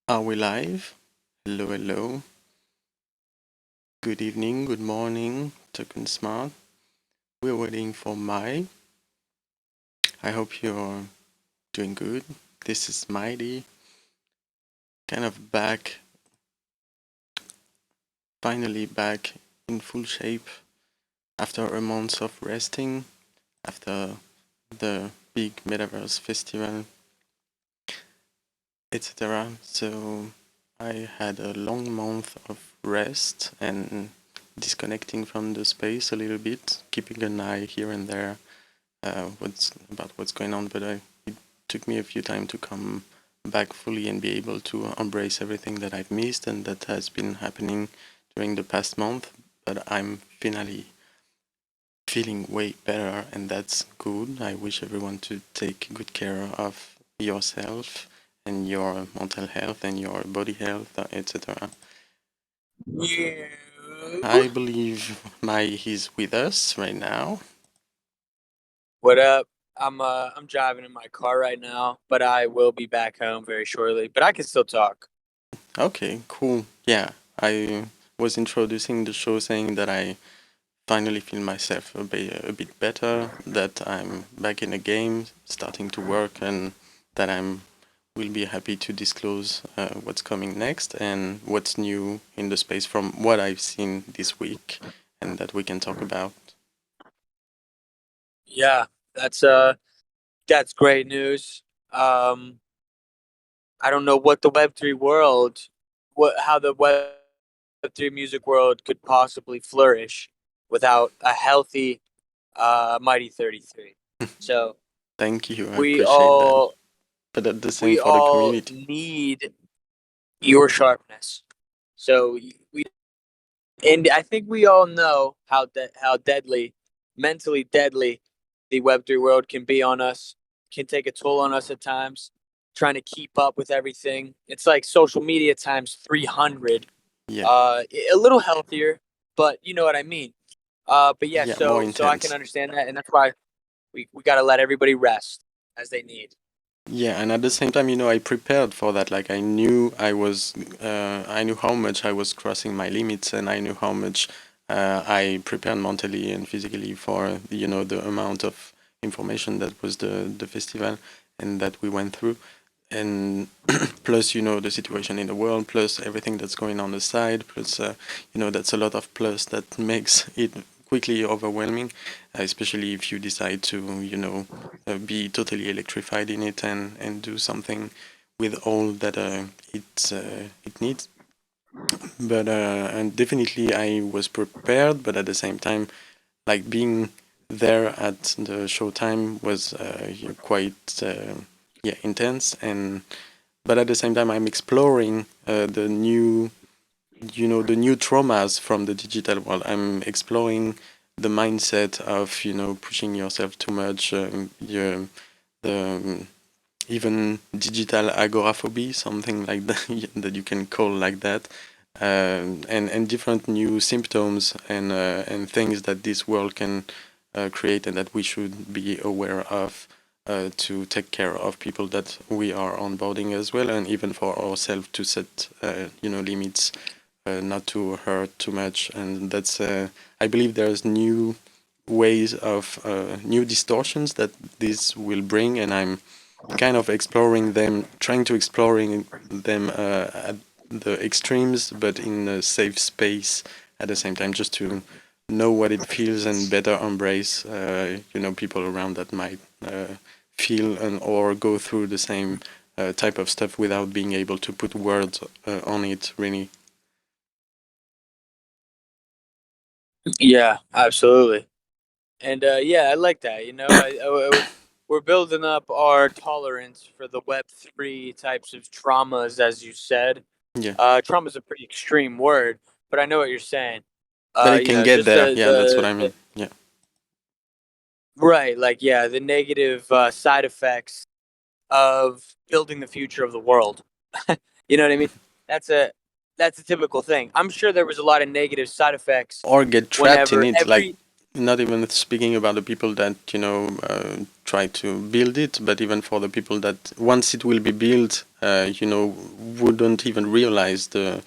Are we live? Hello, hello. Good evening, good morning, Token Smart. We're waiting for Mai. I hope you're doing good. This is Mighty, kind of back, finally back in full shape after a month of resting, after the big Metaverse Festival, etc. So I had a long month of rest and disconnecting from the space a little bit, keeping an eye here and there what's going on, but it took me a few time to come back fully and be able to embrace everything that I've missed and that has been happening during the past month. But I'm finally feeling way better, and that's good. I wish everyone to take good care of yourself and your mental health and your body health, etc. You. I believe Mai is with us right now. What up? I'm driving in my car right now, but I will be back home very shortly. But I can still talk. Okay, cool. Yeah, I was introducing the show saying that I finally feel myself a bit better, that I'm back in the game, starting to work, and that I'm will be happy to disclose what's coming next and what's new in the space from what I've seen this week, and that we can talk about. Yeah, that's great news. Um, I don't know what the Web3 world, what how the Web3 music world could possibly flourish without a healthy Mighty 33. So Thank you, I we appreciate that. all But at the same we for the all community. need your sharpness. So we And I think we all know how deadly, mentally deadly, the Web3 world can be on us. Can take a toll on us at times. Trying to keep up with everything. It's like social media times 300. Yeah, A little healthier, but you know what I mean. But yeah, yeah, more so I can intense. understand that, and that's why we got to let everybody rest as they need. Yeah, and at the same time, I prepared for that. Like I knew how much I was crossing my limits, and I knew how much I prepared mentally and physically for the amount of information that was the festival and that we went through, and plus the situation in the world, plus everything that's going on the side, plus that's a lot of plus that makes it quickly overwhelming, especially if you decide to be totally electrified in it and do something with all that it needs. But and definitely I was prepared, but at the same time, like being there at the showtime was quite intense, and but at the same time I'm exploring the new traumas from the digital world. I'm exploring the mindset of pushing yourself too much, the even digital agoraphobia, something like that that you can call like that, and different new symptoms and things that this world can create and that we should be aware of to take care of people that we are onboarding as well, and even for ourselves to set limits, not to hurt too much. And that's I believe there's new ways of new distortions that this will bring, and I'm kind of exploring them, trying to exploring them at the extremes, but in a safe space at the same time, just to know what it feels and better embrace, people around that might feel and or go through the same type of stuff without being able to put words on it, really. Yeah, absolutely. And yeah, I like that. We're building up our tolerance for the Web3 types of traumas, as you said. Yeah, Trauma is a pretty extreme word, but I know what you're saying. but it can get Just there. Yeah, that's what I the mean. Yeah. right, like yeah, the negative side effects of building the future of the world. You know what I mean? That's a that's a typical thing. I'm sure there was a lot of negative side effects Or get trapped in whenever it, like every not even speaking about the people that try to build it, but even for the people that once it will be built, wouldn't even realize the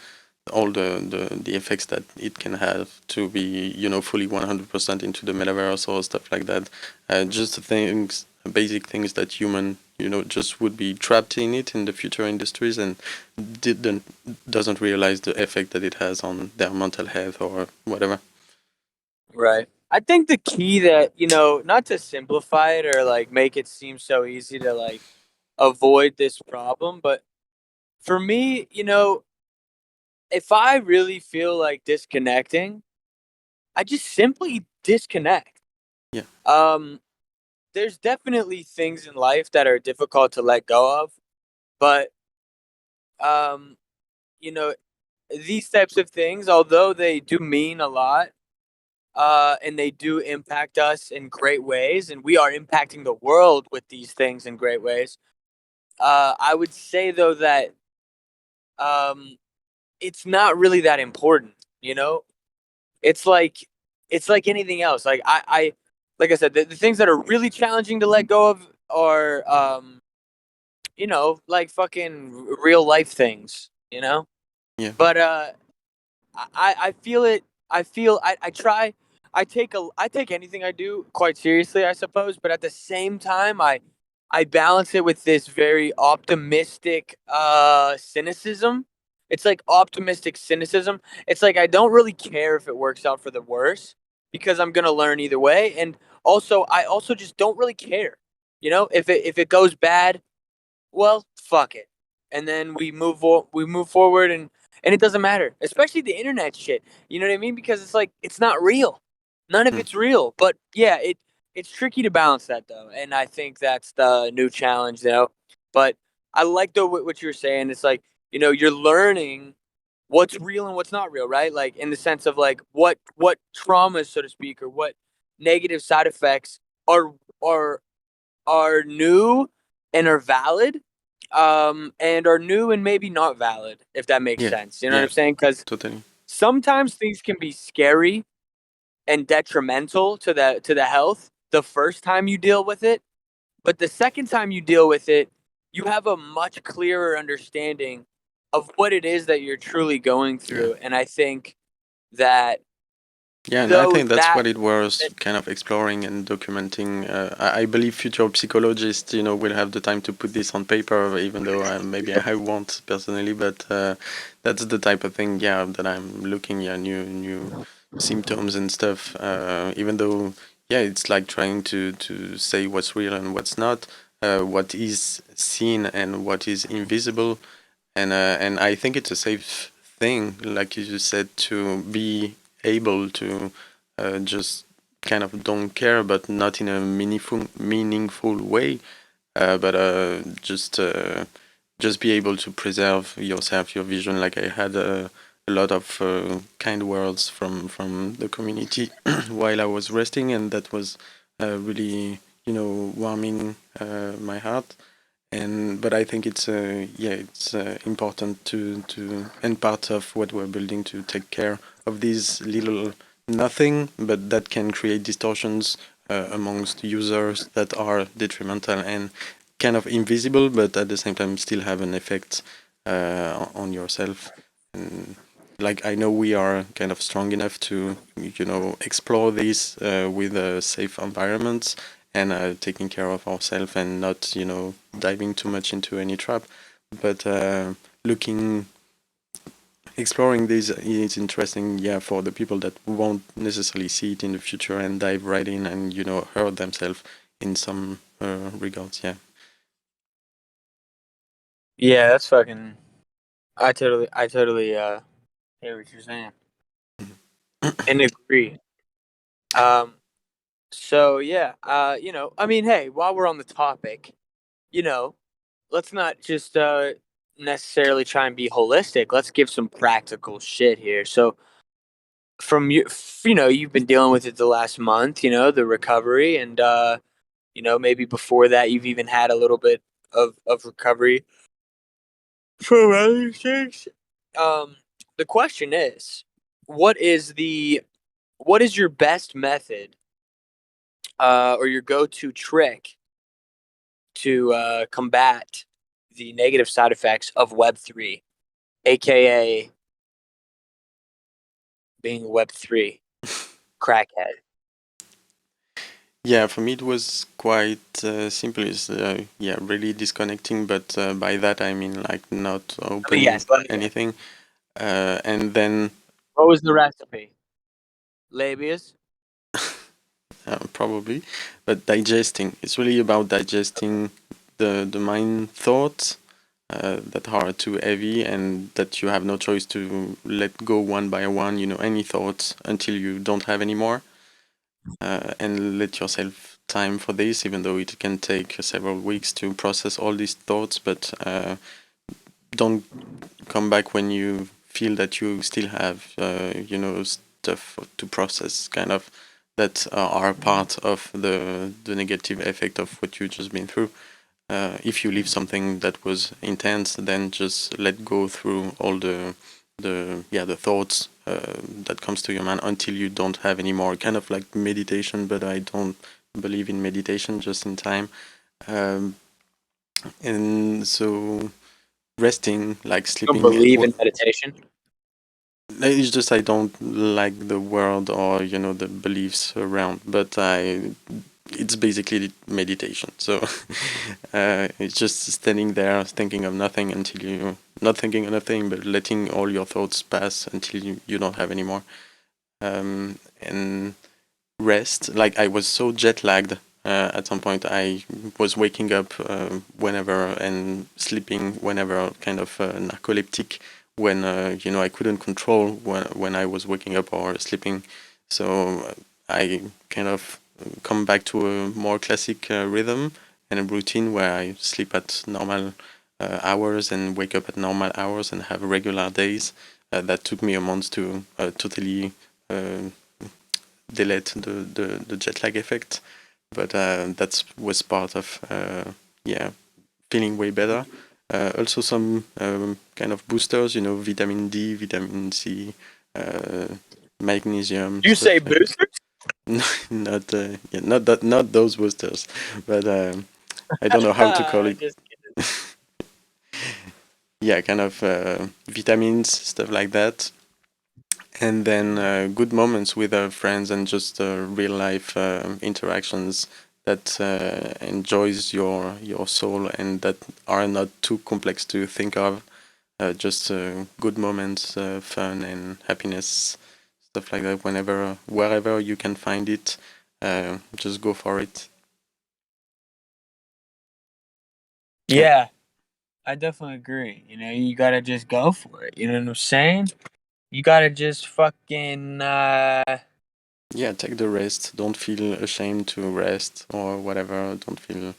effects that it can have to be fully 100% into the metaverse or stuff like that. Just the things, basic things that human just would be trapped in it in the future industries and didn't doesn't realize the effect that it has on their mental health or whatever. Right. I think the key that, not to simplify it or like make it seem so easy to like avoid this problem, but for me, if I really feel like disconnecting, I just simply disconnect. Yeah, Um, there's definitely things in life that are difficult to let go of, but um, you know, these types of things, although they do mean a lot, and they do impact us in great ways, and we are impacting the world with these things in great ways. I would say though that um, it's not really that important. You know, it's like it's like anything else. Like I said, the things that are really challenging to let go of are like fucking real life things. yeah, But I feel it. I try. I take anything I do quite seriously, I suppose. But at the same time, I balance it with this very optimistic cynicism. It's like optimistic cynicism. It's like I don't really care if it works out for the worse because I'm gonna learn either way. And also, I also just don't really care. If it goes bad, well, fuck it. And then we move forward, and it doesn't matter, especially the internet shit. You know what I mean? Because it's like it's not real. None of mm, it's real. But yeah, it's tricky to balance that though, and I think that's the new challenge though. But I like though what you're saying. It's like you're learning what's real and what's not real, right? Like in the sense of like what traumas, so to speak, or what negative side effects are are are new and are valid, and are new and maybe not valid, if that makes yeah, sense. You know what yeah, I'm saying? Because totally. sometimes things can be scary and detrimental to the health the first time you deal with it, but the second time you deal with it, you have a much clearer understanding of what it is that you're truly going Yeah. through. And I think that Yeah, and I though think that's that, what it was that kind of exploring and documenting. I believe future psychologists, will have the time to put this on paper, even though maybe I won't personally. But that's the type of thing, yeah, that I'm looking, yeah, new symptoms and stuff. Even though, yeah, it's like trying to say what's real and what's not, what is seen and what is invisible, and I think it's a safe thing, like you just said, to be able to just kind of don't care, but not in a meaningful way, but just be able to preserve yourself, your vision. Like I had a lot of kind words from the community while I was resting, and that was really warming my heart. And but I think it's yeah, it's important to and part of what we're building, to take care of these little nothing, but that can create distortions amongst users that are detrimental and kind of invisible, but at the same time still have an effect on yourself. And like I know we are kind of strong enough to explore this with safe environments and taking care of ourselves and not diving too much into any trap, but looking exploring this is interesting, yeah, for the people that won't necessarily see it in the future and dive right in and hurt themselves in some regards, yeah. yeah, that's fucking. I totally hear what you're saying and agree. Um, so yeah, I mean, hey, while we're on the topic, you know, let's not just necessarily try and be holistic. Let's give some practical shit here. So from you, you've been dealing with it the last month. The recovery, and maybe before that, you've even had a little bit of recovery from other things. Um, the question is, what is the what is your best method, or your go-to trick to combat the negative side effects of Web3, aka being a Web3 crackhead? Yeah, for me it was quite simple. It's yeah, really disconnecting, but by that I mean like not Let me opening guess. Let me guess. anything, and then What was the recipe? Labias. probably, but digesting. It's really about digesting the mind thoughts that are too heavy and that you have no choice to let go one by one. You know, any thoughts until you don't have any more, and let yourself time for this, even though it can take several weeks to process all these thoughts. But don't come back when you feel that you still have, you know, stuff to process, kind of that are part of the negative effect of what you've just been through. If you leave something that was intense, then just let go through all the thoughts that comes to your mind until you don't have any more. Kind of like meditation, but I don't believe in meditation. Just in time, um, and so resting, like I don't sleeping. believe in meditation. It's just I don't like the world or you know the beliefs around, but I it's basically meditation. So it's just standing there thinking of nothing until you not thinking of nothing, but letting all your thoughts pass until you don't have any more. And rest. Like I was so jet lagged at some point. I was waking up whenever and sleeping whenever, kind of narcoleptic when you know I couldn't control when I was waking up or sleeping. So I kind of come back to a more classic rhythm and a routine where I sleep at normal hours and wake up at normal hours and have regular days. That took me a month to totally uh, delete the jet lag effect, but that was part of yeah, feeling way better. Also some kind of boosters, you know, vitamin D, vitamin C, uh, magnesium, You say stuff like that. boosters? Not yeah, not that, not those boosters, but I don't know how to call it. Just Yeah, kind of vitamins, stuff like that. And then good moments with our friends and just real life interactions that enjoys your soul and that are not too complex to think of. Just good moments, fun and happiness, stuff like that. Whenever, wherever you can find it, just go for it. And yeah, I definitely agree. You know, you gotta just go for it. You know what I'm saying? You gotta just fucking yeah, take the rest. Don't feel ashamed to rest or whatever. Don't feel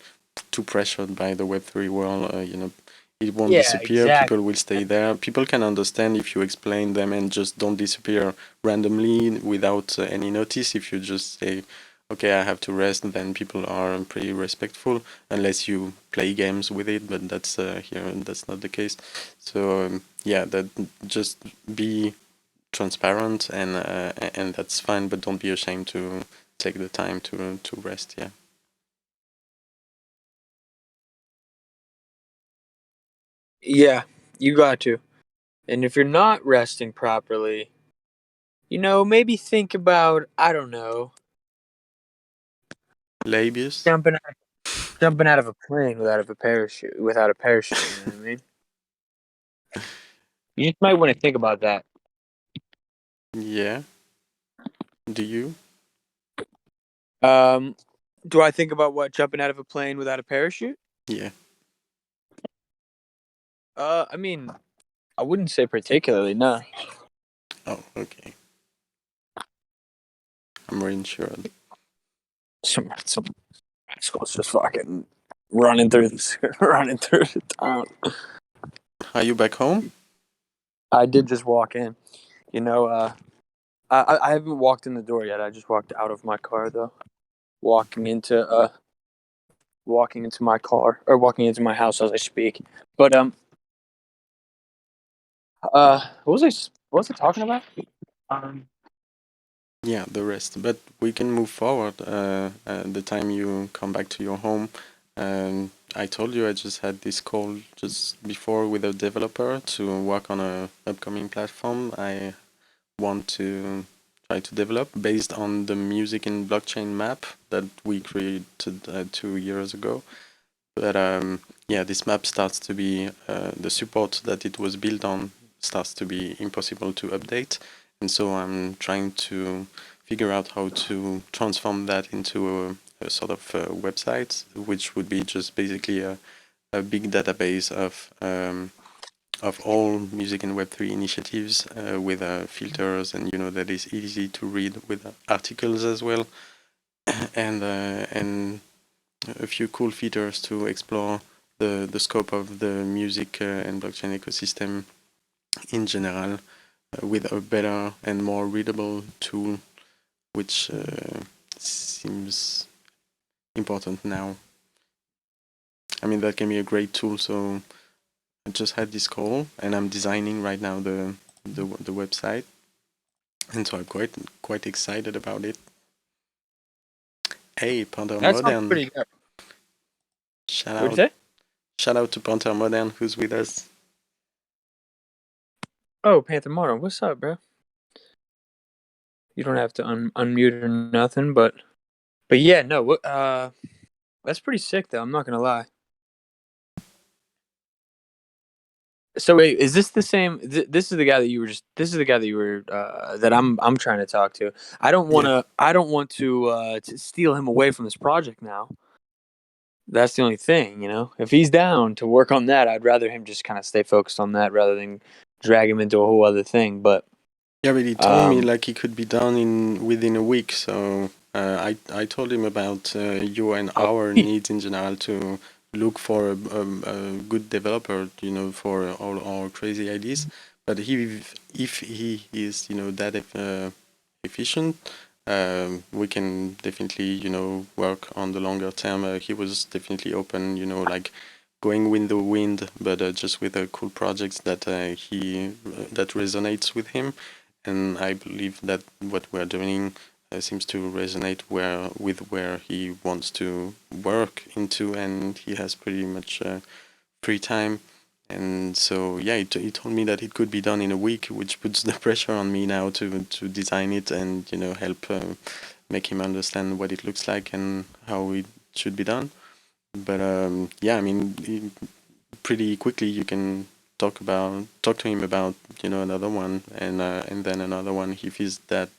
too pressured by the Web3 world. You know, it won't yeah, disappear. exactly. People will stay there. People can understand if you explain them and just don't disappear randomly without any notice. If you just say, "Okay, I have to rest," then people are pretty respectful, unless you play games with it. But that's here, that's not the case. So yeah, that just be transparent and that's fine. But don't be ashamed to take the time to rest. Yeah. Yeah, you got to. And if you're not resting properly, you know, maybe think about, I don't know, Labius. jumping jumping out of a plane without a parachute, you know what I mean? You just might want to think about that. Yeah. Do you? Um do I think about what, jumping out of a plane without a parachute? Yeah. I mean, I wouldn't say particularly, no. Oh, okay. I'm reinsured. Some rascals just fucking running through this running through the town. Are you back home? I did just walk in. You know, I haven't walked in the door yet. I just walked out of my car though. Walking into walking into my car, or walking into my house as I speak. But what was I talking about? Um yeah, the rest. But we can move forward. The time you come back to your home, I told you I just had this call just before with a developer to work on a upcoming platform I want to try to develop based on the music in blockchain map that we created 2 years ago. But yeah, this map starts to be the support that it was built on starts to be impossible to update, and so I'm trying to figure out how to transform that into a sort of website, which would be just basically a big database of all music and Web3 initiatives with filters, and that is easy to read with articles as well, and a few cool features to explore the scope of the music and blockchain ecosystem in general with a better and more readable tool, which seems important now. I mean, that can be a great tool. So I just had this call, and I'm designing right now the website, and so I'm quite excited about it. Hey, Panther That sounds Modern, pretty good. shout What'd out, you say? shout out to Panther Modern who's with us. Oh, Panther Modern, what's up, bro? You don't have to unmute or nothing, but yeah, no, that's pretty sick though. I'm not gonna lie. So wait, is this the same? This is the guy that you were just. This is the guy that you were that I'm trying to talk to. I don't want Yeah. to. I don't want to steal him away from this project now. That's the only thing, you know. If he's down to work on that, I'd rather him just kind of stay focused on that rather than drag him into a whole other thing. But Yeah, but he told me um, like he could be done in within a week. So I told him about your and oh, our needs in general to look for a good developer, for all our crazy ideas. But if he is, that efficient, we can definitely, work on the longer term. He was definitely open, like going with the wind, but just with cool projects that that resonates with him. And I believe that what we're doing seems to resonate where he wants to work into, and he has pretty much free time. And so yeah, he told me that it could be done in a week, which puts the pressure on me now to design it and help make him understand what it looks like and how it should be done. But yeah, I mean, pretty quickly you can talk to him about another one, and then another one if he's that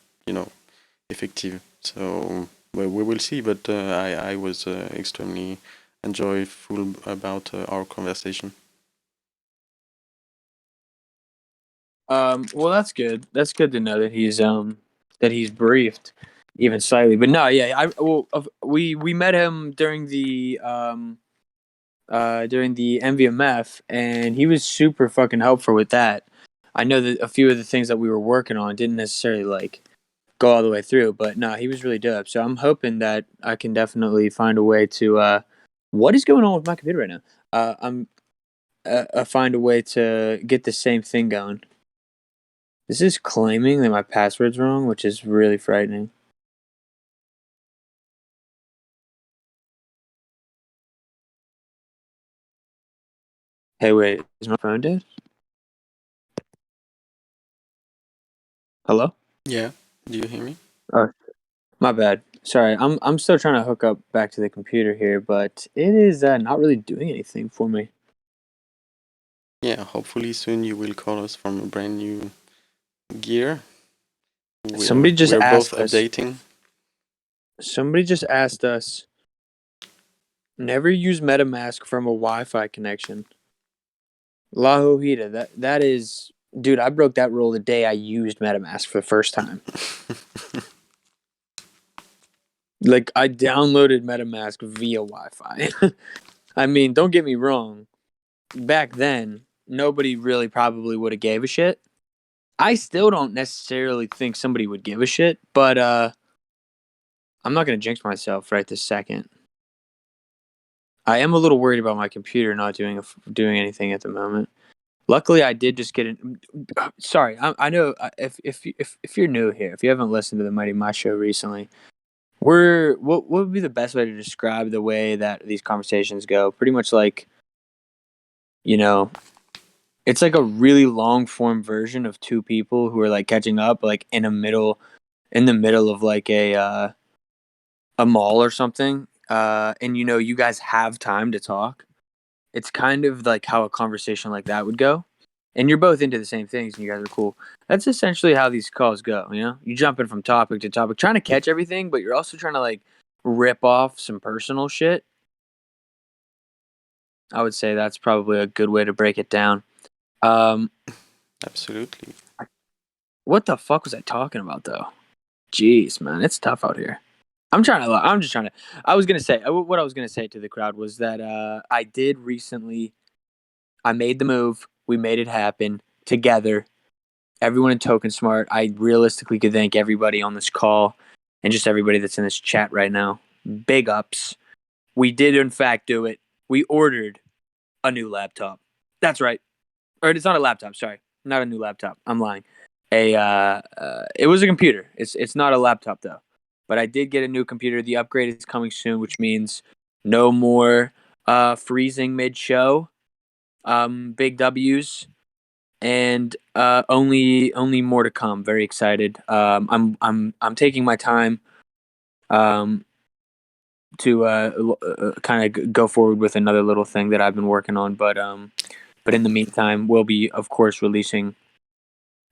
effective. So well, we will see. But I was extremely enjoyable about our conversation. well, that's good. That's good to know that he's briefed even slightly. But no, yeah, we met him during the MVMF, and he was super fucking helpful with that. I know that a few of the things that we were working on didn't necessarily like go all the way through, but no, he was really dope. So I'm hoping that I can definitely find a way to. What is going on with my computer right now? I'm find a way to get the same thing going. This is claiming that my password's wrong, which is really frightening. Hey, wait, is my phone dead? Hello? Yeah, do you hear me? Oh, my bad. Sorry, I'm still trying to hook up back to the computer here, but it is not really doing anything for me. Yeah, hopefully soon you will call us from a brand new gear. we're Somebody just we're both asked us. updating. Somebody just asked us. Never use MetaMask from a Wi-Fi connection. La Hojita, that is, dude. I broke that rule the day I used MetaMask for the first time. Like I downloaded MetaMask via Wi-Fi. I mean, don't get me wrong. Back then, nobody really probably would have gave a shit. I still don't necessarily think somebody would give a shit, but I'm not gonna jinx myself right this second. I am a little worried about my computer not doing anything at the moment. Luckily, I did just get in. Sorry, I know if you're new here, if you haven't listened to the Mighty My show recently, what would be the best way to describe the way that these conversations go? Pretty much like, you know, it's like a really long form version of two people who are like catching up, like in the middle of like a mall or something, and you guys have time to talk. It's kind of like how a conversation like that would go, and you're both into the same things, and you guys are cool. That's essentially how these calls go. You jumping from topic to topic, trying to catch everything, but you're also trying to like rip off some personal shit. I would say that's probably a good way to break it down. Um, Absolutely. what the fuck was I talking about though? Jeez, man, it's tough out here. I'm trying to. I'm just trying to. I was gonna say what I was gonna say to the crowd was that I did recently. I made the move. We made it happen together. Everyone in Token Smart. I realistically could thank everybody on this call and just everybody that's in this chat right now. Big ups. We did in fact do it. We ordered a new laptop. That's right. Or it's not a laptop. Sorry, not a new laptop. I'm lying. It was a computer. It's not a laptop though. But I did get a new computer. The upgrade is coming soon, which means no more freezing mid show. Big W's and only more to come. Very excited. I'm taking my time um to kind of go forward with another little thing that I've been working on, but in the meantime, we'll be of course releasing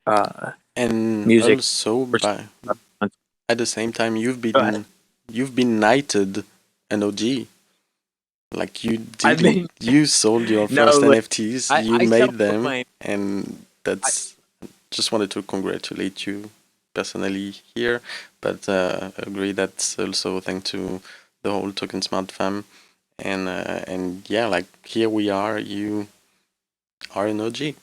uh And music. also, at the same time, Go ahead. you've been knighted an OG. Like you I did it. mean, You sold your no, first look, NFTs. You I made them, self-proclaim. and I, that's just wanted to congratulate you personally here. But agree that's also thanks to the whole Token Smart fam. And yeah, like here we are. You are an OG.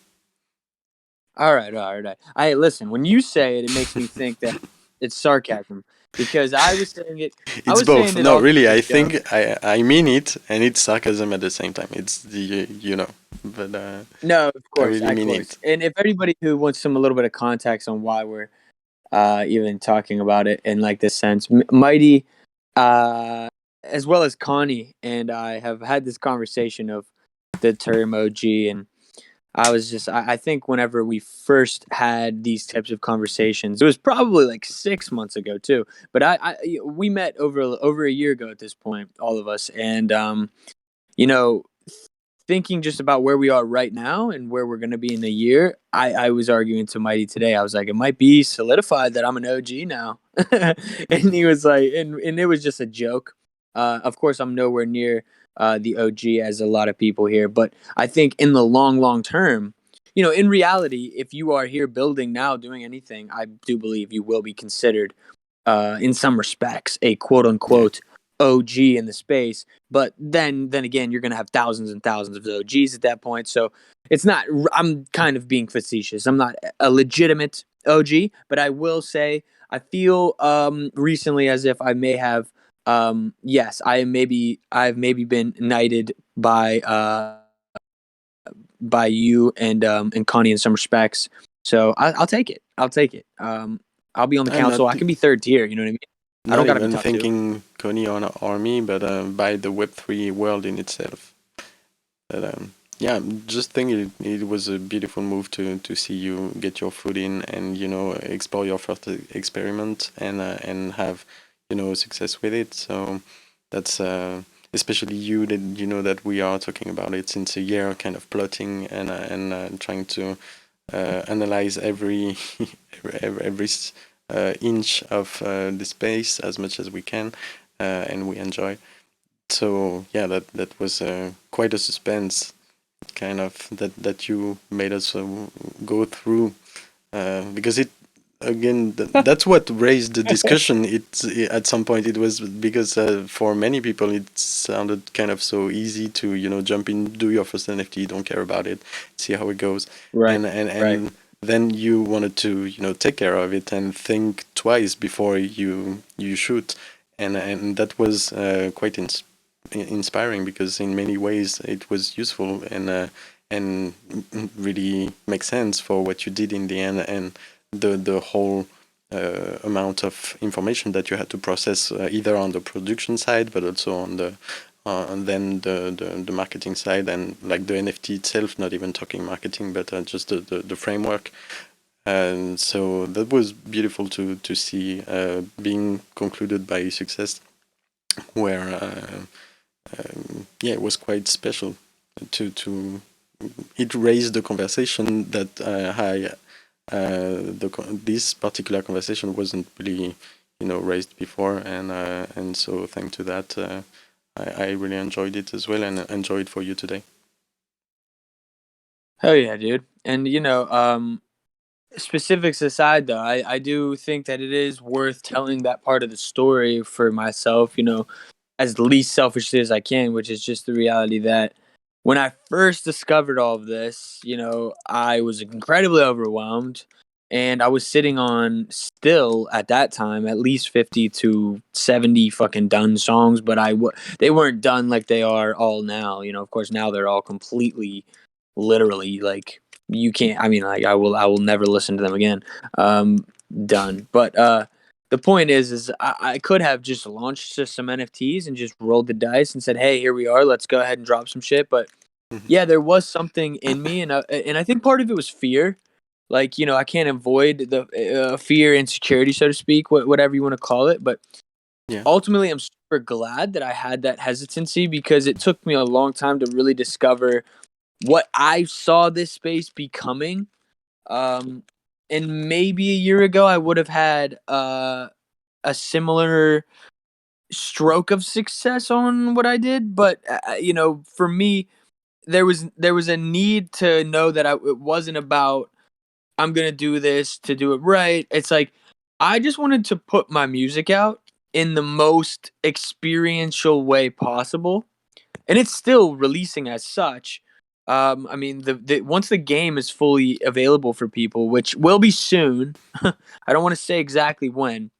all right, all right. I listen. When you say it, it makes me think that it's sarcasm because I was saying it. I It's was saying both. it No, also really, as a I joke. think I mean it, and it's sarcasm at the same time. It's the but No, I really of mean course. it. And if anybody who wants some a little bit of context on why we're even talking about it in like this sense, Mighty, uh, as well as Connie and I have had this conversation of the term OG, and I think whenever we first had these types of conversations, it was probably like 6 months ago too. But we met over a year ago at this point, all of us, and you know, thinking just about where we are right now and where we're going to be in a year, I was arguing to Mighty today. I was like, it might be solidified that I'm an OG now. And he was like, and it was just a joke. Of course, I'm nowhere near the OG as a lot of people here, but I think in the long term, in reality, if you are here building now, doing anything, I do believe you will be considered in some respects, a quote Yeah. unquote OG in the space. But then again, you're going to have thousands and thousands of OGs at that point. So it's not. I'm kind of being facetious. I'm not a legitimate OG, but I will say I feel recently as if I may have. Yes, I've maybe been knighted by you and Connie in some respects. So I'll take it. I'll take it. I'll be on the I'm not council. I can be third tier. You know what I mean? I don't not got to be even top two. thinking Coney or me, but by the Web3 world in itself. But yeah, just think it was a beautiful move to see you get your foot in and explore your first experiment and have success with it. So that's especially you that that we are talking about it since a year, kind of plotting and trying to analyze every every inch of the space as much as we can, and we enjoy. So yeah, that was quite a suspense, kind of that you made us go through, because it again that's what raised the discussion. At some point it was because for many people it sounded kind of so easy to jump in, do your first NFT, don't care about it, see how it goes, Right. and Right. then you wanted to take care of it and think twice before you shoot, and that was quite inspiring because in many ways it was useful, and really make sense for what you did in the end, and the whole amount of information that you had to process, either on the production side, but also on the and then the marketing side, and like the NFT itself, not even talking marketing, but just the framework. And so that was beautiful to see being concluded by success, where yeah, it was quite special to it raised the conversation that this particular conversation wasn't really raised before, and so thanks to that, I really enjoyed it as well, and enjoy it for you today. Hell yeah, dude. And specifics aside, though, I do think that it is worth telling that part of the story for myself, as least selfishly as I can, which is just the reality that when I first discovered all of this, I was incredibly overwhelmed. And I was sitting on still at that time at least 50 to 70 fucking done songs, but they weren't done like they are all now. Of course, now they're all completely, literally, like, you can't. I mean, like, I will never listen to them again. Done. But the point is I could have just launched just some NFTs and just rolled the dice and said, "Hey, here we are. Let's go ahead and drop some shit." But Mhm. yeah, there was something in me, and I think part of it was fear. Like, I can't avoid the fear, insecurity, so to speak, whatever you want to call it. But Yeah. ultimately, I'm super glad that I had that hesitancy, because it took me a long time to really discover what I saw this space becoming. Um, and maybe a year ago, I would have had a similar stroke of success on what I did. But for me, there was a need to know that it wasn't about, I'm gonna do this to do it right. It's like, I just wanted to put my music out in the most experiential way possible, and it's still releasing as such. I mean, the once the game is fully available for people, which will be soon. I don't want to say exactly when.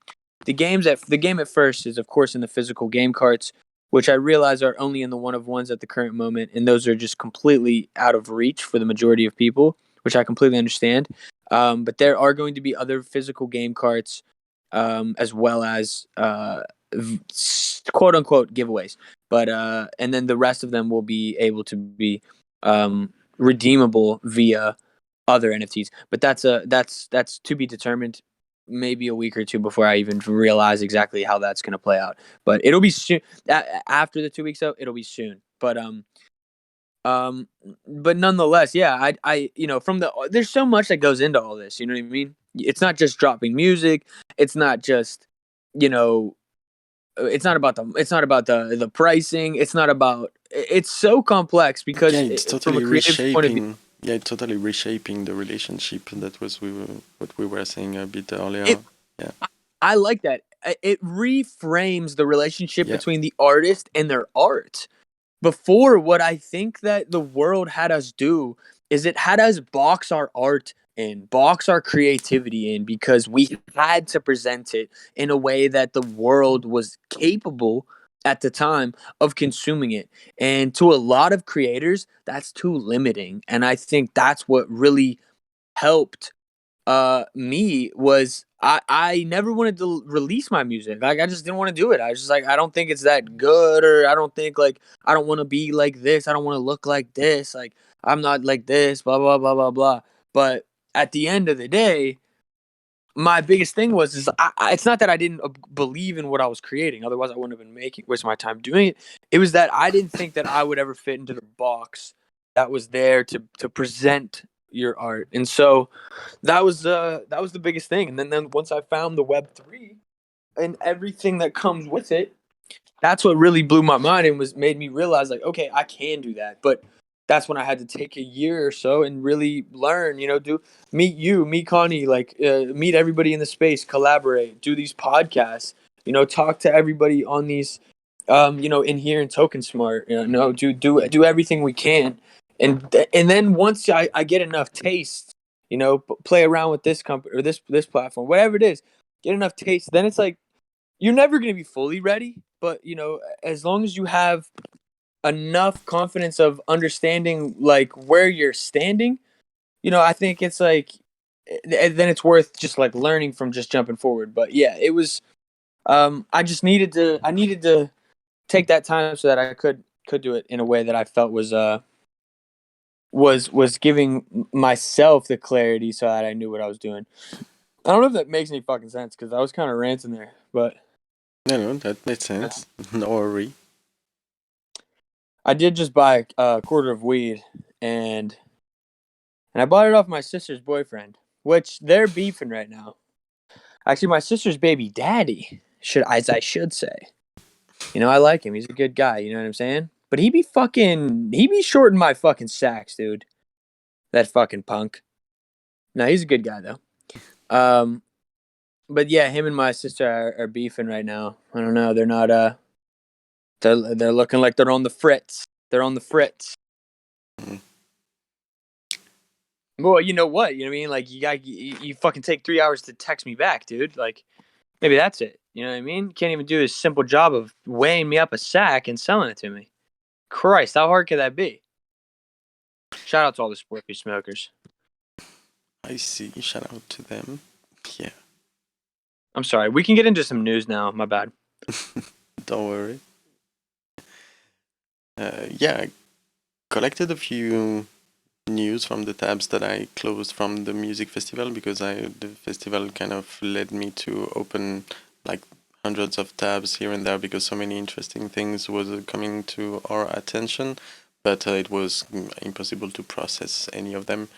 The game at first is, of course, in the physical game carts, which I realize are only in the one of ones at the current moment, and those are just completely out of reach for the majority of people, which I completely understand. But there are going to be other physical game carts, as well as quote unquote giveaways. But and then the rest of them will be able to be redeemable via other NFTs. But that's to be determined. Maybe a week or two before I even realize exactly how that's going to play out. But it'll be soon. After the 2 weeks, though, it'll be soon. Um, but nonetheless, yeah, from there's so much that goes into all this. You know what I mean? It's not just dropping music. It's not just, you know, it's not about the pricing. It's not about. It's so complex Yeah, because it's from a totally creative point of view. reshaping. Yeah, it's totally reshaping the relationship. That was what we were saying a bit earlier. It Yeah, I like that. It reframes the relationship yeah, between the artist and their art. Before, what I think that the world had us do is it had us box our art in, box our creativity in, because we had to present it in a way that the world was capable at the time of consuming it. And to a lot of creators, that's too limiting. And I think that's what really helped me was I never wanted to release my music. Like, I just didn't want to do it. I was just like, I don't think it's that good, or I don't think, like, I don't want to be like this. I don't want to look like this. Like, I'm not like this, blah blah blah blah blah. But at the end of the day, my biggest thing was is it's not that I didn't believe in what I was creating. Otherwise, I wouldn't have been wasting my time doing it. It was that I didn't think that I would ever fit into the box that was there to present your art. And so that was the biggest thing. And then once I found the Web3 and everything that comes with it, that's what really blew my mind and was made me realize, like, okay, I can do that. But that's when I had to take a year or so and really learn, do meet Connie, like, meet everybody in the space, collaborate, do these podcasts, talk to everybody on these, in here in Token Smart, do everything we can. And then once I get enough taste, play around with this company or this platform, whatever it is, get enough taste, then it's like, you're never going to be fully ready, but as long as you have enough confidence of understanding like where you're standing, I think it's like then it's worth just like learning from just jumping forward. But yeah, it was I needed to take that time so that I could do it in a way that I felt was giving myself the clarity so that I knew what I was doing. I don't know if that makes any fucking sense because I was kind of ranting there, but No, no, that makes sense. No worry. I did just buy a quarter of weed and I bought it off my sister's boyfriend, which they're beefing right now. Actually, my sister's baby daddy, I should say. I like him. He's a good guy. You know what I'm saying? But he be shorting my fucking sacks, dude. That fucking punk. No, he's a good guy though. Um, but yeah, him and my sister are beefing right now. I don't know. They're not. They're looking like they're on the fritz. They're on the fritz. Mm. Well, you know what? You know what I mean? Like you fucking take 3 hours to text me back, dude. Like maybe that's it. You know what I mean? Can't even do a simple job of weighing me up a sack and selling it to me. Christ, how hard could that be? Shout out to all the Spliffy smokers. I see. Shout out to them. Yeah, I'm sorry. We can get into some news now. My bad. don't worry. Yeah, I collected a few news from the tabs that I closed from the music festival because the festival kind of led me to open like hundreds of tabs here and there because so many interesting things was coming to our attention, but it was impossible to process any of them.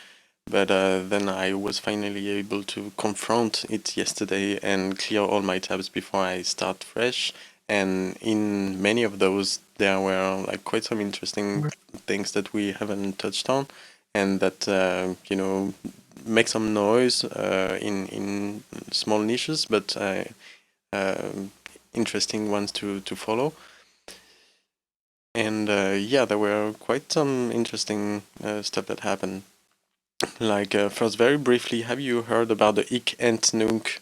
But then I was finally able to confront it yesterday and clear all my tabs before I start fresh. And in many of those, there were like quite some interesting things that we haven't touched on, and that make some noise in small niches, but uh, interesting ones to follow. And yeah, there were quite some interesting stuff that happened. Like, first, very briefly, have you heard about the Ik Ent Nunc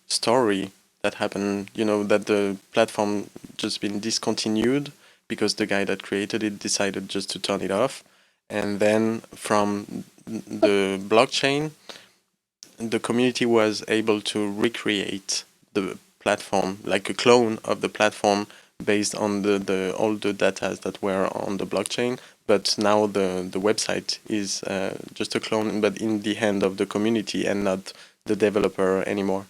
story that happened? You know, that the platform just been discontinued because the guy that created it decided just to turn it off. And then from the blockchain, the community was able to recreate the platform, like a clone of the platform based on all the data that were on the blockchain. But now the website is just a clone, but in the hand of the community and not the developer anymore.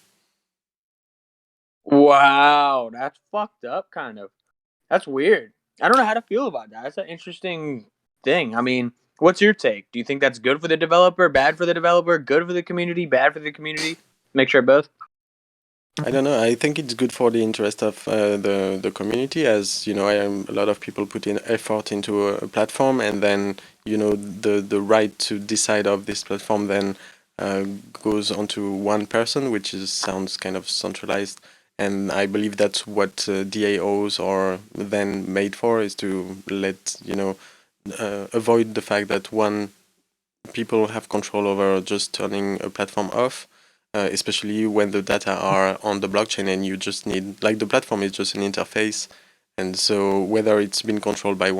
Wow, that's fucked up, kind of. That's weird. I don't know how to feel about that. That's an interesting thing. I mean, what's your take? Do you think that's good for the developer, bad for the developer, good for the community, bad for the community? Make sure both. I don't know. I think it's good for the interest of the community, as you know, a lot of people put in effort into a platform, and then the right to decide of this platform then uh, goes onto one person, which is sounds kind of centralized. And I believe that's what DAOs are then made for, is to let avoid the fact that one people have control over just turning a platform off, especially when the data are on the blockchain and you just need, like, the platform is just an interface. And so whether it's been controlled by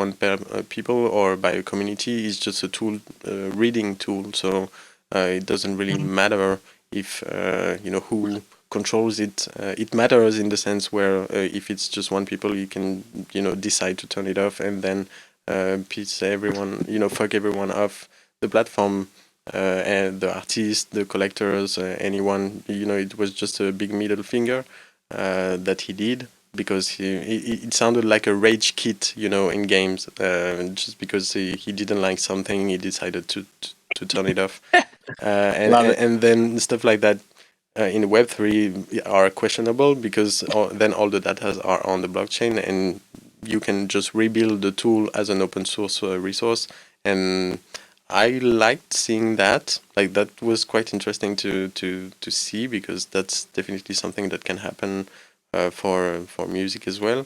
people or by a community is just a tool, reading tool. So it doesn't really matter if, who controls it. It matters in the sense where if it's just one people, you can, decide to turn it off and then piss everyone, fuck everyone off the platform, and the artists, the collectors, anyone. It was just a big middle finger that he did because it sounded like a rage kit, in games. Just because he didn't like something, he decided to turn it off. And, Love and it. and then stuff like that in Web3 are questionable because then all the data are on the blockchain and you can just rebuild the tool as an open source resource. And I liked seeing that. Like, that was quite interesting to see because that's definitely something that can happen for music as well.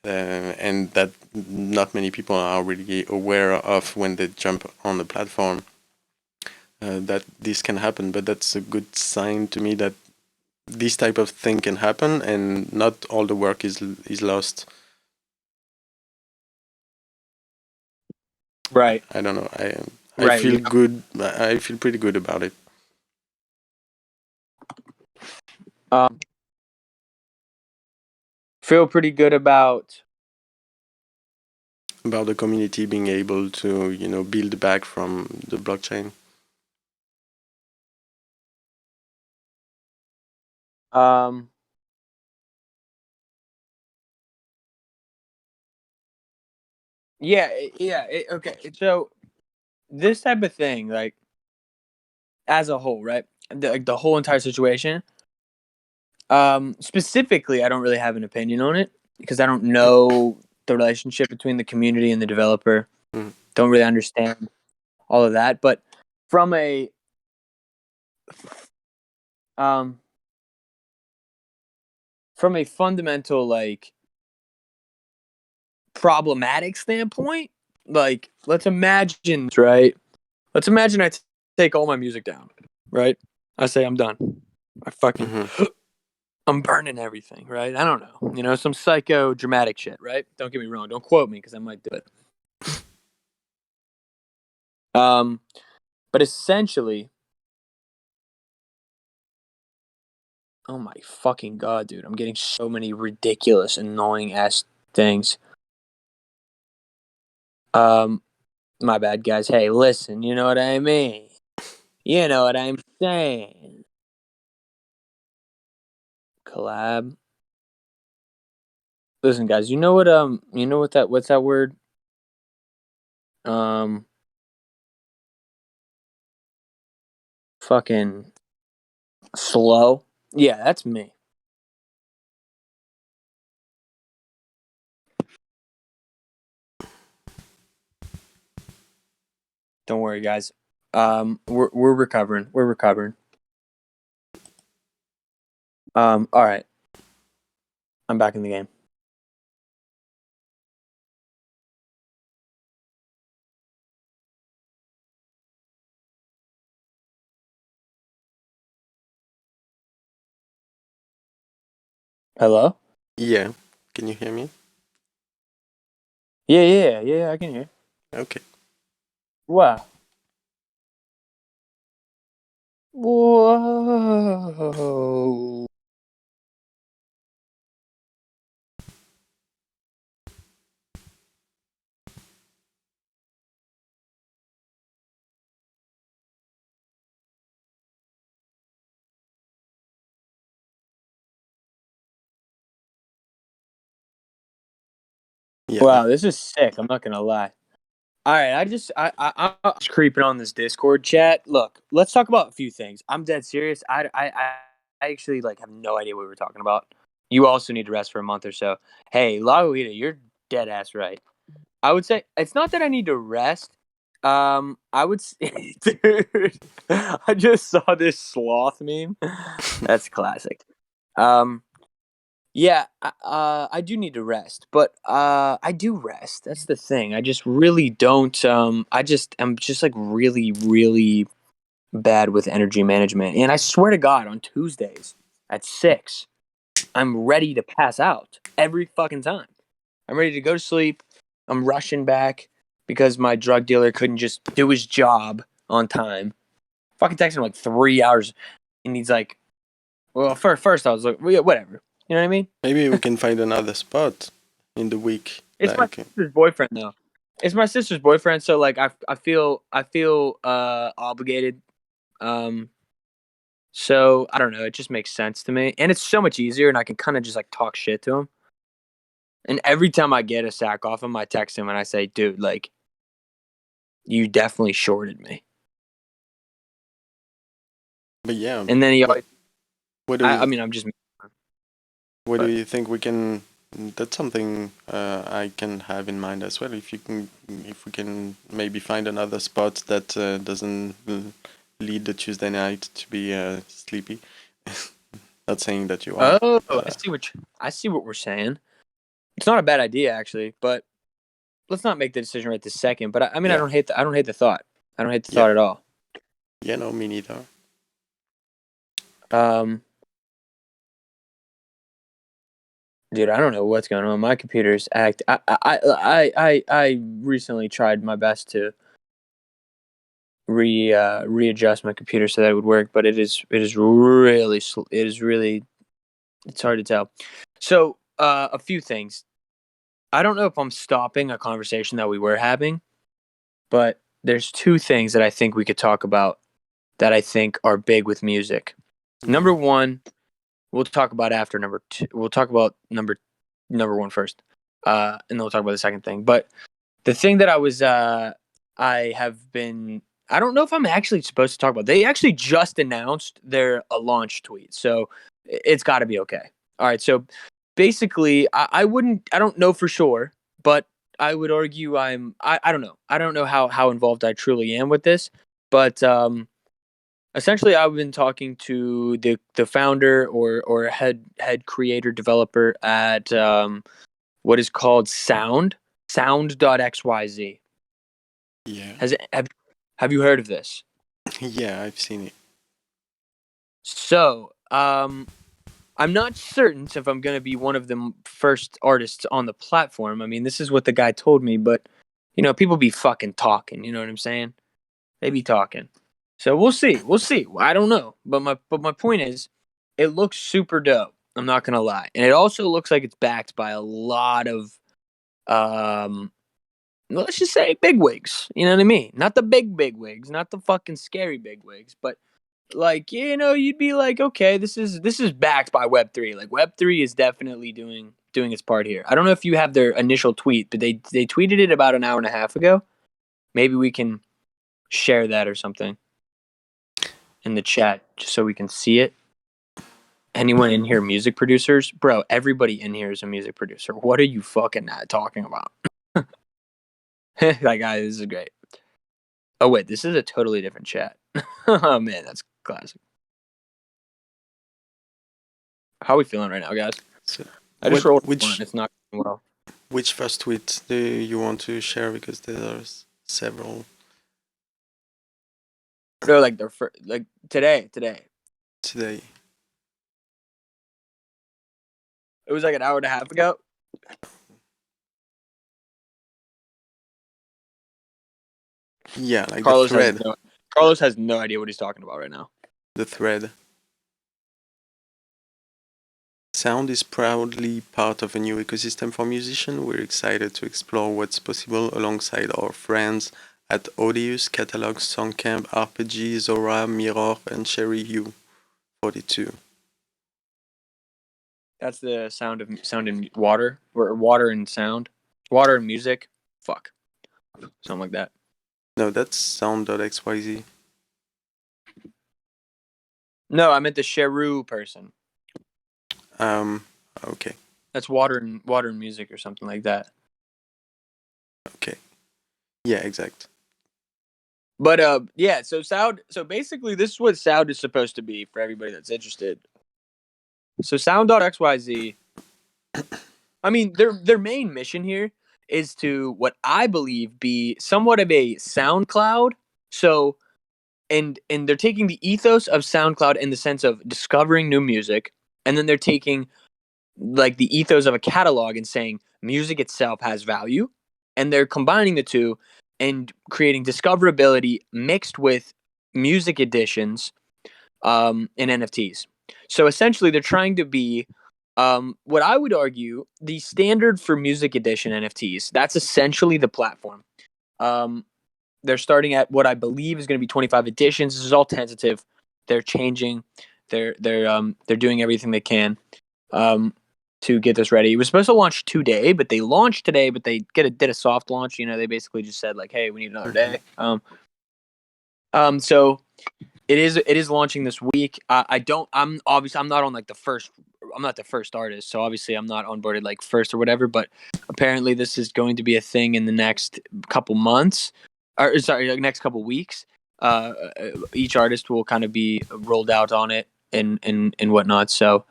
And that not many people are really aware of when they jump on the platform, that this can happen. But that's a good sign to me that this type of thing can happen and not all the work is lost. Right. I don't know. I Right. feel good. I feel pretty good about it. Um, feel pretty good about. About the community being able to, build back from the blockchain. Um, yeah. Okay. So this type of thing, like as a whole, right? The whole entire situation. Specifically, I don't really have an opinion on it because I don't know the relationship between the community and the developer. Mm. Don't really understand all of that. But from a um, from a fundamental like problematic standpoint, like let's imagine, right? Let's imagine take all my music down, right? I say I'm done. I fucking Mm-hmm. I'm burning everything, right? I don't know, some psycho dramatic shit, right? Don't get me wrong. Don't quote me because I might do it. Um, but essentially, oh my fucking god, dude, I'm getting so many ridiculous, annoying ass things. Um, my bad, guys. Hey, listen, you know what I mean? You know what I'm saying? Collab. Listen, guys, what's that word? Um, fucking slow. Yeah, that's me. Don't worry, guys. We're recovering. We're recovering. All right. I'm back in the game. Hello? Yeah. Can you hear me? Yeah, I can hear. Okay. Wow. Whoa. Yeah. Wow, this is sick. I'm not gonna lie. All right, I'm just creeping on this Discord chat. Look, let's talk about a few things. I'm dead serious. I actually like have no idea what we were talking about. You also need to rest for a month or so. Hey, Laguita, you're dead ass right. I would say it's not that I need to rest. I would say, dude, I just saw this sloth meme. That's classic. Um, yeah, I do need to rest, but I do rest. That's the thing. I just really don't. I'm just like really, really bad with energy management. And I swear to God, on Tuesdays at 6, I'm ready to pass out every fucking time. I'm ready to go to sleep. I'm rushing back because my drug dealer couldn't just do his job on time. Fucking texted him like 3 hours, and he's like, "Well, first I was like, well, yeah, whatever." You know what I mean? Maybe we can find another spot in the week. It's my sister's boyfriend though. It's my sister's boyfriend, so like I feel obligated. Um, so I don't know. It just makes sense to me, and it's so much easier, and I can kind of just like talk shit to him. And every time I get a sack off him, I text him and I say, "Dude, like you definitely shorted me." But yeah, And then he what always, what do I you mean, I'm just, what do but you think we can? That's something I can have in mind as well. If we can maybe find another spot that doesn't lead the Tuesday night to be sleepy. Not saying that you are, oh, but I see what we're saying. It's not a bad idea actually, but let's not make the decision right this second. But I mean, yeah, I don't hate the thought. I don't hate the yeah, thought at all. yeah. No, me neither. Um, Dude, I don't know what's going on. My computer's act. I recently tried my best to readjust my computer so that it would work, but it is really it is really it's hard to tell. So a few things. I don't know if I'm stopping a conversation that we were having, but there's two things that I think we could talk about that I think are big with music. Number Yeah. one, we'll talk about after number two. We'll talk about number one first, and then we'll talk about the second thing. But the thing that I have been, I don't know if I'm actually supposed to talk about. They actually just announced their a launch tweet, so it's got to be okay. All right, so basically, I don't know for sure, but I would argue I don't know. I don't know how involved I truly am with this, but essentially, I've been talking to the founder or head creator developer at what is called Sound.xyz. Yeah. Have you heard of this? Yeah, I've seen it. So, I'm not certain if I'm going to be one of the first artists on the platform. I mean, this is what the guy told me, but people be fucking talking. You know what I'm saying? They be talking. So we'll see. We'll see. I don't know, but my point is, it looks super dope. I'm not gonna lie, and it also looks like it's backed by a lot of um let's just say big wigs. You know what I mean? Not the big wigs, not the fucking scary big wigs, but like you'd be like, okay, this is backed by Web3. Like Web3 is definitely doing its part here. I don't know if you have their initial tweet, but they tweeted it about an hour and a half ago. Maybe we can share that or something in the chat just so we can see it. Anyone in here music producers? Bro, everybody in here is a music producer. What are you fucking not talking about? That guy, this is great. Oh wait, this is a totally different chat. Oh man, that's classic. How are we feeling right now, guys? So, I just what rolled one. which It's not going well. which first tweet do you want to share? Because there's several No, like like today. today. It was like an hour and a half ago. Yeah, like the Carlos has thread. no Carlos has no idea what he's talking about right now. The thread. Sound is proudly part of a new ecosystem for musicians. We're excited to explore what's possible alongside our friends at Audius, Catalog, Songcamp, RPG, Zora, Mirror, and Cherry U42. That's the sound and water, or water and sound, water and music. Fuck, something like that. No, that's sound.xyz. No, I meant the Cheru person. Um, okay, That's water and music or something like that. okay. Yeah, exact. But yeah. So sound. So basically, this is what sound is supposed to be for everybody that's interested. So sound.xyz. I mean, their main mission here is to what I believe be somewhat of a SoundCloud. So and they're taking the ethos of SoundCloud in the sense of discovering new music, and then they're taking like the ethos of a catalog and saying music itself has value, and they're combining the two and creating discoverability mixed with music editions and NFTs. So essentially, they're trying to be what I would argue the standard for music edition NFTs. That's essentially the platform. Um, they're starting at what I believe is going to be 25 editions. This is all tentative. They're changing. They're doing everything they can to get this ready. It was supposed to launch today, but they launched today. But they did a soft launch. They basically just said like, "Hey, we need another Mhm. day." So it is launching this week. I don't. I'm obviously I'm not on like the first. I'm not the first artist, so obviously I'm not onboarded like first or whatever. But apparently this is going to be a thing in the next couple months, or sorry, like next couple weeks. Each artist will kind of be rolled out on it and whatnot. So,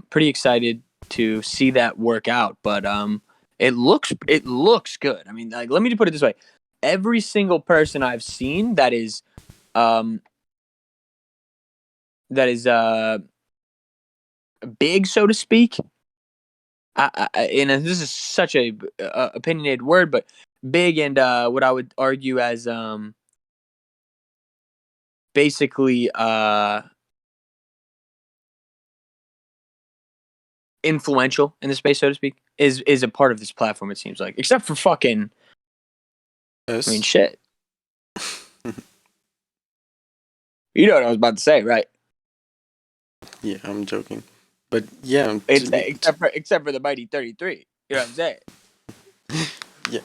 pretty excited to see that work out. But it looks good. I mean, like let me just put it this way: every single person I've seen um that is big, so to speak, and this is such a opinionated word, but big and what I would argue as basically influential in the space, so to speak, is a part of this platform. It seems like, except for fucking, I mean, Us? shit. You know what I was about to say, right? Yeah, I'm joking. But yeah, It's except for the mighty 33. You know what I'm saying? yeah,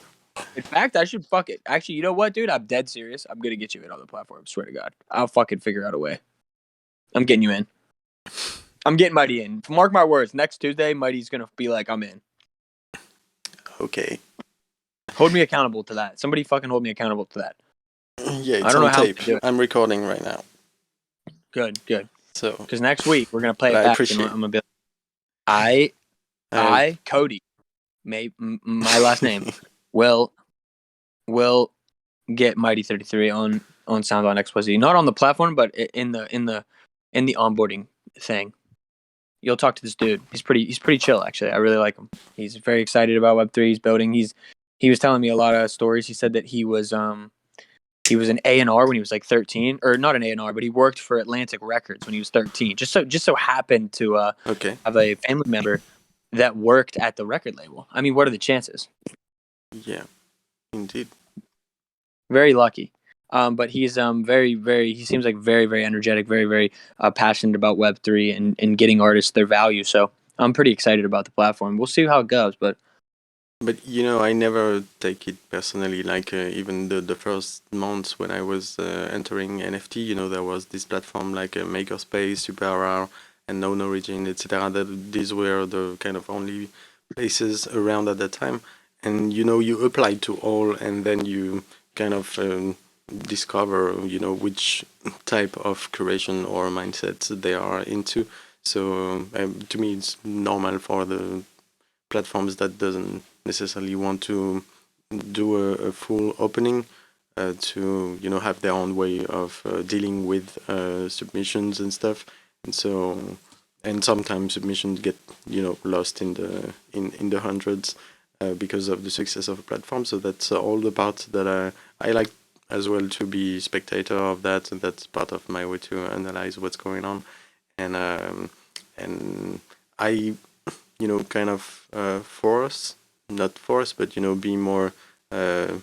In fact, I should fuck it. Actually, you know what, dude? I'm dead serious. I'm gonna get you in on the platform. Swear to God, I'll fucking figure out a way. I'm getting you in. I'm getting Mighty in. Mark my words. Next Tuesday, Mighty's gonna be like, I'm in. okay. Hold me accountable to that. Somebody fucking hold me accountable to that. Yeah, I it's don't know on how tape. to do it. I'm recording right now. Good, good. So, Because next week we're gonna play but it I back, and I'm appreciate. gonna be like, Uh, Cody, my last name, will get Mighty 33 on SoundCloud XYZ. Not on the platform, but in the onboarding thing. You'll talk to this dude. He's pretty chill, actually. I really like him. He's very excited about Web3. He's building. He was telling me a lot of stories. He said that he was an A&R when he was like 13, or not an A&R, but he worked for Atlantic Records when he was 13. Just so happened to okay. have a family member that worked at the record label. I mean, what are the chances? Yeah, indeed. Very lucky. But he's very, very. He seems like very, very energetic, very, very passionate about Web3 and getting artists their value. So I'm pretty excited about the platform. We'll see how it goes, but But I never take it personally. Like even the first months when I was entering NFT, there was this platform like Makerspace, SuperRare, and Known Origin, etc. That these were the kind of only places around at that time. And you apply to all, and then you kind of discover which type of creation or mindset they are into. So to me, it's normal for the platforms that doesn't necessarily want to do a full opening to have their own way of dealing with submissions and stuff. And so, and sometimes submissions get lost in the hundreds because of the success of a platform. So that's all the part that I like as well, to be spectator of that, and that's part of my way to analyze what's going on. And I kind of not force, but be more. Uh,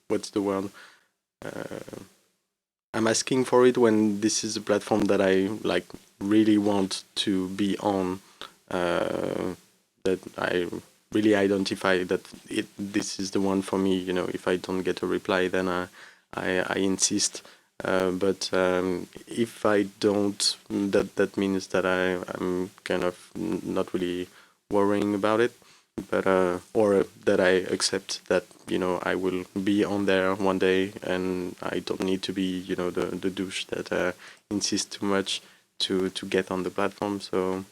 what's the word? Uh, I'm asking for it when this is a platform that I like really want to be on. That I really identify that this is the one for me. If I don't get a reply, then I insist. But if I don't, that means that I'm kind of not really worrying about it, but or that I accept that I will be on there one day, and I don't need to be the douche that insists too much to get on the platform. So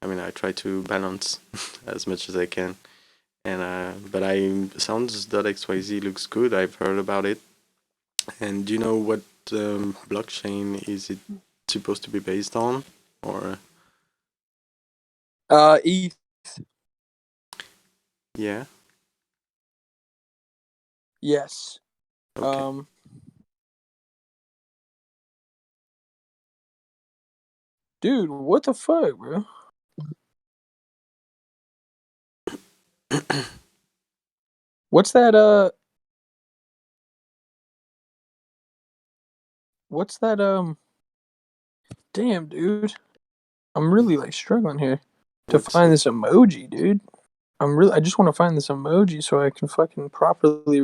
I mean, I try to balance as much as I can. And but sounds.xyz looks good. I've heard about it. And do you know what blockchain is it supposed to be based on? Or ETH. yeah, Yes. okay. Dude, what the fuck, bro? What's that? What's that? Damn, dude. I'm really like struggling here to What's find this emoji, dude. I just want to find this emoji so I can fucking properly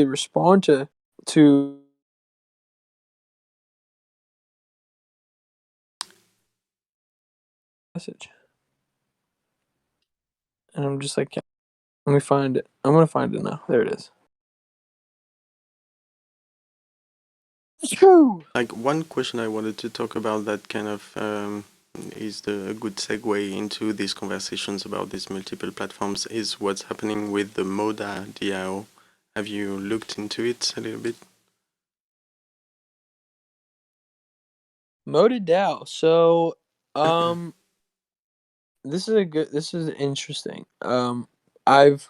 respond to message. And I'm just like, let me find it. I'm gonna find it now. There it is. Phew! like one question I wanted to talk about that kind of is a good segue into these conversations about these multiple platforms is what's happening with the Moda DAO. Have you looked into it a little bit? Moda DAO. So, um, This is interesting. I've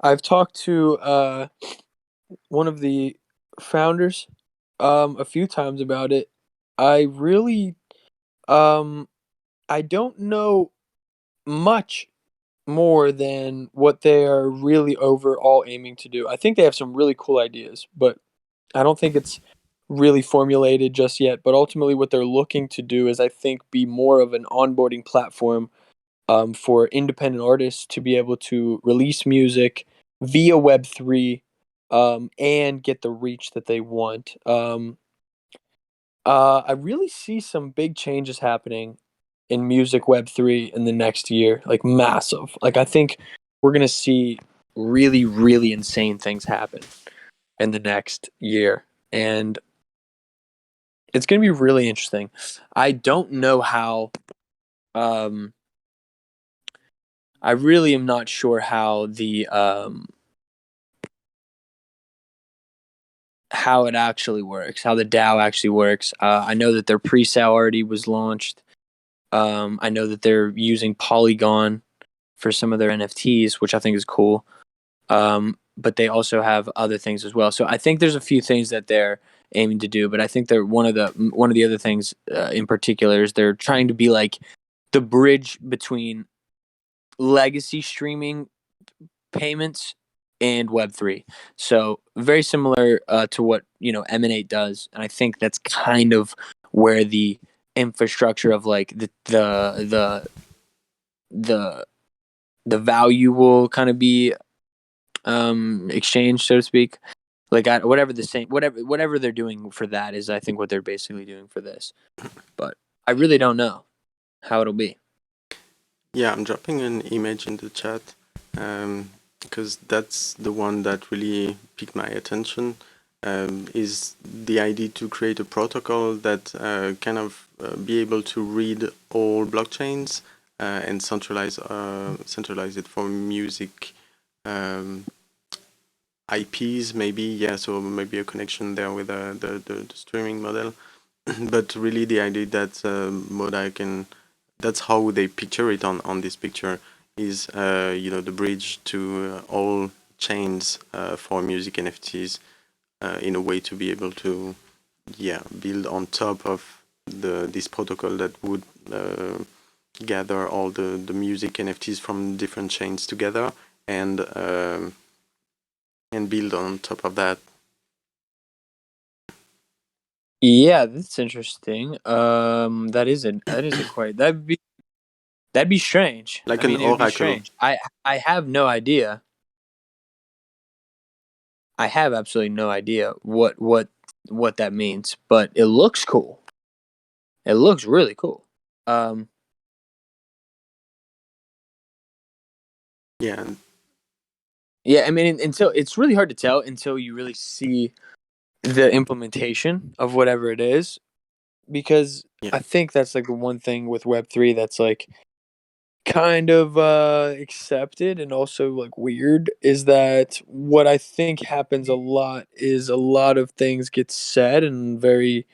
I've talked to one of the founders a few times about it. I really um I don't know much more than what they are really overall aiming to do. I think they have some really cool ideas, but I don't think it's really formulated just yet. But ultimately, what they're looking to do is, I think, be more of an onboarding platform for independent artists to be able to release music via Web3 and get the reach that they want. I really see some big changes happening in music Web3 in the next year, like massive. Like I think we're gonna see really, really insane things happen in the next year, and it's gonna be really interesting. I don't know how. Um, I really am not sure how it actually works, how the DAO actually works. I know that their pre-sale already was launched. I know that they're using Polygon for some of their NFTs, which I think is cool. But they also have other things as well. So I think there's a few things that they're aiming to do. But I think they're one of the other things in particular is they're trying to be like the bridge between legacy streaming payments and Web3. So very similar to what Emanate does, and I think that's kind of where the infrastructure of like the the value will kind of be exchanged, so to speak. Like whatever they're doing for that is, I think, what they're basically doing for this. But I really don't know how it'll be. Yeah, I'm dropping an image in the chat because that's the one that really piqued my attention. Is the idea to create a protocol that kind of be able to read all blockchains and centralize it for music IPs, maybe. Yeah, so maybe a connection there with the streaming model. But really, the idea that Moda can, that's how they picture it on this picture, is the bridge to all chains for music NFTs in a way to be able to build on top of this protocol that would gather all the music NFTs from different chains together and build on top of that. Yeah, that's interesting. That is a quite that'd be strange. I Like an mean, it would be oracle. strange. I have no idea. I have absolutely no idea what that means, but it looks cool. It looks really cool. Um, Yeah, yeah, I mean, until it's really hard to tell until you really see the implementation of whatever it is, because yeah, I think that's like the one thing with Web3 that's like kind of accepted and also like weird is that what I think happens a lot is a lot of things get said and very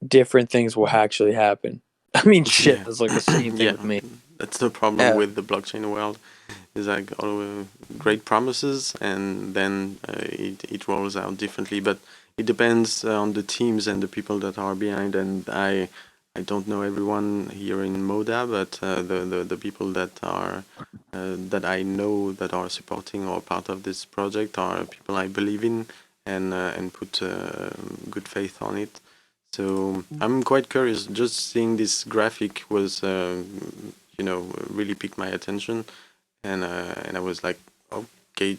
different things will actually happen. I mean, shit, yeah, that's like the same thing yeah. with me. That's the problem Yeah. with the blockchain world. Is like all great promises, and then it rolls out differently. But it depends on the teams and the people that are behind. And I don't know everyone here in Moda, but the people that are that I know that are supporting or part of this project are people I believe in and put good faith on it. So I'm quite curious. Just seeing this graphic was, really piqued my attention, and I was like, okay,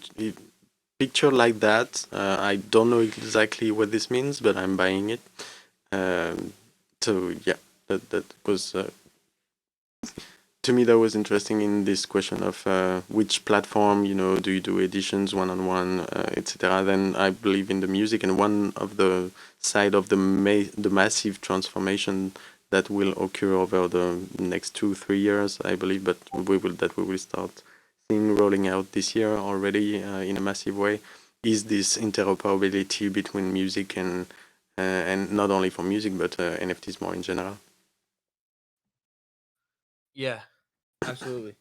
picture like that. I don't know exactly what this means, but I'm buying it. So yeah, that was to me that was interesting in this question of which platform do you do editions one on one, etc. Then I believe in the music, and one of the side of the massive transformation that will occur over the next 2-3 years, I believe, but we will start seeing rolling out this year already in a massive way, is this interoperability between music and not only for music but NFTs more in general. Yeah. Absolutely.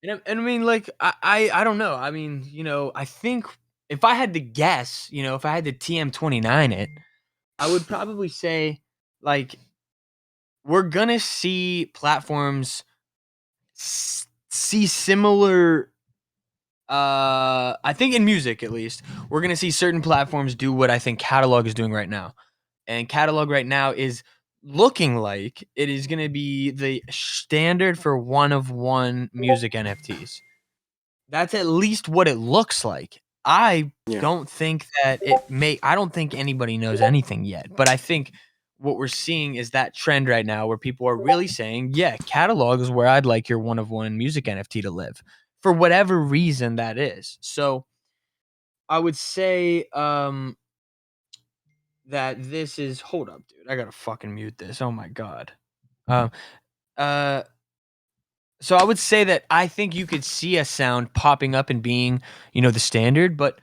And I mean, like, I don't know. I mean, I think if I had to guess, if I had to TM29 it, I would probably say, like, we're gonna see platforms see similar. I think in music, at least, we're gonna see certain platforms do what I think Catalog is doing right now, and Catalog right now is looking like it is gonna be the standard for one of one music NFTs. That's at least what it looks like. I Yeah, don't think that I don't think anybody knows anything yet, but I think what we're seeing is that trend right now where people are really saying, "Yeah, catalog is where I'd like your one of one music NFT to live." For whatever reason that is. So, I would say that this is hold up, dude. I got to fucking mute this. Oh my god. Um uh so I would say that I think you could see a sound popping up and being, the standard, but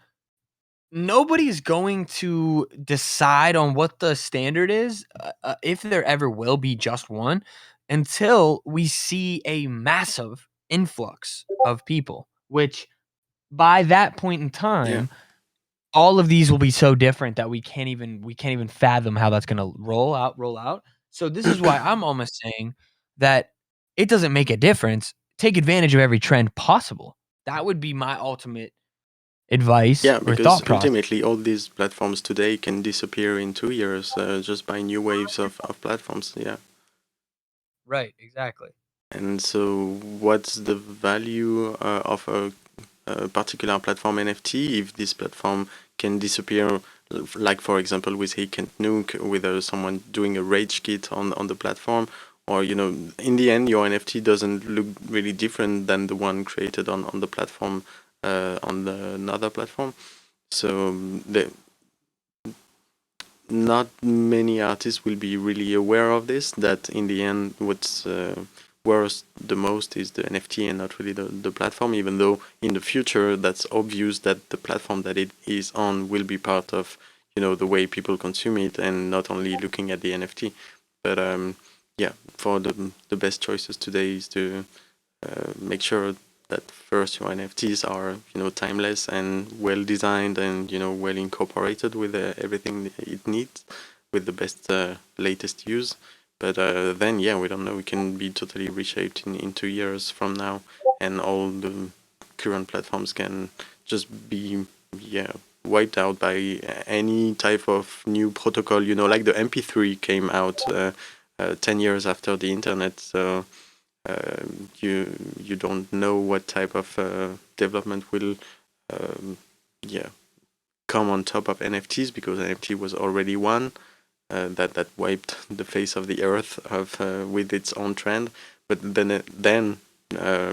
nobody's going to decide on what the standard is, if there ever will be just one, until we see a massive influx of people, which by that point in yeah, time, all of these will be so different that we can't even fathom how that's gonna roll out. So this is why I'm almost saying that it doesn't make a difference. Take advantage of every trend possible. That would be my ultimate advice yeah. or Because thought process. ultimately, all these platforms today can disappear in 2 years just by new waves of platforms. Yeah. Right, exactly. And so, what's the value of a particular platform NFT if this platform can disappear? Like, for example, with He Can't Nuke, with someone doing a rage kit on the platform, or in the end, your NFT doesn't look really different than the one created on the platform on another platform. So not many artists will be really aware of this, that in the end what's worth the most is the NFT and not really the platform, even though in the future that's obvious that the platform that it is on will be part of the way people consume it and not only looking at the NFT. But yeah, for the best choices today is to make sure that first your NFTs are timeless and well designed and well incorporated with everything it needs with the best latest use. But then yeah, we don't know. It can be totally reshaped in 2 years from now, and all the current platforms can just be yeah wiped out by any type of new protocol. Like the MP3 came out 10 years after the internet, so you don't know what type of development will um, yeah come on top of NFTs, because NFT was already one that wiped the face of the earth of with its own trend. But then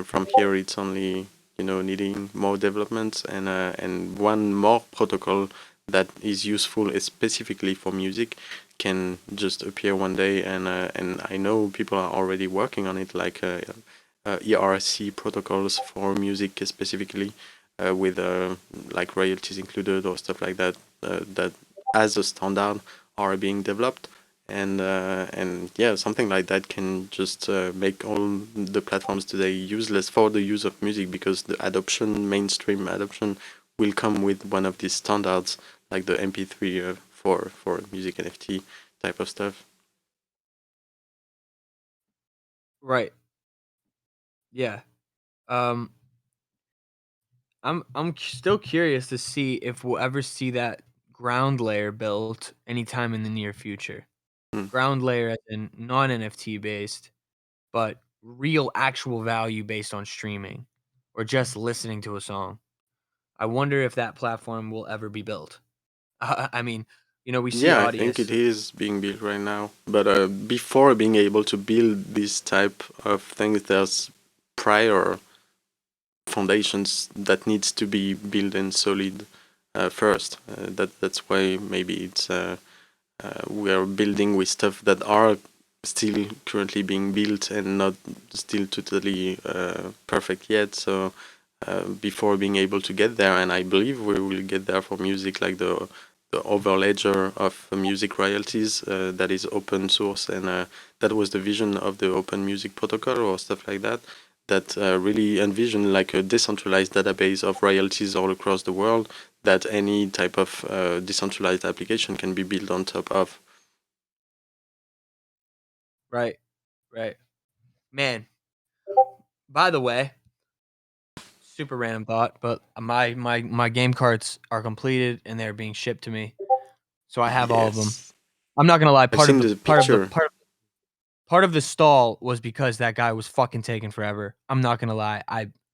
from here it's only needing more developments and one more protocol that is useful specifically for music can just appear one day, and I know people are already working on it, like ERC protocols for music specifically, with like royalties included or stuff like that, that as a standard are being developed. And yeah, something like that can just make all the platforms today useless for the use of music, because the adoption, mainstream adoption, will come with one of these standards like the MP3 for music NFT type of stuff. Right. Yeah. Um, I'm still curious to see if we'll ever see that ground layer built anytime in the near future. Mm. Ground layer as in non NFT based, but real actual value based on streaming or just listening to a song. I wonder if that platform will ever be built. I mean, we see Yeah, I think it Audius. is being built right now. But before being able to build this type of things, there's prior foundations that needs to be built and solid first. That's why maybe it's we are building with stuff that are still currently being built and not still totally perfect yet. So before being able to get there, and I believe we will get there for music, like the overledger of music royalties that is open source, and that was the vision of the open music protocol or stuff like that. that really envision like a decentralized database of royalties all across the world that any type of decentralized application can be built on top of. Right. Man, by the way, super random thought, but my game carts are completed and they're being shipped to me. So I have all of them. Yes, I'm not gonna lie. I've seen the picture. Part of the stall was because that guy was fucking taking forever. I'm not gonna lie.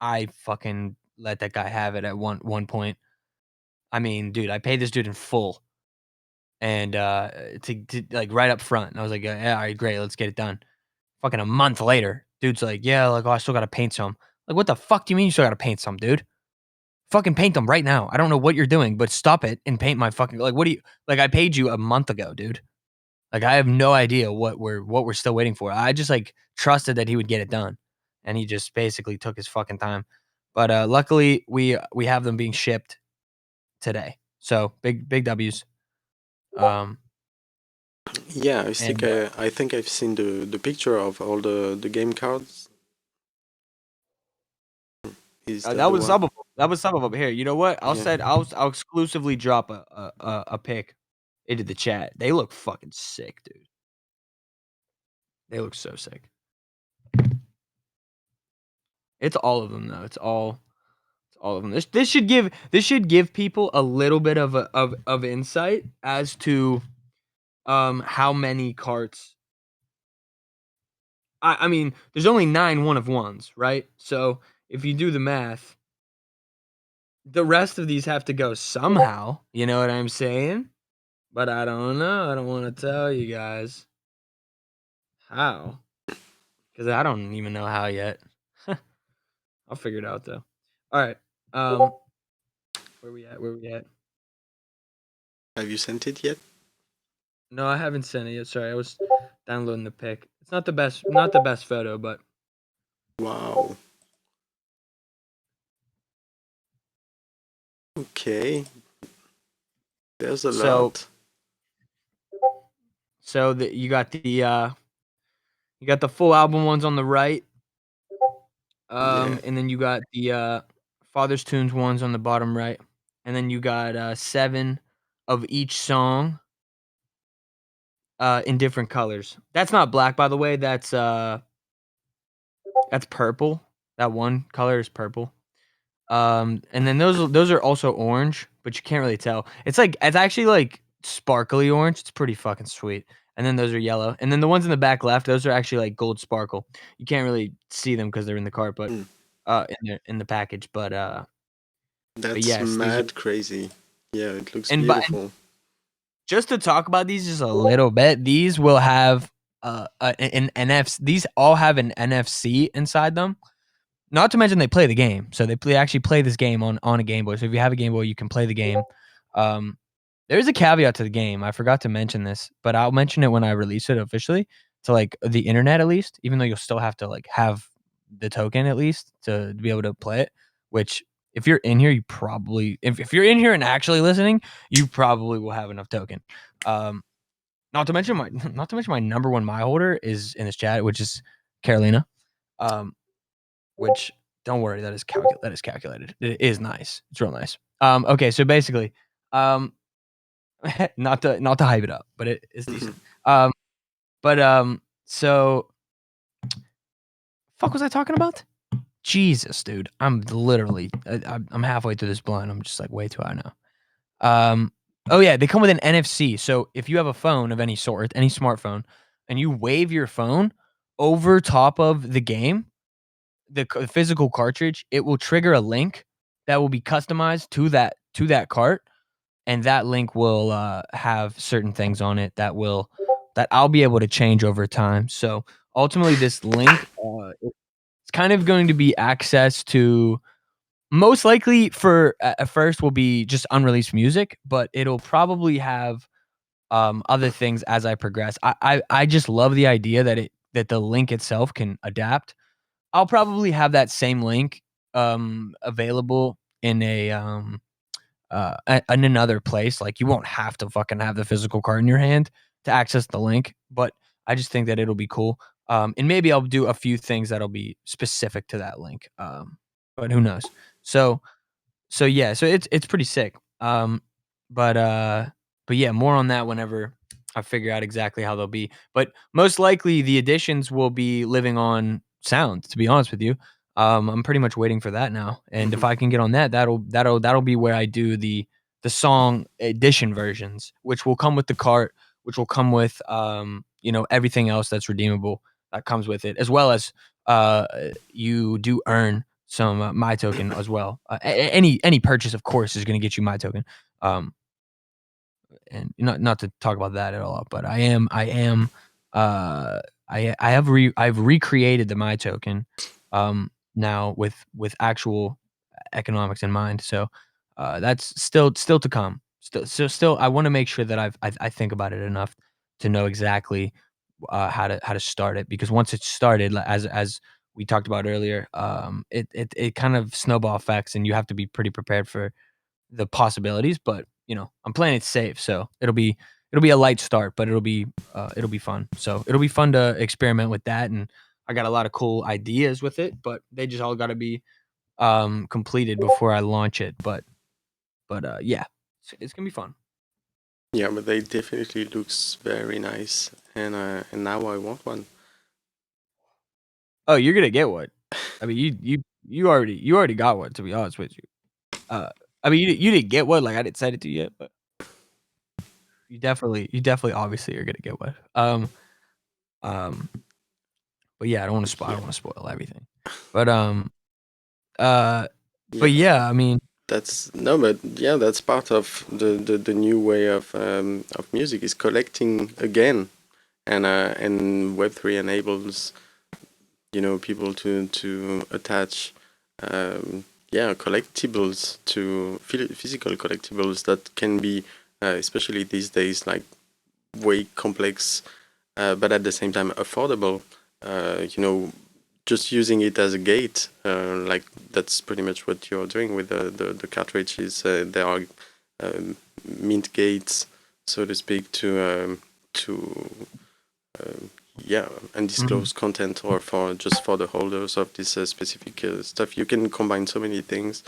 I fucking let that guy have it at one point. I mean, dude, I paid this dude in full, and to like right up front. And I was like, yeah, all right, great, let's get it done. Fucking a month later, dude's like, yeah, like, oh, I still gotta paint some. Like, what the fuck do you mean you still gotta paint some, dude? Fucking paint them right now. I don't know what you're doing, but stop it and paint my fucking like. What do you like? I paid you a month ago, dude. Like, I have no idea what we're still waiting for. I just like trusted that he would get it done, and he just basically took his fucking time. But luckily, we have them being shipped today. So big W's. Yeah, And I think I've seen the picture of all the game cards. Is that that the was one? some of them. That was some of them. Here, you know what? Yeah. I'll exclusively drop a pic into the chat. They look fucking sick, dude. They look so sick. It's all of them though. It's all of them. This should give people a little bit of insight as to how many carts. I mean, there's only 9 one of ones, right? So if you do the math, the rest of these have to go somehow. You know what I'm saying? But I don't know. I don't want to tell you guys how because I don't even know how yet. I'll figure it out though. All right. Where we at? Where we at? Have you sent it yet? No, I haven't sent it yet. Sorry, I was downloading the pic. It's not the best photo, but Wow. Okay. There's a so lot. you got the full album ones on the right, Yeah. and then you got the Father's Tunes ones on the bottom right, and then you got 7 of each song in different colors. That's not black, by the way. That's purple. That one color is purple. And then those are also orange, but you can't really tell. It's actually like sparkly orange. It's pretty fucking sweet. And then those are yellow. And then the ones in the back left, those are actually like gold sparkle. You can't really see them because they're in the cart, but Mm. in the package. But That's yes, these are mad crazy. Yeah, it looks and beautiful. just to talk about these just a little bit, these will have an NFC. These all have an NFC inside them. Not to mention they play the game, so they actually play this game on a Game Boy. So if you have a Game Boy, you can play the game. Um, there is a caveat to the game. I forgot to mention this, but I'll mention it when I release it officially to like the internet at least. Even though you'll still have to like have the token at least to be able to play it. Which if you're in here, you probably if you're in here and actually listening, you probably will have enough token. Um, not to mention my number one my holder is in this chat, which is Carolina. Um, which don't worry, that is calculated. It is nice. It's real nice. Okay, so basically, um, not to hype it up, but it is decent. So fuck was I talking about? Jesus, dude, I'm literally I'm halfway through this blunt. I'm just like way too high now. Oh yeah, they come with an NFC. So if you have a phone of any sort, any smartphone, and you wave your phone over top of the game, the physical cartridge, it will trigger a link that will be customized to that cart, and that link will have certain things on it that I'll be able to change over time. So ultimately, this link it's kind of going to be access to most likely for at first will be just unreleased music, but it'll probably have other things as I progress. I just love the idea that the link itself can adapt. I'll probably have that same link available in in another place. Like you won't have to fucking have the physical card in your hand to access the link, but I just think that it'll be cool. And maybe I'll do a few things that'll be specific to that link. But who knows? So yeah, so it's pretty sick. But but yeah, more on that whenever I figure out exactly how they'll be. But most likely the additions will be living on sound, to be honest with you. I'm pretty much waiting for that now. And if Mhm. I can get on that, that'll be where I do the song edition versions, which will come with the cart, which will come with everything else that's redeemable that comes with it, as well as uh you do earn some my token as well. Any purchase, of course, is going to get you my token. Um, and not to talk about that at all, but I've recreated the my token now with actual economics in mind. So that's still to come. Still, I want to make sure that I think about it enough to know exactly how to start it, because once it's started, as we talked about earlier, it kind of snowball effects, and you have to be pretty prepared for the possibilities. But I'm playing it safe, so it'll be a light start, but it'll be fun. So it'll be fun to experiment with that, and I got a lot of cool ideas with it, but they just all got to be completed before I launch it. But yeah, it's gonna be fun. Yeah, but they definitely looks very nice, and now I want one. Oh, you're gonna get one. I mean, you already got one. To be honest with you, uh, I mean, you didn't get one. Like, I didn't send it to you yet, but you definitely obviously are gonna get one. Um, but yeah, I Yeah, don't want to spoil everything. But uh, but yeah. yeah, I mean, That's no, but yeah, that's part of the new way of music is collecting again, and Web3 enables people to attach yeah collectibles to physical collectibles that can be especially these days like way complex, but at the same time affordable. Just using it as a gate, like that's pretty much what you're doing with the cartridges. There are mint gates, so to speak, to um, yeah, mhm, undisclosed content, or for just for the holders of this specific stuff. You can combine so many things,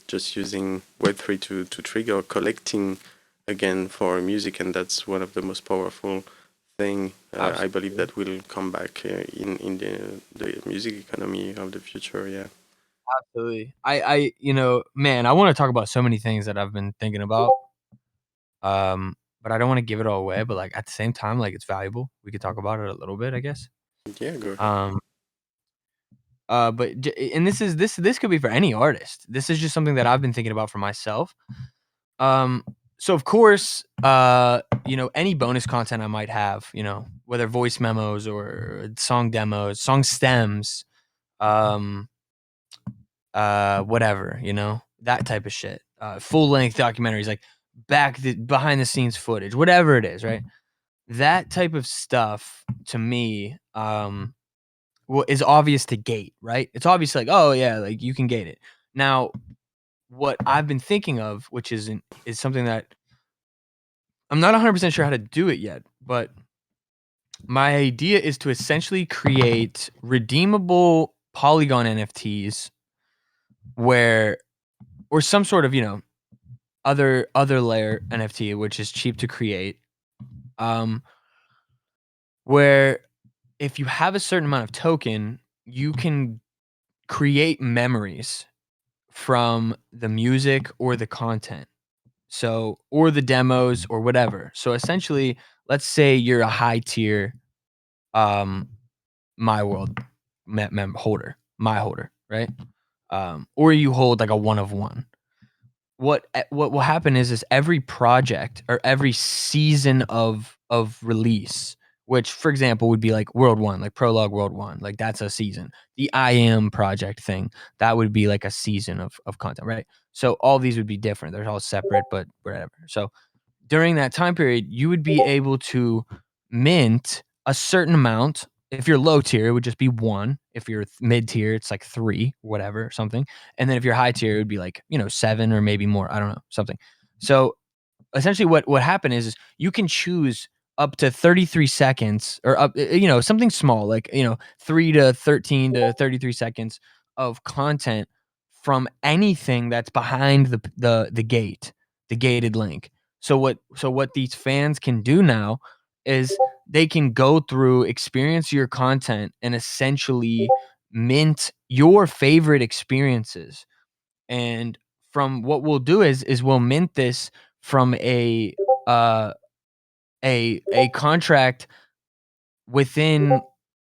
just using Web3 to trigger collecting again for music, and that's one of the most powerful thing I believe absolutely, that will come back in the music economy of the future. Yeah. absolutely. Man, I want to talk about so many things that I've been thinking about. But I don't want to give it all away. But like at the same time, like it's valuable. We could talk about it a little bit, I guess. Yeah, go ahead. Um, and this could be for any artist. This is just something that I've been thinking about for myself. Um, so of course, any bonus content I might have, whether voice memos or song demos, song stems, um, whatever, that type of shit. Full length documentaries, like behind the scenes footage, whatever it is, right? That type of stuff to me, is obvious to gate, right? It's obvious, like, oh yeah, like you can gate it. Now, what I've been thinking of, which is something that I'm not 100% sure how to do it yet, but my idea is to essentially create redeemable Polygon NFTs where, or some sort of, other layer NFT, which is cheap to create, um, where if you have a certain amount of token, you can create memories from the music or the content. So, or the demos or whatever. So essentially, let's say you're a high tier um my world holder, my holder, right? Or you hold like a one of one. What will happen is every project or every season of release, which for example would be like World One, like Prologue World One, like that's a season. The I Am project thing, that would be like a season of content, right? So all these would be different. They're all separate, but whatever. So during that time period, you would be able to mint a certain amount. If you're low tier, it would just be one. If you're mid tier, it's like three, whatever, something. And then if you're high tier, it would be like, seven or maybe more. I don't know, something. So essentially what happened is you can choose up to 33 seconds or up, something small, like, 3 to 13 to 33 seconds of content from anything that's behind the gate, the gated link. So what these fans can do now is they can go through, experience your content, and essentially mint your favorite experiences. And from what we'll do is we'll mint this from uh a contract within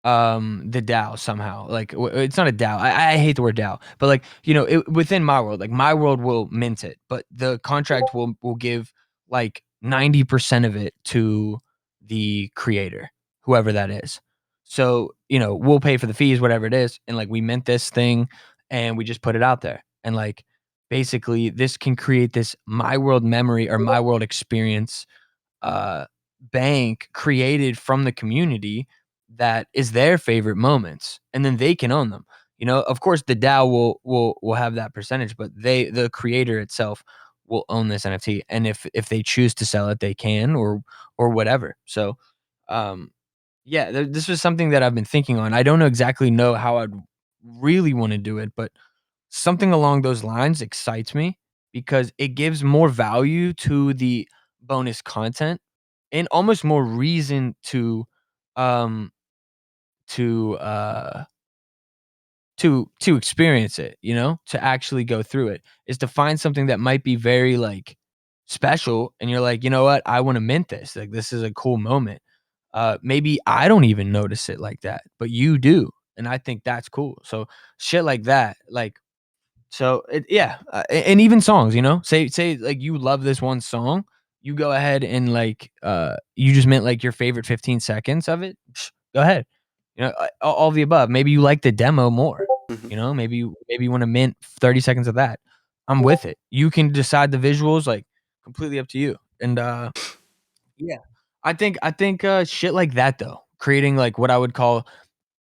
the DAO somehow. Like it's not a DAO. I hate the word DAO, but like, within my world, like my world will mint it, but the contract will give like 90% of it to the creator, whoever that is. So, we'll pay for the fees, whatever it is, and like we mint this thing and we just put it out there. And like basically this can create this my world memory or my world experience uh bank created from the community that is their favorite moments, and then they can own them. Of course the DAO will have that percentage, but the creator itself will own this NFT, and if they choose to sell it, they can, or whatever. So yeah, this was something that I've been thinking on. I don't exactly know how I'd really want to do it, but something along those lines excites me because it gives more value to the bonus content and almost more reason um to uh to experience it, to actually go through it, is to find something that might be very like special, and you're like, you know what, I want to mint this, like this is a cool moment. Maybe I don't even notice it like that, but you do, and I think that's cool. So shit like that, like, so yeah, and even songs, say like you love this one song, you go ahead and like you just meant like your favorite 15 seconds of it. Go ahead, all the above. Maybe you like the demo more. Mhm. Maybe you want to mint 30 seconds of that. I'm with it. You can decide the visuals, like completely up to you. And yeah, I think shit like that though, creating like what I would call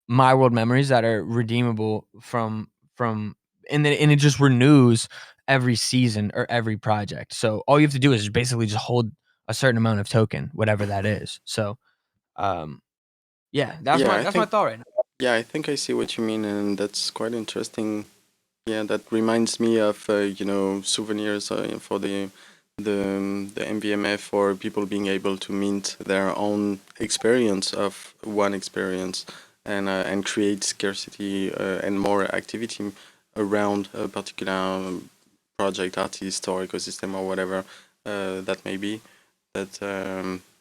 my world memories that are redeemable from and it just renews every season or every project. So all you have to do is basically just hold a certain amount of token, whatever that is. So um yeah, that's Yeah, my I that's my think thought right now. yeah, I think I see what you mean, and that's quite interesting. Yeah, that reminds me of souvenirs for the MVMF, or people being able to mint their own experience of one experience, and create scarcity and more activity around a particular project, artist, or ecosystem, or whatever that may be. That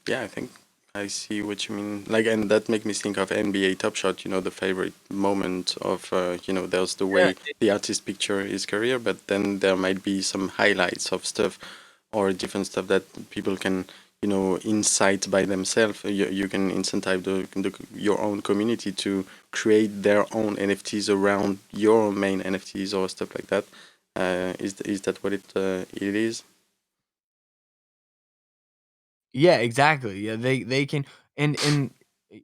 yeah, I think I see what you mean. Like, and that make me think of NBA Top Shot. The favorite moment of there's the Yeah, way the artist picture his career, but then there might be some highlights of stuff or different stuff that people can incite by themselves. You can incentivize your own community to create their own NFTs around your main NFTs or stuff like that. Is that what it is? yeah, exactly. Yeah, they can, and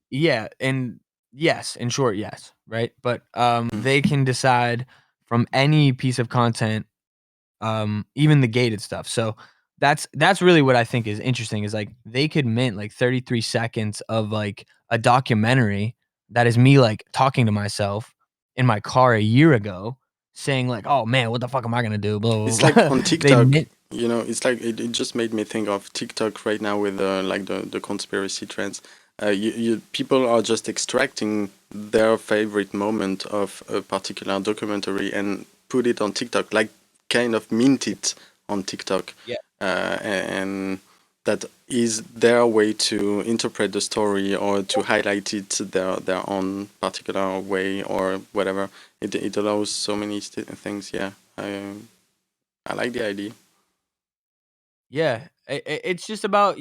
yeah, and yes, in short, yes, right? But Mm. they can decide from any piece of content, even the gated stuff. So that's really what I think is interesting, is like they could mint like 33 seconds of like a documentary that is me like talking to myself in my car a year ago, saying like, oh man, what the fuck am I gonna do, blah It's blah like blah. on They TikTok, mint. it's like it just made me think of TikTok right now with like the conspiracy trends. People are just extracting their favorite moment of a particular documentary and put it on TikTok, like kind of mint it on TikTok. Yeah. And that is their way to interpret the story or to highlight it their own particular way or whatever. It allows so many things. Yeah, I like the idea. Yeah, it's just about,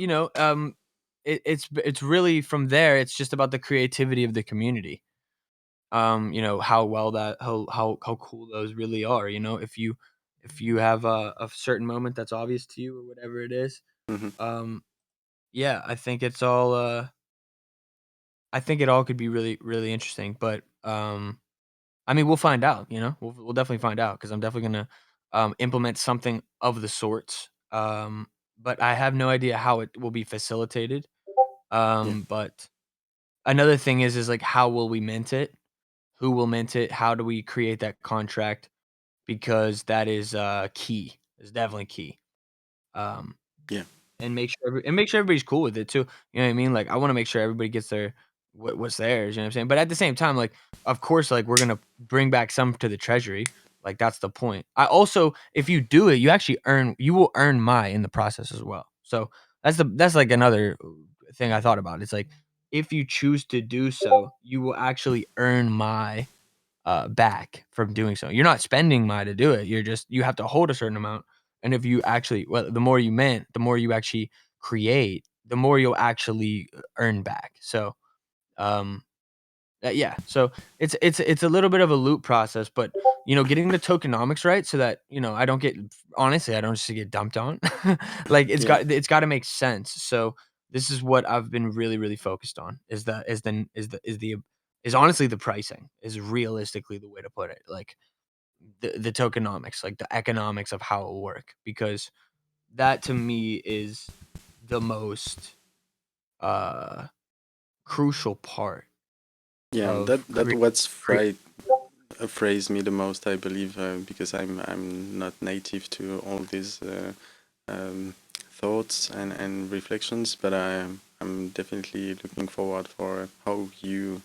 it's really from there. It's just about the creativity of the community. How well that how cool those really are. If you have a certain moment that's obvious to you or whatever it is. Hmm. Um, yeah, I think it all could be really really interesting. But I mean, we'll find out. We'll definitely find out, because I'm definitely gonna implement something of the sorts. But I have no idea how it will be facilitated. But another thing is like, how will we mint it? Who will mint it? How do we create that contract? Because that is key. It's definitely key. Um, Yeah. and make sure everybody's cool with it too. You know what I mean? Like, I want to make sure everybody gets their what's theirs. You know what I'm saying? But at the same time, like, of course, like, we're gonna bring back some to the treasury. Like, that's the point. I also, if you do it, you will earn my in the process as well. So that's like another thing I thought about. It's like, if you choose to do so, you will actually earn my back from doing so. You're not spending my to do it. You have to hold a certain amount. And if you actually, well, the more you mint, the more you actually create, the more you'll actually earn back. So, um, yeah. So it's a little bit of a loop process, but getting the tokenomics right so that I don't get honestly I don't just get dumped on. Like Yeah. it's got to make sense. So this is what I've been really really focused on is honestly the pricing is realistically the way to put it. Like the tokenomics, like the economics of how it will work, because that to me is the most uh crucial part Yeah, of that what's creating. phrased me the most, I believe, because I'm not native to all these thoughts and reflections, but I'm definitely looking forward for how you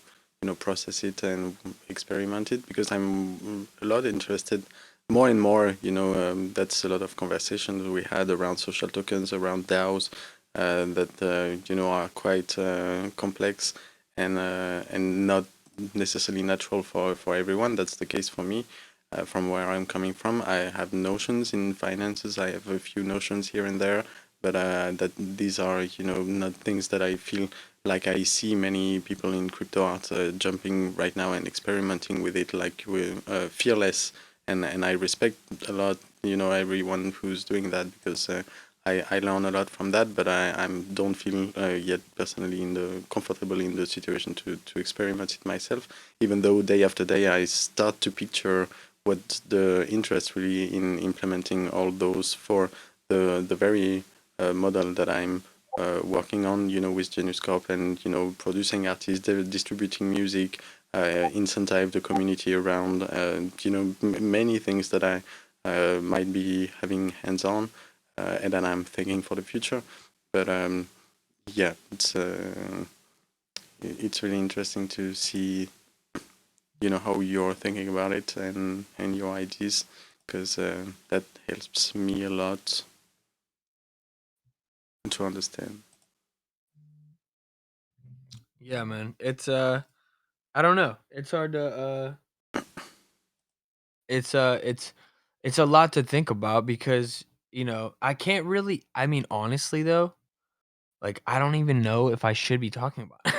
process it and experiment it, because I'm a lot interested more and more. That's a lot of conversations we had around social tokens, around DAOs, that are quite complex and not necessarily natural for everyone. That's the case for me. From where I'm coming from, I have notions in finances. I have a few notions here and there, but that these are not things that I feel like I see many people in crypto art jumping right now and experimenting with it like we're fearless, and I respect a lot everyone who's doing that, because I learn a lot from that, but I don't feel yet personally comfortable in the situation to experiment it myself, even though day after day I start to picture what the interest really in implementing all those for the very model that I'm working on, with Genius Corp, and producing artists, distributing music, incentivize the community around, many things that I might be having hands on, and that I'm thinking for the future. But yeah, it's really interesting to see how you're thinking about it and your ideas, because that helps me a lot to understand. Yeah, man. It's I don't know. It's hard to it's it's a lot to think about because, I can't really I mean honestly though, like I don't even know if I should be talking about it.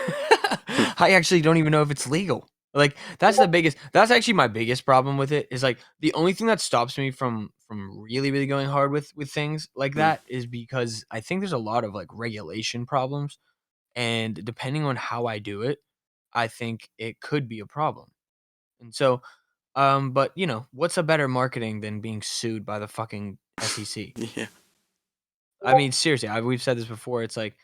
I actually don't even know if it's legal. Like that's actually my biggest problem with it is like the only thing that stops me from really really going hard with things like Mm. that is because I think there's a lot of like regulation problems, and depending on how I do it, I think it could be a problem. And so, but what's a better marketing than being sued by the fucking SEC? Yeah, I mean, seriously, we've said this before. It's like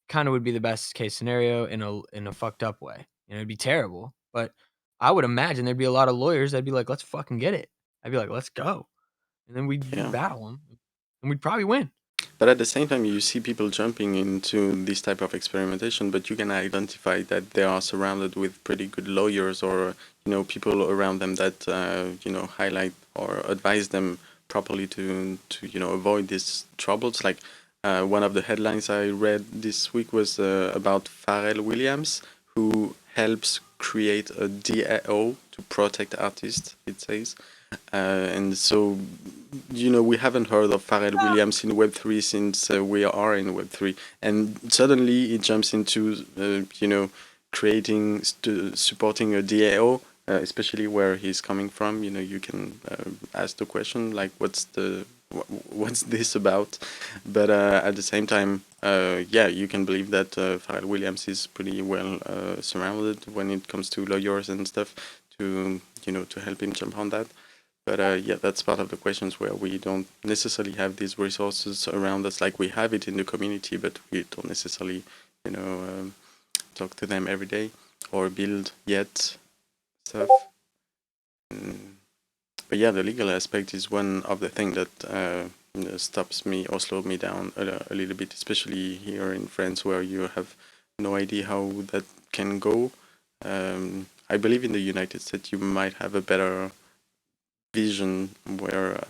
kind of would be the best case scenario in a fucked up way. It'd be terrible, but I would imagine there'd be a lot of lawyers that'd be like, "Let's fucking get it." I'd be like, "Let's go," and then we'd yeah. battle them, and we'd probably win. But at the same time, you see people jumping into this type of experimentation, but you can identify that they are surrounded with pretty good lawyers, or people around them that highlight or advise them properly to avoid these troubles. Like one of the headlines I read this week was about Pharrell Williams, who helps create a DAO to protect artists, it says. And so, we haven't heard of Pharrell Williams in Web3 since we are in Web3. And suddenly it jumps into, creating, supporting a DAO, especially where he's coming from. You can ask the question, like, what's this about? But at the same time, yeah, you can believe that Pharrell Williams is pretty well surrounded when it comes to lawyers and stuff to help him jump on that. But yeah, that's part of the questions where we don't necessarily have these resources around us like we have it in the community, but we don't necessarily, you know, talk to them every day or build yet stuff. But yeah, the legal aspect is one of the things that stops me or slows me down a little bit, especially here in France, where you have no idea how that can go. I believe in the United States you might have a better vision where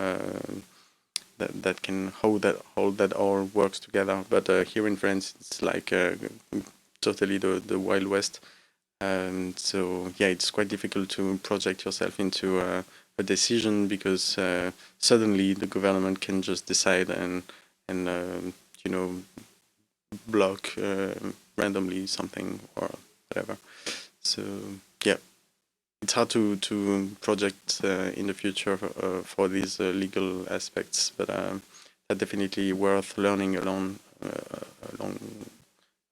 that can hold that all works together. But here in France, it's like totally the Wild West. So yeah, it's quite difficult to project yourself into a decision because suddenly the government can just decide and you know block randomly something or whatever. So yeah, it's hard to project in the future for these legal aspects, but they're definitely worth learning along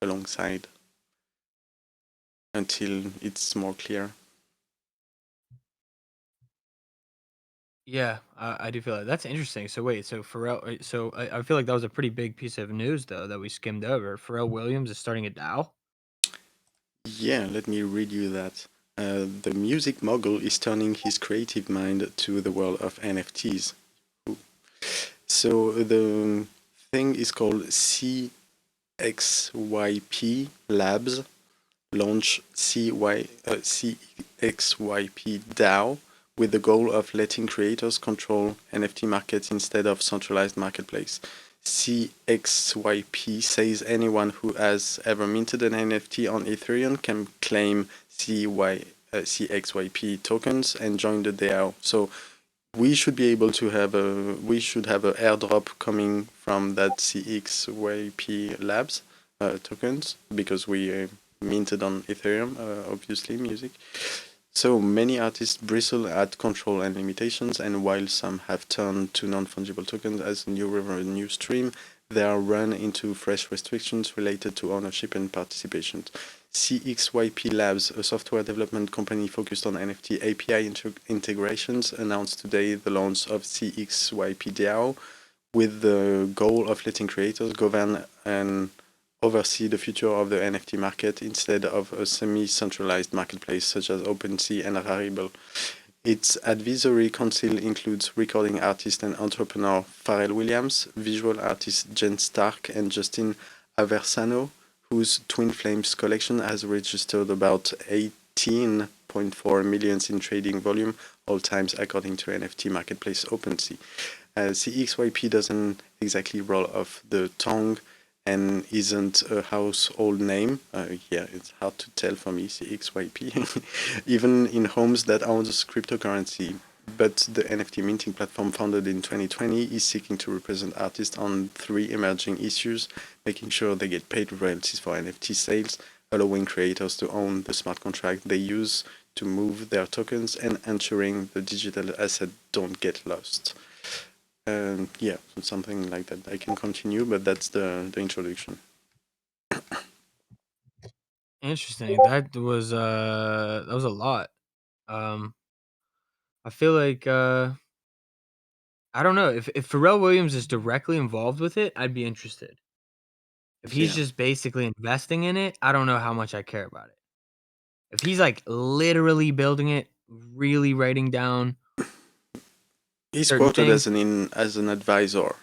alongside until it's more clear. Yeah, I do feel that. That's interesting. So wait, so Pharrell, so I feel like that was a pretty big piece of news though that we skimmed over. Pharrell Williams is starting a DAO. Yeah, let me read you that. The music mogul is turning his creative mind to the world of NFTs. Ooh. So the thing is called CXYP Labs, launch CXYP DAO with the goal of letting creators control NFT markets instead of centralized marketplace. CXYP says anyone who has ever minted an NFT on Ethereum can claim CXYP tokens and join the DAO. So we should be able to have we should have an airdrop coming from that CXYP Labs tokens because we minted on Ethereum, obviously music. So many artists bristle at control and limitations, and while some have turned to non-fungible tokens as a new revenue stream, they are run into fresh restrictions related to ownership and participation. CXYP Labs, a software development company focused on NFT API integrations, announced today the launch of CXYP DAO with the goal of letting creators govern and oversee the future of the NFT market instead of a semi-centralized marketplace such as OpenSea and Rarible. Its advisory council includes recording artist and entrepreneur Pharrell Williams, visual artist Jen Stark, and Justin Aversano, whose Twin Flames collection has registered about 18.4 million in trading volume, all times according to NFT marketplace OpenSea. CXYP doesn't exactly roll off the tongue and isn't a household name. Yeah, it's hard to tell for me, CXYP, even in homes that owns cryptocurrency. But the NFT minting platform founded in 2020 is seeking to represent artists on three emerging issues, making sure they get paid royalties for NFT sales, allowing creators to own the smart contract they use to move their tokens, and ensuring the digital asset don't get lost. Yeah, something like that. I can continue, but that's the introduction. Interesting. That was a lot. Um, I feel like I don't know if Pharrell Williams is directly involved with it, I'd be interested. If he's Yeah, just basically investing in it, I don't know how much I care about it. If he's like literally building it, really writing down he's certain quoted things, as an advisor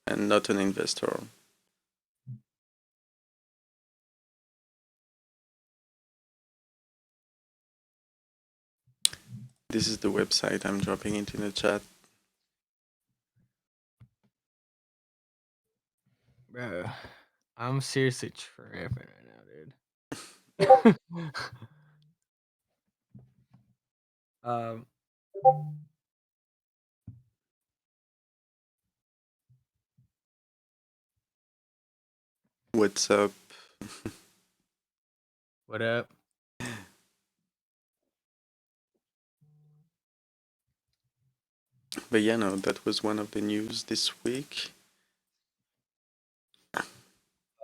and not an investor. This is the website I'm dropping it in the chat. bro. I'm seriously tripping right now, dude. um, What's up? what up? But yeah, no, that was one of the news this week.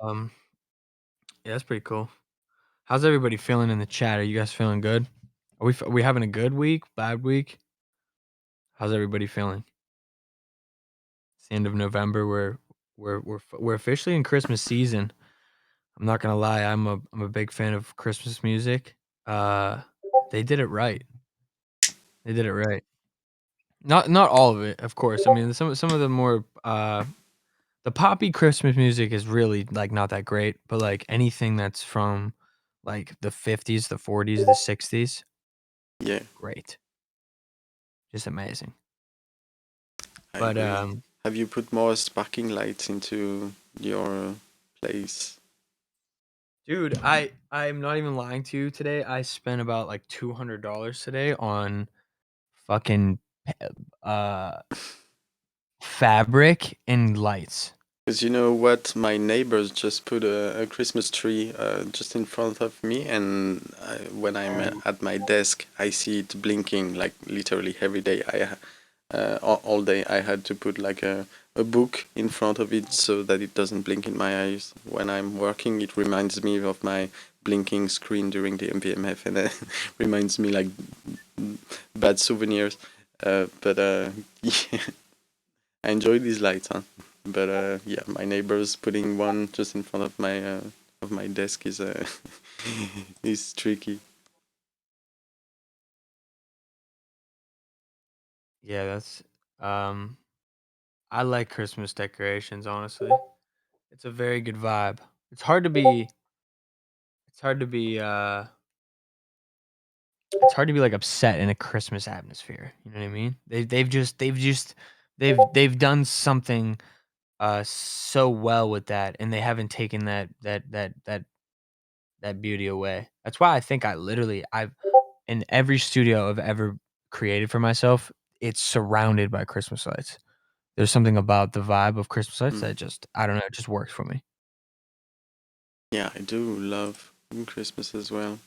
Um, yeah, that's pretty cool. How's everybody feeling in the chat? Are you guys feeling good? Are we having a good week? Bad week? How's everybody feeling? It's the end of November. We're officially in Christmas season. I'm not gonna lie, I'm a big fan of Christmas music. They did it right. They did it right. Not all of it, of course. I mean, some of the more the poppy Christmas music is really like not that great, but like anything that's from like the 50s, the 40s, the 60s, Yeah, great. Just amazing. I But agree. Have you put more sparkling lights into your place? dude, I'm not even lying to you today. I spent about like $200 today on fucking uh fabric and lights. Because you know what, my neighbors just put a Christmas tree just in front of me, and when I'm at my desk, I see it blinking like literally every day. All day I had to put like a book in front of it so that it doesn't blink in my eyes. When I'm working, it reminds me of my blinking screen during the MVMF, and reminds me like bad souvenirs. But yeah, I enjoy these lights, huh? But yeah, my neighbors putting one just in front of my desk is is tricky. Yeah, that's um I like Christmas decorations, honestly. It's a very good vibe. It's hard to be it's hard to be uh it's hard to be like upset in a Christmas atmosphere. You know what I mean? They've done something so well with that, and they haven't taken that beauty away. That's why I think I've in every studio I've ever created for myself, it's surrounded by Christmas lights. There's something about the vibe of Christmas lights Mm. that just I don't know, it just works for me. Yeah, I do love Christmas as well.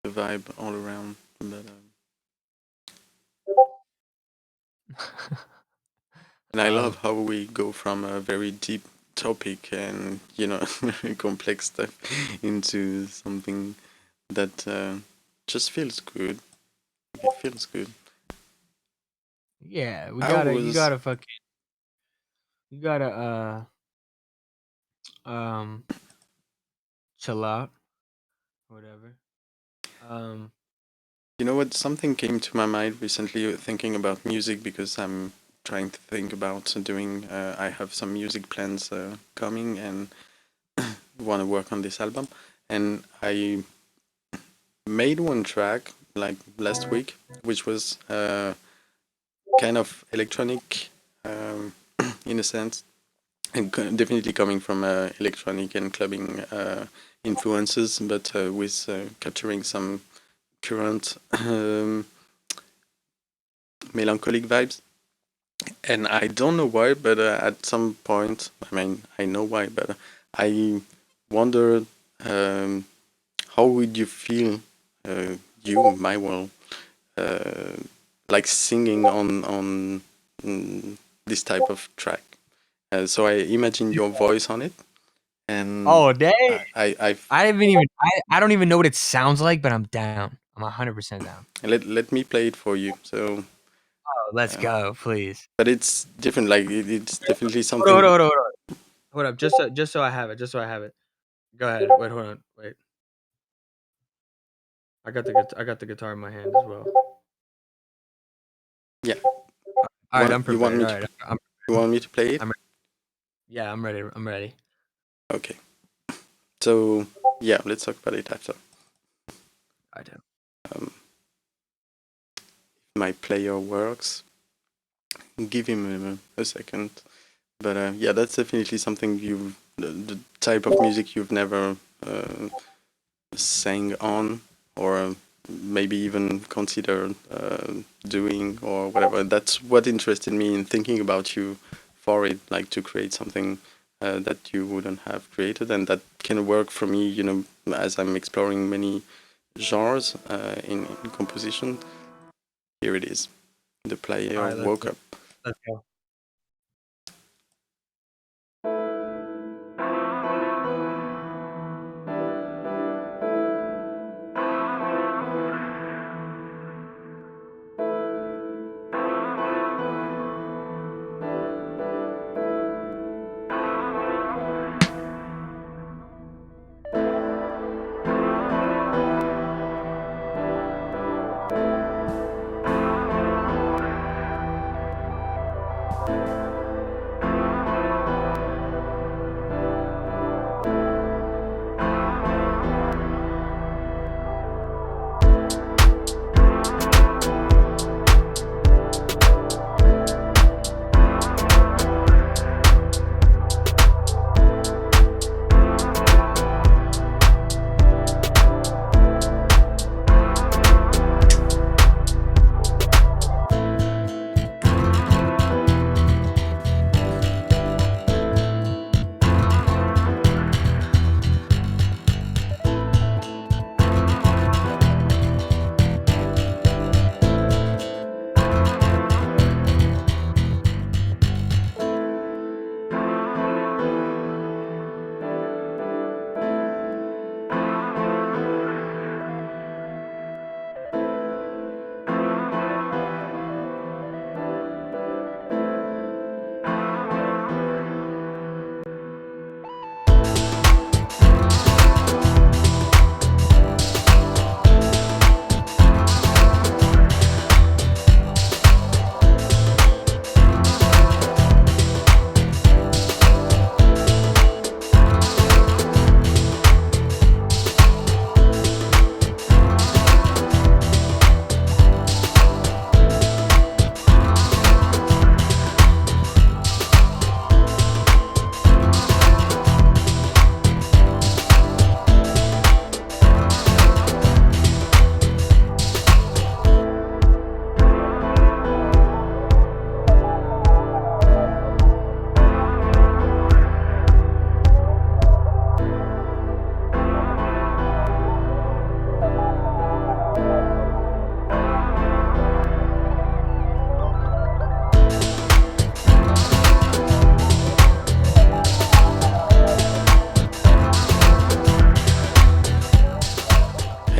The vibe all around. But and I love Um, how we go from a very deep topic and very complex stuff into something that just feels good. It feels good. yeah, I was you gotta um chill out, whatever. Um, You know what? Something came to my mind recently thinking about music because I'm trying to think about doing. I have some music plans coming and want to work on this album. And I made one track like last week, which was kind of electronic in a sense, and definitely coming from electronic and clubbing influences, but with capturing some current melancholic vibes. And I don't know why, but at some point, I mean, I know why, but I wondered um, how would you feel, uh, my world, uh, like singing on this type of track. So I imagine your voice on it, and oh, dang. I I don't even know what it sounds like, but I'm down. I'm 100% down. let me play it for you. So, Oh, let's uh, go, please. but it's different. Like it's definitely Hold on, hold on, something. hold on, hold on. Hold up, just so I have it, just so I have it. Go ahead. Wait, hold on. Wait. I got the guitar in my hand as well. Yeah, All right, I'm you want prepared. me All to right, I'm you want me to play it? I'm yeah, I'm ready. I'm ready. Okay. So yeah, let's talk about it after. I do. Um, my player works. Give him a second. But yeah, that's definitely something the type of music you've never sang on, or maybe even considered doing, or whatever. That's what interested me in thinking about you for it, like to create something that you wouldn't have created, and that can work for me, as I'm exploring many genres in composition. Here it is. The All player right, woke up. let's go.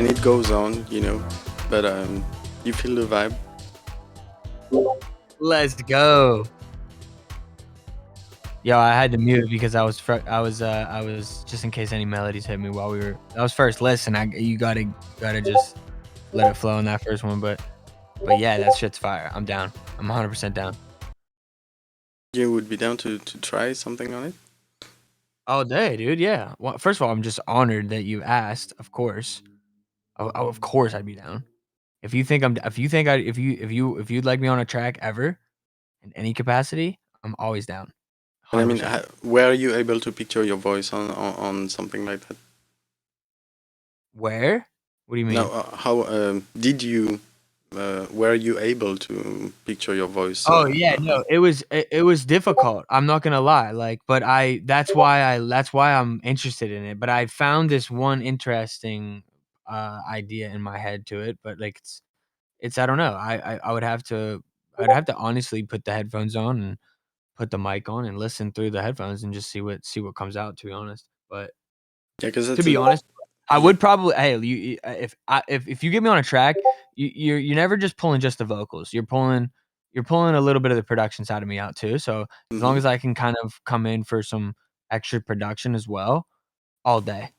and it goes on, but you feel the vibe. Let's go. Yo, I had to mute because I was just in case any melodies hit me while we were. That was first listen. You gotta just let it flow in that first one, but yeah, that shit's fire. I'm down. I'm 100% down. You would be down to try something on it? All day, dude. Yeah. Well, first of all, I'm just honored that you asked. Of course. Of course, I'd be down. If you think if you'd like me on a track ever in any capacity, I'm always down. But I mean, 100%. where are you able to picture your voice on something like that? Where? What do you Now, mean? how did you? Were you able to picture your voice? Oh yeah, no, it was difficult. I'm not gonna lie, like, but that's why I'm interested in it. But I found this one interesting idea in my head to it. But like, it's I don't know. I would have to I'd have to honestly put the headphones on and put the mic on and listen through the headphones and just see what comes out. To be honest, but Yeah, because to that's be honest, I yeah. would probably hey if you get me on a track, you're never just pulling just the vocals. You're pulling a little bit of the production side of me out too. So as long Mhm. as I can kind of come in for some extra production as well, all day.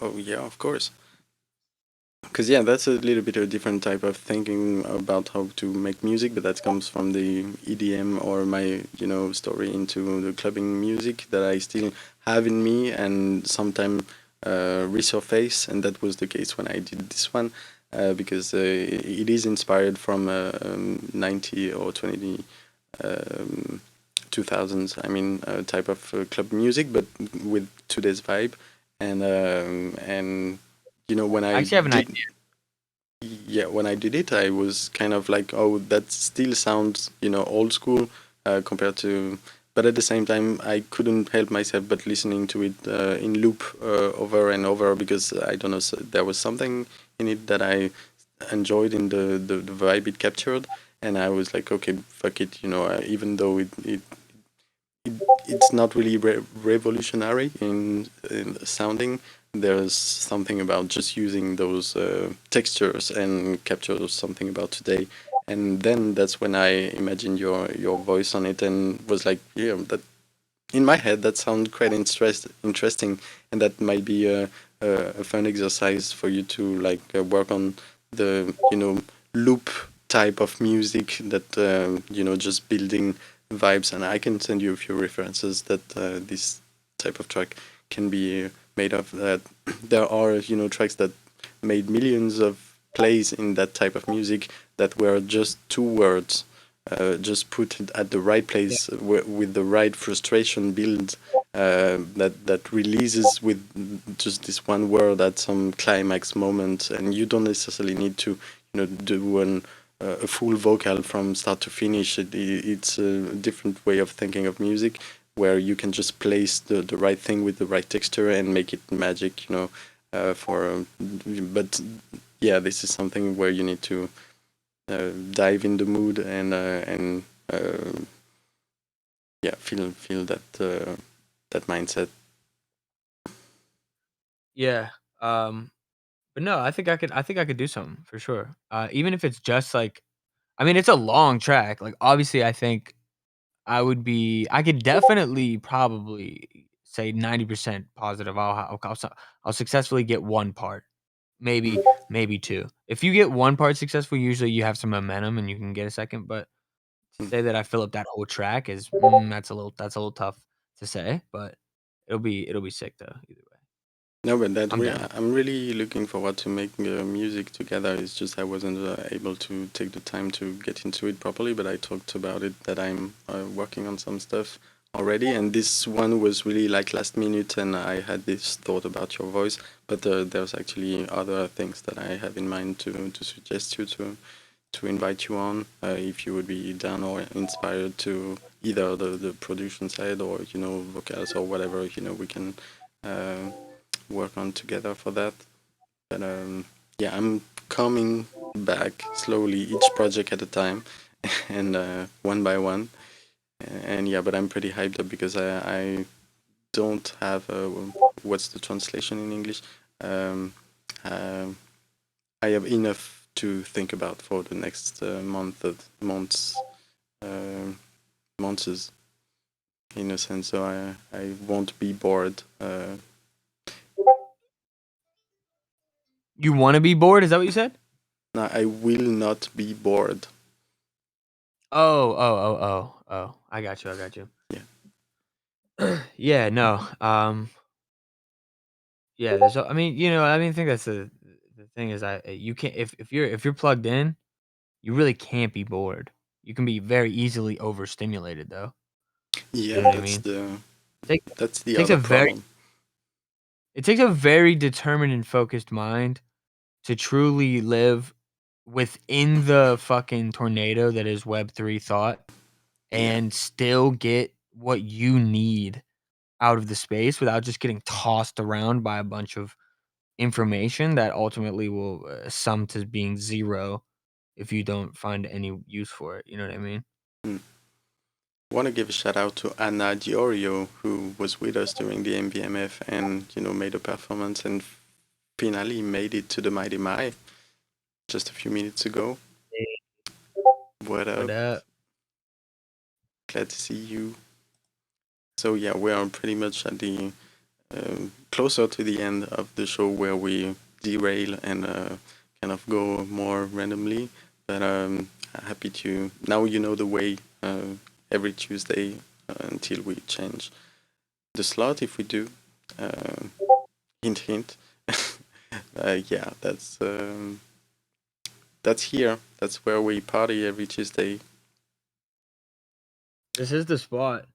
Oh yeah, of course. Because yeah, that's a little bit of a different type of thinking about how to make music, but that comes from the EDM or my story into the clubbing music that I still have in me and sometimes resurface, and that was the case when I did this one because it is inspired from 90 or 20 um, 2000s. I mean, type of club music, but with today's vibe, and when I I actually have an did idea. yeah, when I did it, I was kind of like, oh, that still sounds, old school compared to. But at the same time, I couldn't help myself but listening to it in loop over and over because I don't know, so there was something in it that I enjoyed in the vibe it captured, and I was like, okay, fuck it, even though it's not really revolutionary in sounding. There's something about just using those textures and capture something about today. And then that's when I imagined your voice on it and was like, yeah, that in my head that sounds quite interesting, and that might be a fun exercise for you to like work on the loop type of music that just building vibes. And I can send you a few references that this type of track can be made of. That there are tracks that made millions of plays in that type of music that were just two words just put it at the right Yeah. place with the right frustration build that releases with just this one word at some climax moment, and you don't necessarily need to do a full vocal from start to finish. It's a different way of thinking of music where you can just place the right thing with the right texture and make it magic, but yeah, this is something where you need to dive in the mood and yeah, feel that mindset. Yeah. But no, I think I could do something for sure. Even if it's just like I mean, it's a long track. Like obviously I think I could definitely probably say 90% positive I'll successfully get one part. Maybe two. If you get one part successful, usually you have some momentum and you can get a second, but to say that I fill up that whole track is that's a little tough to say, but it'll be sick though either way. No, but that I'm down. I'm really looking forward to making music together. It's just I wasn't able to take the time to get into it properly, but I talked about it that I'm working on some stuff already, and this one was really like last minute, and I had this thought about your voice, but there's actually other things that I have in mind to suggest you to invite you on if you would be down or inspired to either the production side or vocals or whatever we can uh, work on together for that. But yeah, I'm coming back slowly, each project at a time, and one by one. And yeah, but I'm pretty hyped up because I don't have what's the translation in English? Um, uh, I have enough to think about for the next months, months, in a sense. So I won't be bored. You want to be bored? Is that what you said? No, I will not be bored. Oh. I got you. Yeah. Yeah, no. Yeah, I mean, I think that's the thing is you can't if you're plugged in, you really can't be bored. You can be very easily overstimulated though. You Yeah, know what I mean? Take that's the takes other a very problem. it takes a very determined and focused mind to truly live within the fucking tornado that is Web3 thought Yeah. and still get what you need out of the space without just getting tossed around by a bunch of information that ultimately will sum to being zero if you don't find any use for it. You know what I mean? Mm. Want to give a shout out to Anna Diorio, who was with us during the MVMF and made a performance and finally made it to the MightyMai just a few minutes ago. What What up? up? Glad to see you. So yeah, we are pretty much at the closer to the end of the show where we derail and kind of go more randomly. But happy to now the way every Tuesday until we change the slot if we do. Uh, hint, hint. Yeah, that's here. That's where we party every Tuesday. This is the spot.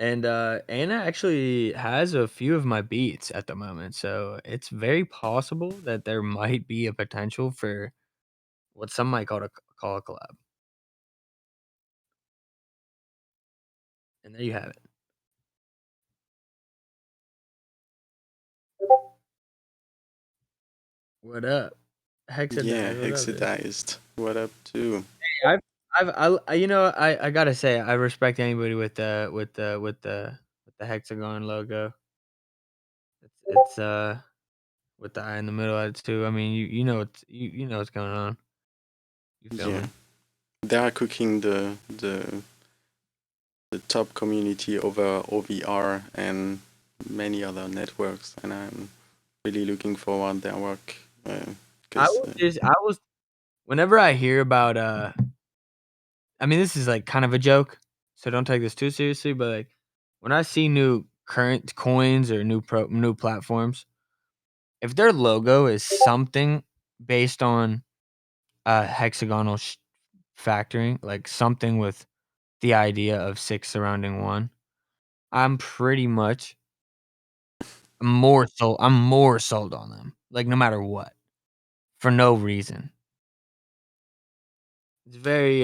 And Anna actually has a few of my beats at the moment, so it's very possible that there might be a potential for what some might call a collab. And there you have it. What up? Yeah, Hexadize, what up, dude? hexadized. What up, too? I've I gotta say I respect anybody with the hexagon logo. It's with the eye in the middle of it too. I mean you know what's going on. You feel Yeah, me? they are cooking the top community over OVR and many other networks, and I'm really looking forward their work because I was whenever I hear about I mean this is like kind of a joke, so don't take this too seriously, but like when I see new current coins or new platforms, if their logo is something based on hexagonal factoring, like something with the idea of 6 surrounding 1, I'm pretty much I'm more sold on them, like, no matter what, for no reason. It's very,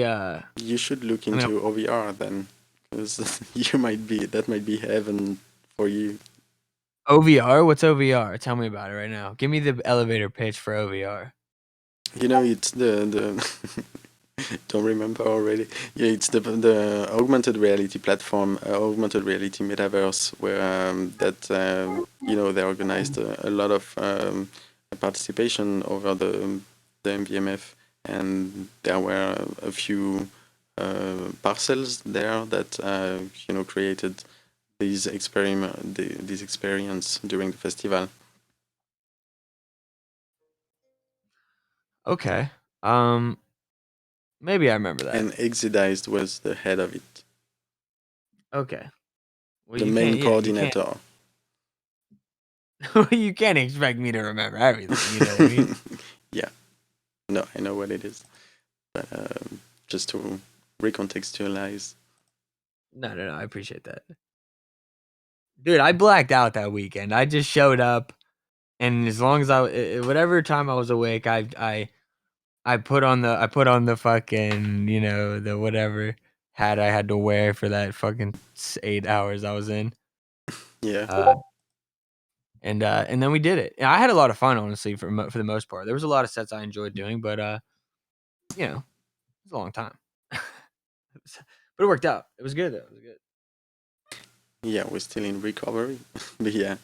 you should look I mean, into OVR then, because that might be heaven for you. OVR? What's OVR? Tell me about it right now. Give me the elevator pitch for OVR. It's the don't remember already. Yeah, it's the augmented reality platform, augmented reality metaverse, where they organized a lot of participation over the MVMF, and there were a few parcels there that created this experience during the festival. Okay. Maybe I remember that. And Exidized was the head of it, Okay. Well, the main you can't coordinator. you can't expect me to remember everything, you know what I mean? Yeah, no, I know what it is, but just to recontextualize. No, I appreciate that. Dude, I blacked out that weekend. I just showed up, and as long as whatever time I was awake, I put on the fucking the whatever hat I had to wear for that fucking 8 hours I was in. Yeah, And then we did it. And I had a lot of fun, honestly, for the most part. There was a lot of sets I enjoyed doing, but it was a long time. But it worked out. It was good though. It was good. yeah, we're still in recovery, but yeah,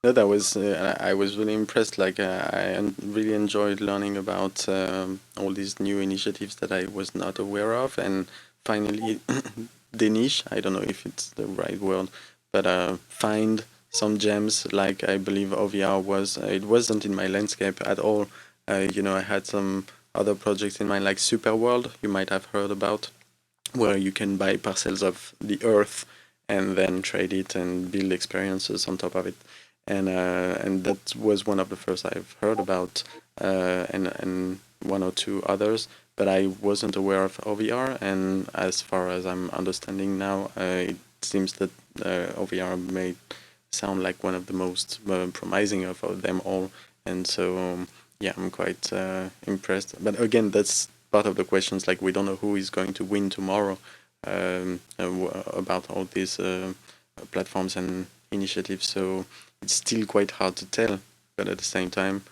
No, that was I was really impressed. Like really enjoyed learning about all these new initiatives that I was not aware of, and finally, the niche. I don't know if it's the right word, but find some gems. Like I believe OVR was. It wasn't in my landscape at all. I had some other projects in mind, like Super World. You might have heard about, where you can buy parcels of the earth and then trade it and build experiences on top of it. And that was one of the first I've heard about, and one or two others, but I wasn't aware of OVR. And as far as I'm understanding now, it seems that OVR may sound like one of the most promising of them all. And so, yeah, I'm quite impressed. But again, that's part of the questions. Like, we don't know who is going to win tomorrow, about all these platforms and initiatives. So it's still quite hard to tell. But at the same time,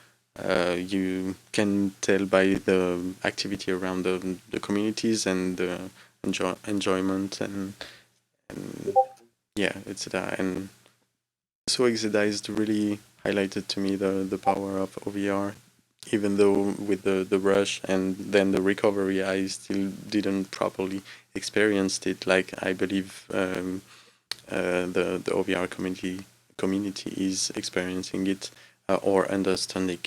you can tell by the activity around the communities and the enjoyment and yeah, etc. And so Exodized really highlighted to me the power of OVR, even though with the rush and then the recovery, I still didn't properly experience it. Like I believe the OVR community is experiencing it or understanding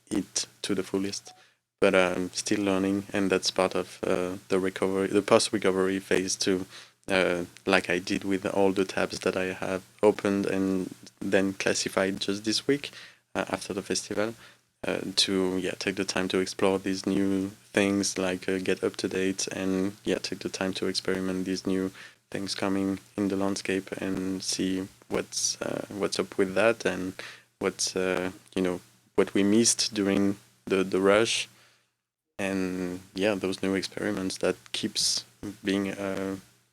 it to the fullest. But still learning, and that's part of the recovery, the post-recovery phase too. Like I did with all the tabs that I have opened and then classified just this week after the festival, to take the time to explore these new things, like get up to date, and take the time to experiment these new things coming in the landscape and see what's up with that, and what's what we missed during the rush, and those new experiments that keeps being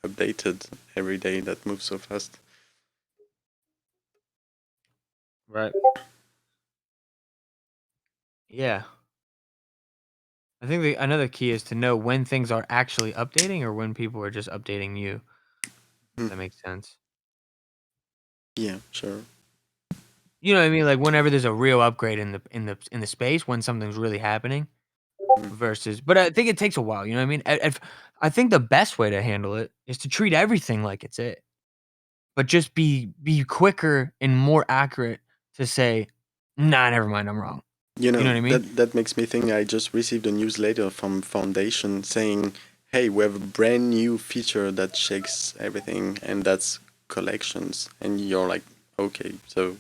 updated every day, that moves so fast. Right. Yeah. I think another key is to know when things are actually updating or when people are just updating you. If Mm. that makes sense. Yeah, sure. You know what I mean? Like whenever there's a real upgrade in the space, when something's really happening, Mm. versus. But I think it takes a while. You know what I mean? I think the best way to handle it is to treat everything like it's it, but just be quicker and more accurate to say, nah, never mind, I'm wrong. You You know know, what I mean? that makes me think. I just received a newsletter from Foundation saying, "Hey, we have a brand new feature that shakes everything, and that's collections." And you're like, "Okay, so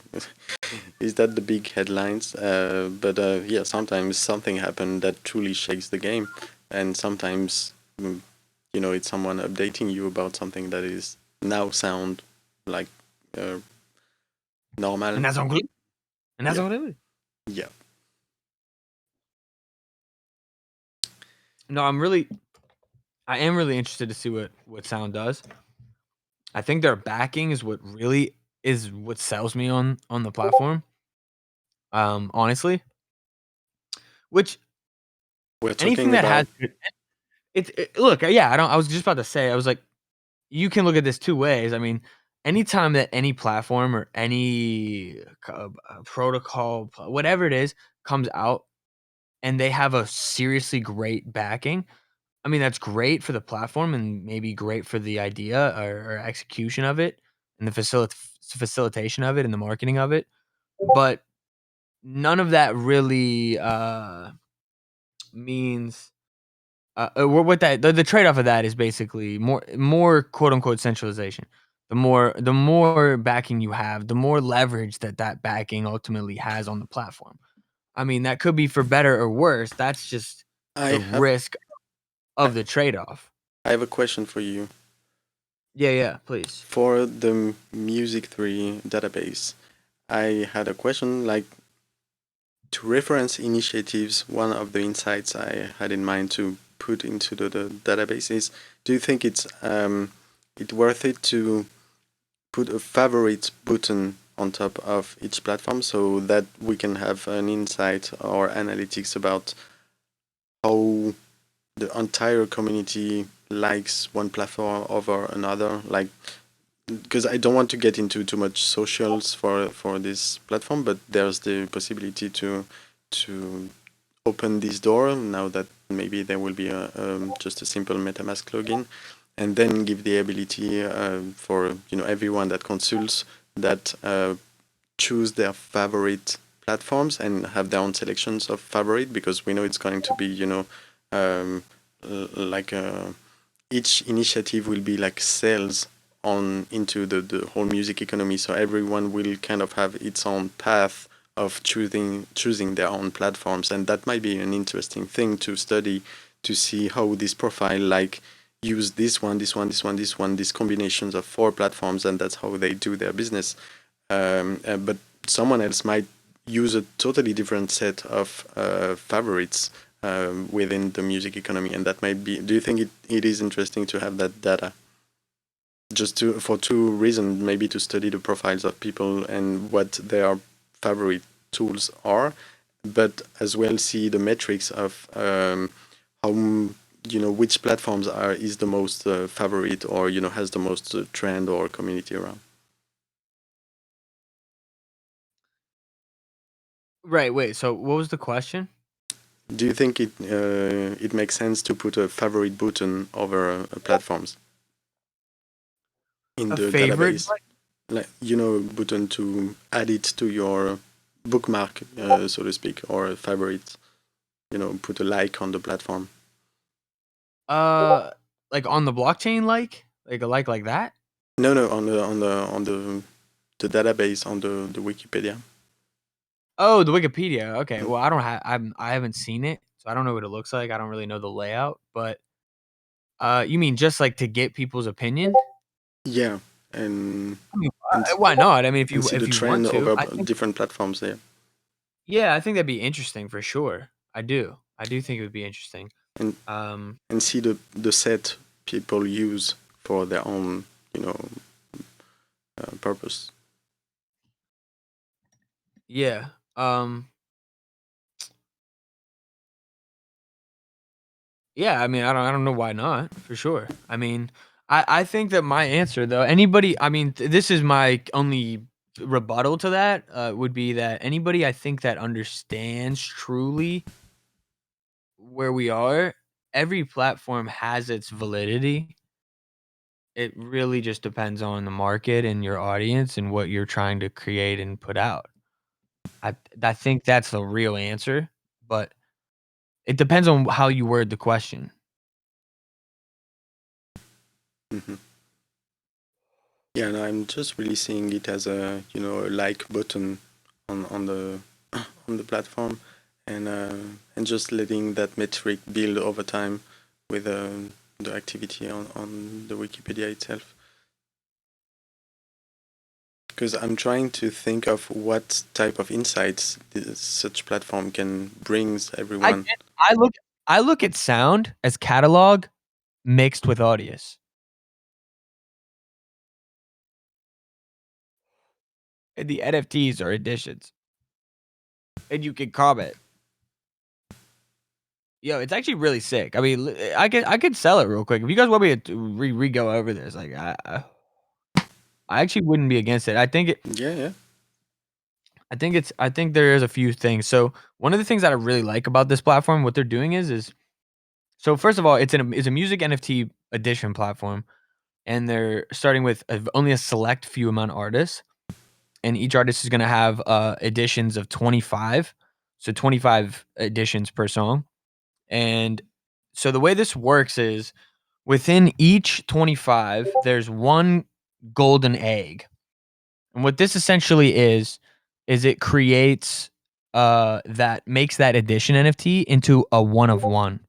is that the big headlines?" But yeah, sometimes something happened that truly shakes the game, and sometimes, it's someone updating you about something that is now sound like uh, normal. And that's all good. And that's Yeah, all it is. yeah. No, I am really interested to see what Sound does. I think their backing is what sells me on the platform. Honestly, which We're anything talking that has about. look, yeah, I was just about to say, I was like, you can look at this two ways. I mean, anytime that any platform or any protocol, whatever it is, comes out and they have a seriously great backing, I mean, that's great for the platform and maybe great for the idea or execution of it and the facilitation of it and the marketing of it. But none of that really means what that the trade off of that is basically more quote unquote centralization. The more backing you have, the more leverage that backing ultimately has on the platform. I mean, that could be for better or worse. That's just I the have risk of the trade off. I have a question for you. Yeah, yeah, please. For the Music 3 database, I had a question, like, to reference initiatives. One of the insights I had in mind to put into the database is, do you think it worth it to put a favorite button on top of each platform so that we can have an insight or analytics about how the entire community likes one platform over another? Like, because I don't want to get into too much socials for this platform, but there's the possibility to open this door now that maybe there will be just a simple MetaMask login, and then give the ability for everyone that consults that choose their favorite platforms and have their own selections of favorite, because we know it's going to be um, like each initiative will be like sales on into the whole music economy, so everyone will kind of have its own path of choosing their own platforms, and that might be an interesting thing to study, to see how this profile like use these combinations of four platforms, and that's how they do their business. But someone else might use a totally different set of favorites within the music economy, and that might be. Do you think it is interesting to have that data? Just for two reasons, maybe to study the profiles of people and what their favorite tools are, but as well see the metrics of how which platforms is the most favorite, or has the most trend or community around. Right. Wait. So what was the question? Do you think it makes sense to put a favorite button over platforms in A the favorite? database? Like button to add it to your bookmark, so to speak, or favorites. Put a like on the platform. Like on the blockchain, like a like that. No, no, on the database, on the Wikipedia. Oh, the Wikipedia. Okay. Mm. Well, I haven't seen it, so I don't know what it looks like. I don't really know the layout, but you mean just like to get people's opinion? Yeah, and I mean, and why not? I mean, and see the if you want trend to, over I think different platforms there, yeah, I think that'd be interesting for sure. I do. I do think it would be interesting. and Um, and see the set people use for their own you know purpose. yeah. Yeah, I mean, I don't know why not, for sure. I mean, I think that my answer though, anybody, I mean, this is my only rebuttal to that, would be that anybody I think that understands truly where we are, every platform has its validity. It really just depends on the market and your audience and what you're trying to create and put out. I think that's the real answer, but it depends on how you word the question. Hmm. Yeah, no, I'm just really seeing it as a like button on the on the platform, and just letting that metric build over time with the activity on the Wikipedia itself. Because I'm trying to think of what type of insights such platform can brings I everyone. get I look at sound as catalog mixed with audience. And the NFTs are editions. And you can comment. Yo, it's actually really sick. I mean, I could sell it real quick. If you guys want me to re go over this, like I actually wouldn't be against it. Yeah, yeah. I think there is a few things. So one of the things that I really like about this platform, what they're doing is so first of all, it's a music NFT edition platform, and they're starting with only a select few amount of artists, and each artist is gonna have editions of 25, so 25 editions per song. And so the way this works is within each 25, there's one golden egg. And what this essentially is it creates that makes that edition NFT into a one of one.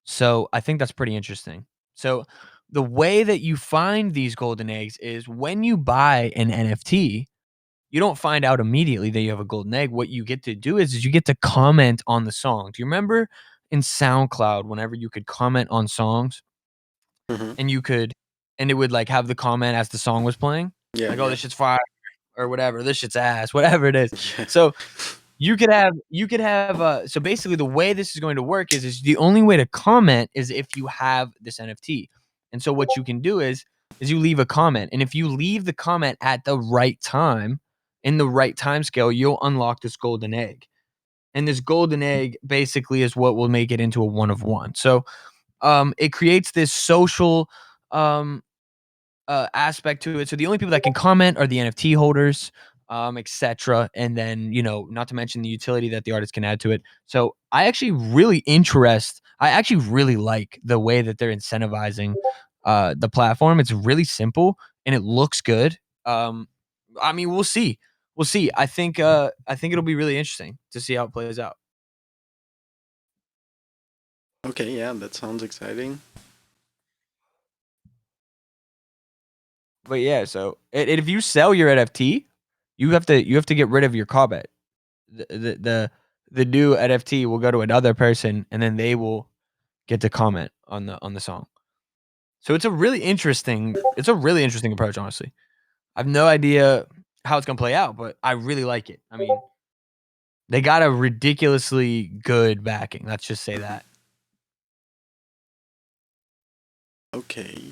So I think that's pretty interesting. So the way that you find these golden eggs is when you buy an NFT, you don't find out immediately that you have a golden egg. What you get to do is you get to comment on the song. Do you remember in SoundCloud whenever you could comment on songs Hmm. and you could and it would like have the comment as the song was playing? Yeah, Like, oh, yeah, this shit's fire or whatever, this shit's ass, whatever it is. yeah. So you could have so basically the way this is going to work is the only way to comment is if you have this NFT. And so what you can do is is you leave a comment. And if you leave the comment at the right time, in the right time scale, you'll unlock this golden egg. And this golden egg basically is what will make it into a 1 of 1. So it creates this social aspect to it. So the only people that can comment are the NFT holders, etc. And then, not to mention the utility that the artist can add to it. So I actually really like the way that they're incentivizing the platform. It's really simple and it looks good. I mean, we'll see. We'll see. I think it'll be really interesting to see how it plays out. Okay, yeah, that sounds exciting. But yeah, so if you sell your NFT, you have to get rid of your comment. The new NFT will go to another person, and then they will get to comment on the song. So it's a really interesting approach. Honestly, I have no idea how it's gonna play out, but I really like it. I mean, they got a ridiculously good backing. Let's just say that. Okay.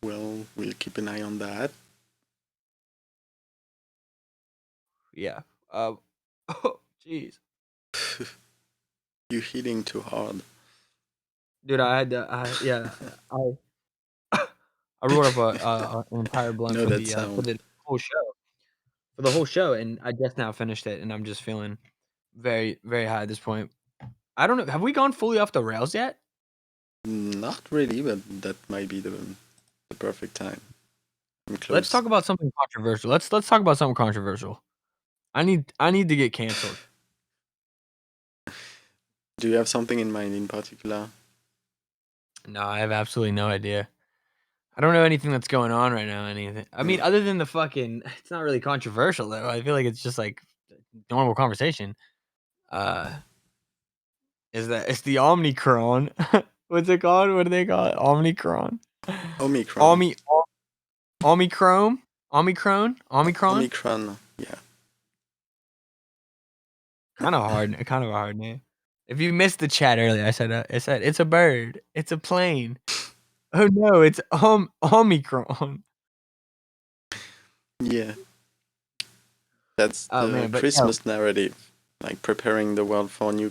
Well, we'll keep an eye on that. Yeah. Oh, jeez, You're hitting too hard. dude, I had to. I rolled up an entire blunt No, for that the sound. whole show. For the whole show, and I just now finished it, and I'm just feeling very, very high at this point. I don't know. Have we gone fully off the rails yet? Not really, but that might be the perfect time. I'm Let's close. talk about something controversial. Let's talk about something controversial. I need to get canceled. Do you have something in mind in particular? No, I have absolutely no idea. I don't know anything that's going on right now. Anything. I mean, other than the fucking. It's not really controversial though. I feel like it's just like normal conversation. Uh, is that it's the Omicron? What's it called? What do they call it? Omicron. Omicron. Omicron. Omicron. Omicron, yeah. Kind of a hard name. If you missed the chat earlier, I said it's a bird. It's a plane. Oh no, it's Omicron. Yeah. That's Oh the man, but no. Christmas narrative. Like preparing the world for new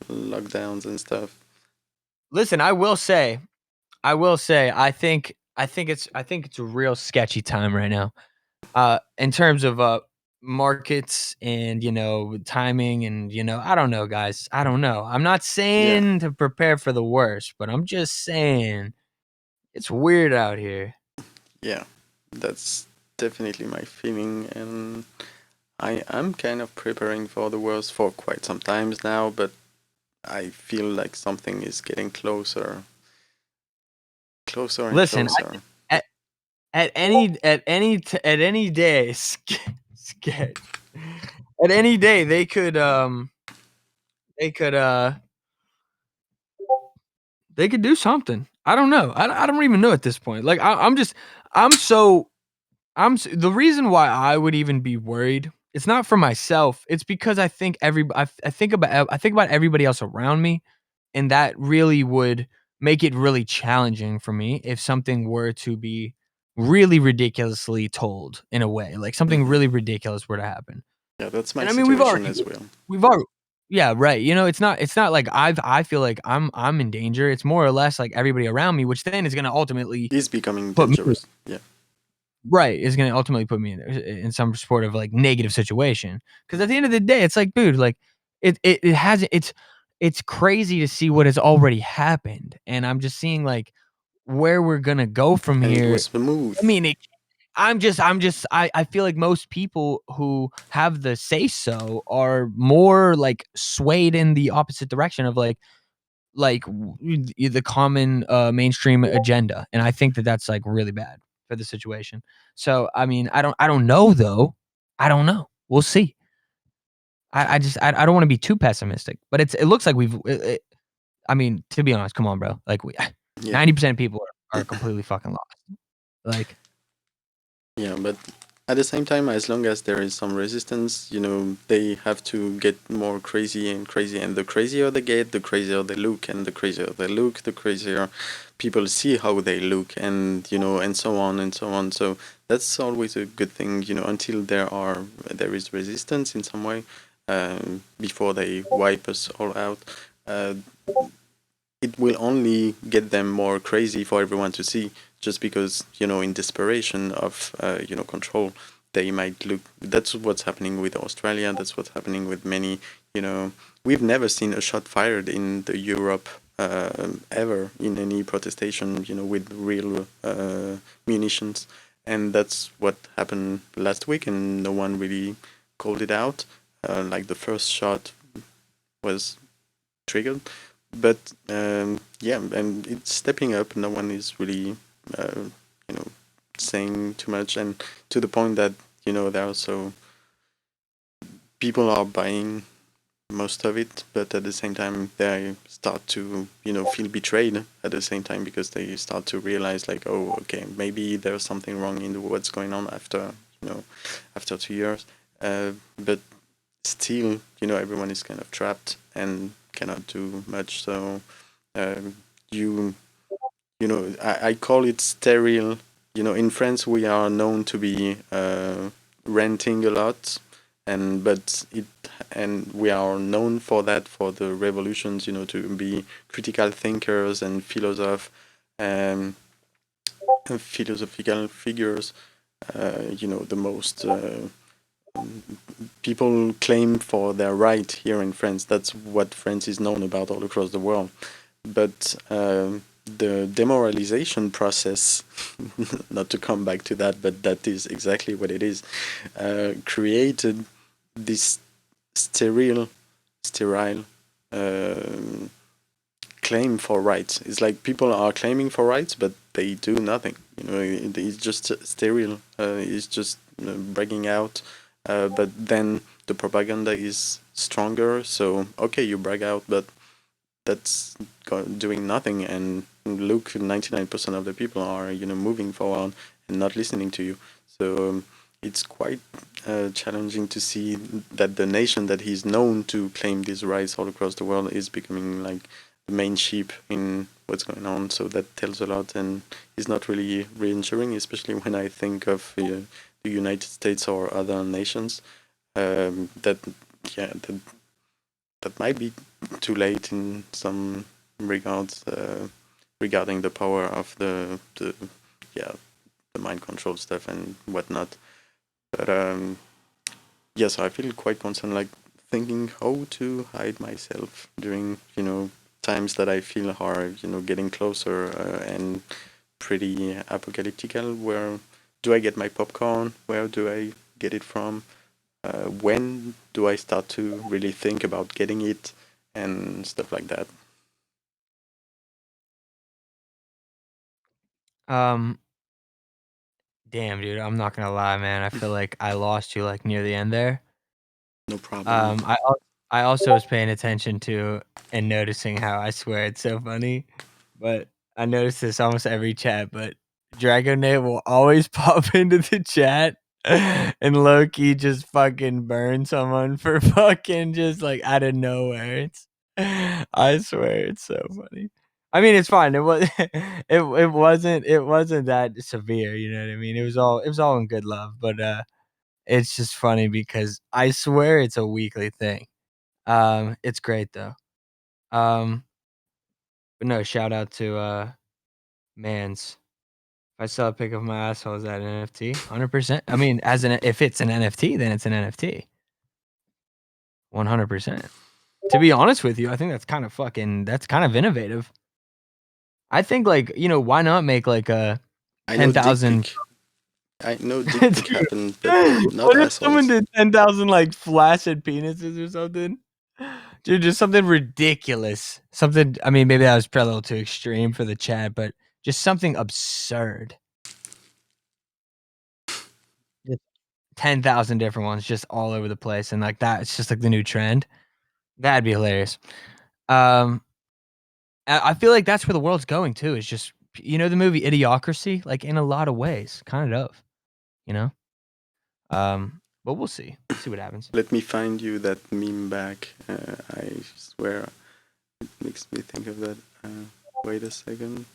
lockdowns and stuff. Listen, I will say, I think it's a real sketchy time right now. In terms of markets and timing and I don't know, guys. I don't know. I'm not Yeah. saying to prepare for the worst, but I'm just saying it's weird out here. Yeah. That's definitely my feeling, and I am kind of preparing for the worst for quite some times now, but I feel like something is getting closer and Listen, closer. at any day, sketch. At any day, they could they could do something. I don't know. I don't even know at this point. Like I'm so the reason why I would even be worried. It's not for myself. It's because I think I think about everybody else around me, and that really would make it really challenging for me if something were to be really ridiculously told in a way, like something Hmm. really ridiculous were to happen. Yeah, that's my And I mean, situation as well. we've already yeah, right. It's not like I feel like I'm in danger. It's more or less like everybody around me, which then is going to ultimately Is becoming put me dangerous. Yeah. right, is going to ultimately put me in some sort of like negative situation. Because at the end of the day, it's like, dude, like it has it's crazy to see what has already happened, and I'm just seeing like where we're gonna go from And it here. was smooth. I mean, I feel like most people who have the say so are more like swayed in the opposite direction of the common mainstream agenda, and I think that that's like really bad for the situation. So I mean, I don't know though. I don't know. We'll see. I don't want to be too pessimistic, but it looks like I mean, to be honest, come on, bro. Like Yeah. 90% of people are completely fucking lost. Like Yeah, but at the same time, as long as there is some resistance, they have to get more crazy and crazy. And the crazier they get, the crazier they look. And the crazier they look, the crazier people see how they look, and and so on and so on. So that's always a good thing, until there is resistance in some way, before they wipe us all out. Uh, it will only get them more crazy for everyone to see, just because in desperation of control, they might look. That's what's happening with Australia. That's what's happening with many. We've never seen a shot fired in the Europe ever in any protestation, with real munitions. And that's what happened last week, and no one really called it out. Like the first shot was triggered, but yeah, and it's stepping up. No one is really, you know, saying too much, and to the point that there are also people are buying most of it, but at the same time they start to feel betrayed at the same time, because they start to realize like, oh, okay, maybe there's something wrong in what's going on after after 2 years, but still everyone is kind of trapped and cannot do much. So um, you I call it sterile. In France we are known to be renting a lot, and we are known for that, for the revolutions, to be critical thinkers and philosophical figures. The most people claim for their right here in France. That's what France is known about all across the world. But the demoralization process, not to come back to that, but that is exactly what it is, created this sterile claim for rights. It's like people are claiming for rights, but they do nothing. It's just sterile. It's just bragging out. But then the propaganda is stronger. So okay, you brag out, but that's doing nothing. And look, 99% of the people are moving forward and not listening to you. So it's quite challenging to see that the nation that he's known to claim these rights all across the world is becoming like the main sheep in what's going on. So that tells a lot, and is not really reassuring, especially when I think of the United States or other nations. That yeah, that might be too late in some regards, regarding the power of the yeah the mind control stuff and whatnot. But yes, I feel quite concerned, like thinking how to hide myself during times that I feel are getting closer, and pretty apocalyptical. Where do I get my popcorn? Where do I get it from? When do I start to really think about getting it and stuff like that? Um, damn, dude, I'm not gonna lie, man. I feel like I lost you like near the end there. No problem. I also was paying attention to and noticing how, I swear it's so funny, but I notice this almost every chat, but Dragonate will always pop into the chat and Loki just fucking burn someone for fucking just like out of nowhere. I swear it's so funny. I mean, it's fine. It was it wasn't that severe, you know what I mean? It was all in good love, but it's just funny because I swear it's a weekly thing. It's great though. Um, but no, shout out to Mans. If I sell a pic of my asshole, is that an NFT? 100%. I mean, if it's an NFT, then it's an NFT. 100%. To be honest with you, I think that's kind of innovative. I think like, why not make like a I know dick 10,000 pic. I know dick pic Dude, happened, but not what if someone assholes. did 10,000 like flaccid penises or something? Dude, just something ridiculous. Something, I mean, maybe that was probably a little too extreme for the chat, but just something absurd. Just 10,000 different ones just all over the place. And like that, it's just like the new trend. That'd be hilarious. Um, I feel like that's where the world's going too. Is just, the movie Idiocracy? Like in a lot of ways, kind of, you know? But we'll see. We'll see what happens. Let me find you that meme back. I swear it makes me think of that. Wait a second.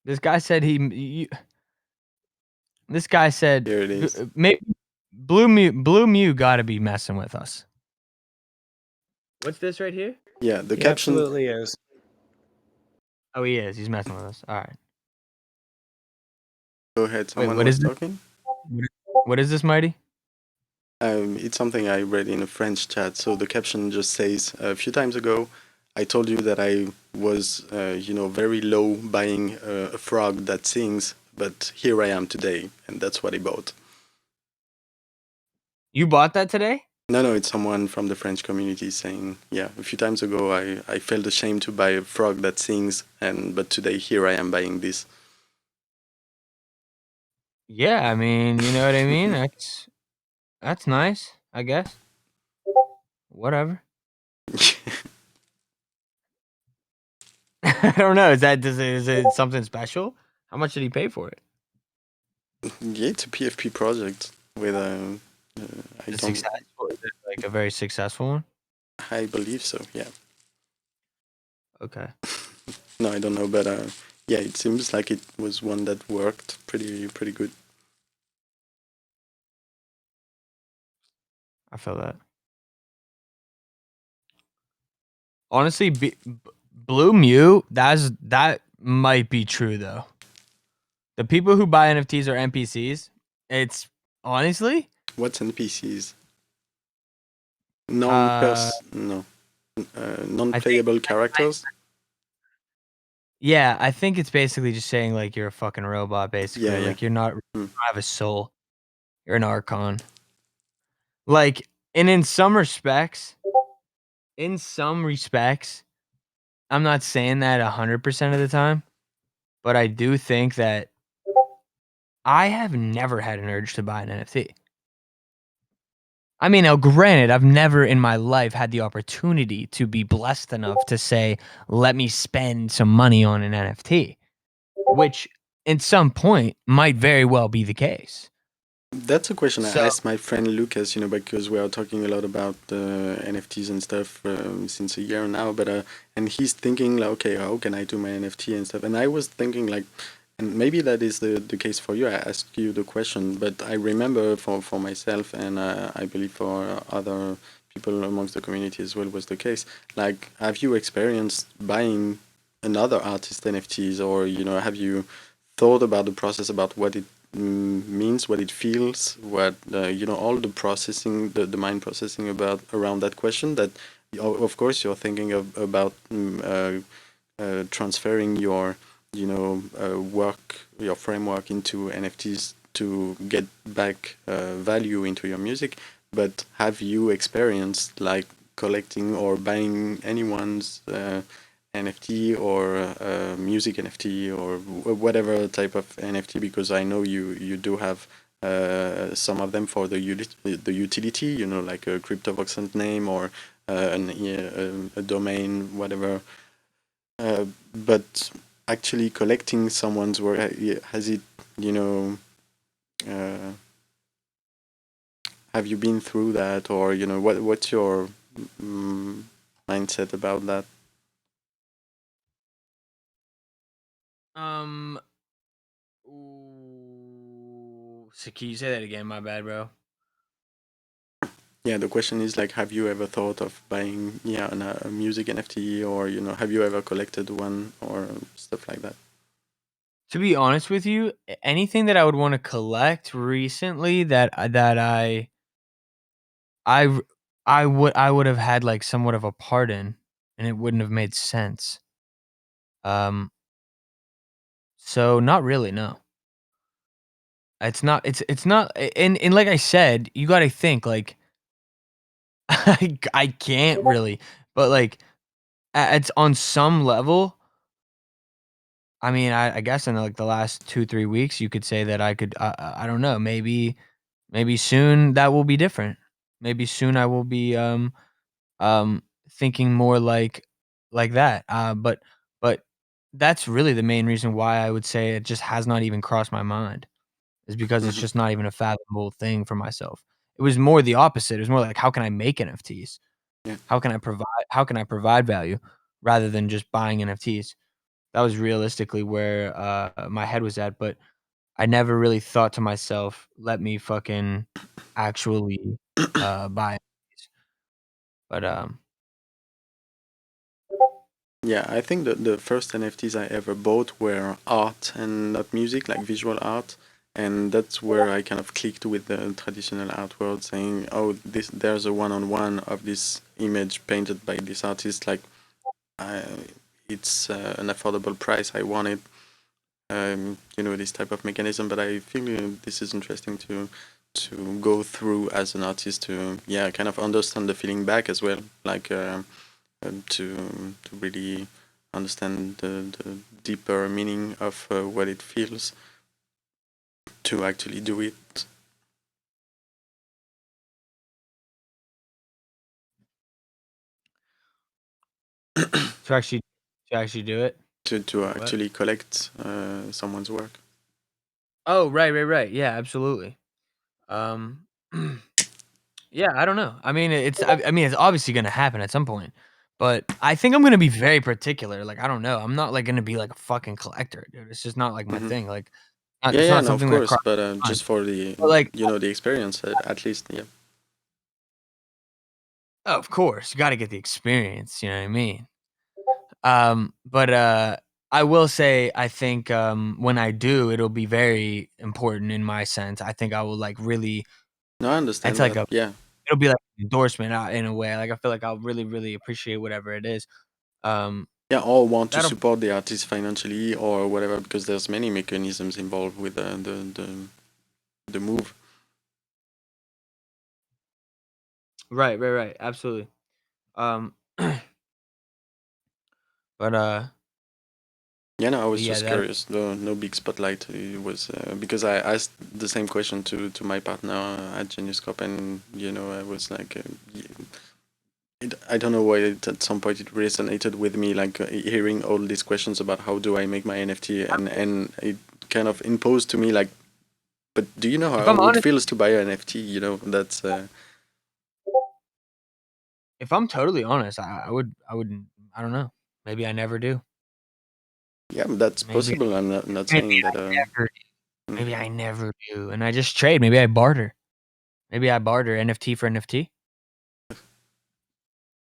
This guy said this guy said Here it is. maybe Blue Mew got to be messing with us. What's this right here? Yeah, the He caption. absolutely is. Oh, he is. He's messing with us. All right. Go ahead. Wait, Someone what was is this? talking. What is this, Mighty? It's something I read in a French chat. So the caption just says, a few times ago, I told you that I was, very low buying a frog that sings, but here I am today, and that's what I bought. You bought that today? No, it's someone from the French community saying, yeah, a few times ago I felt ashamed to buy a frog that sings, but today here I am buying this. Yeah, I mean, you know what I mean? That's nice, I guess. Whatever. I don't know. Is it something special? How much did he pay for it? Yeah, it's a PFP project with I don't. Successful? Is it like a very successful one? I believe so. Yeah. Okay. No, I don't know, but yeah, it seems like it was one that worked pretty good. I feel that. Honestly, Blue Mew, that might be true though. The people who buy NFTs are NPCs. It's honestly, What's NPCs? no, Non-playable characters. Yeah, I think it's basically just saying like you're a fucking robot, basically. Yeah. Like you don't Mm. have a soul. You're an archon. Like, and in some respects, I'm not saying that 100% of the time, but I do think that I have never had an urge to buy an NFT. I mean, now granted, I've never in my life had the opportunity to be blessed enough to say, let me spend some money on an NFT, which in some point might very well be the case. That's a question I So- asked my friend Lucas, because we are talking a lot about NFTs and stuff since a year now, but and he's thinking like, okay, how can I do my NFT and stuff? And I was thinking like, and maybe that is the case for you. I asked you the question, but I remember for myself, and I believe for other people amongst the community as well was the case. Like, have you experienced buying another artist NFTs, or have you thought about the process, about what it means, what it feels, what all the processing, the mind processing about around that question? That of course you're thinking about transferring your work, your framework into NFTs to get back value into your music. But have you experienced like collecting or buying anyone's NFT or music NFT or whatever type of NFT? Because I know you do have some of them for the utility, like a CryptoVoxent name or a domain, whatever. But actually collecting someone's work, has it, uh, have you been through that, or what's your mindset about that? So can you say that again? My bad, bro. Yeah, the question is like, have you ever thought of buying a music NFT, or have you ever collected one or stuff like that? To be honest with you, anything that I would want to collect recently that I would have had like somewhat of a part in, and it wouldn't have made sense. So not really, no. It's not. It's not. And like I said, you got to think like I can't really, but like it's on some level. I mean, I guess in like the last 2-3 weeks, you could say that I could. I don't know. Maybe soon that will be different. Maybe soon I will be thinking more like that. But that's really the main reason why I would say it just has not even crossed my mind, is because it's Mhm. just not even a fathomable thing for myself. It was more the opposite. It was more like, how can I make NFTs? Yeah. How can I provide value rather than just buying NFTs? That was realistically where my head was at, but I never really thought to myself, "Let me fucking actually buy these." But Yeah, I think the first NFTs I ever bought were art and not music, like visual art. And that's where I kind of clicked with the traditional art world, saying, "Oh, there's a one-on-one of this image painted by this artist. Like, I, it's an affordable price. I want it. This type of mechanism." But I feel this is interesting to go through as an artist to, yeah, kind of understand the feeling back as well, like to really understand the deeper meaning of what it feels to actually do it. to actually do it. To Wait, what? actually collect someone's work. Oh, right. Yeah, absolutely. Um, yeah, I don't know. I mean, I mean, it's obviously gonna happen at some point, but I think I'm gonna be very particular. Like, I don't know. I'm not like gonna be like a fucking collector, dude. It's just not like my Hmm. thing. Like, Yeah, it's yeah, not no, of something that course, crosses but my mind. just for the But like, the experience at least, yeah. oh, of course, you got to get the experience. You know what I mean? But I will say, I think when I do, it'll be very important in my sense. I think I will like really. No, I It's understand like that. Yeah, it'll be like an endorsement in a way. Like I feel like I'll really, really appreciate whatever it is. Um, yeah, or want to that'll support the artist financially or whatever, because there's many mechanisms involved with the move. right, absolutely. Um, but Yeah, no, I was yeah, just that curious. No big spotlight. It was because I asked the same question to my partner at Geniuscope, and I was like, I don't know why at some point it resonated with me, like hearing all these questions about how do I make my NFT, and it kind of imposed to me like, but do you know if how I'm it honest, feels to buy an NFT? That's if I'm totally honest, I wouldn't. I don't know. Maybe I never do. yeah, that's Maybe possible. I'm not maybe saying that. I never. Mm. Maybe I never do, and I just trade. Maybe I barter. Maybe I barter NFT for NFT.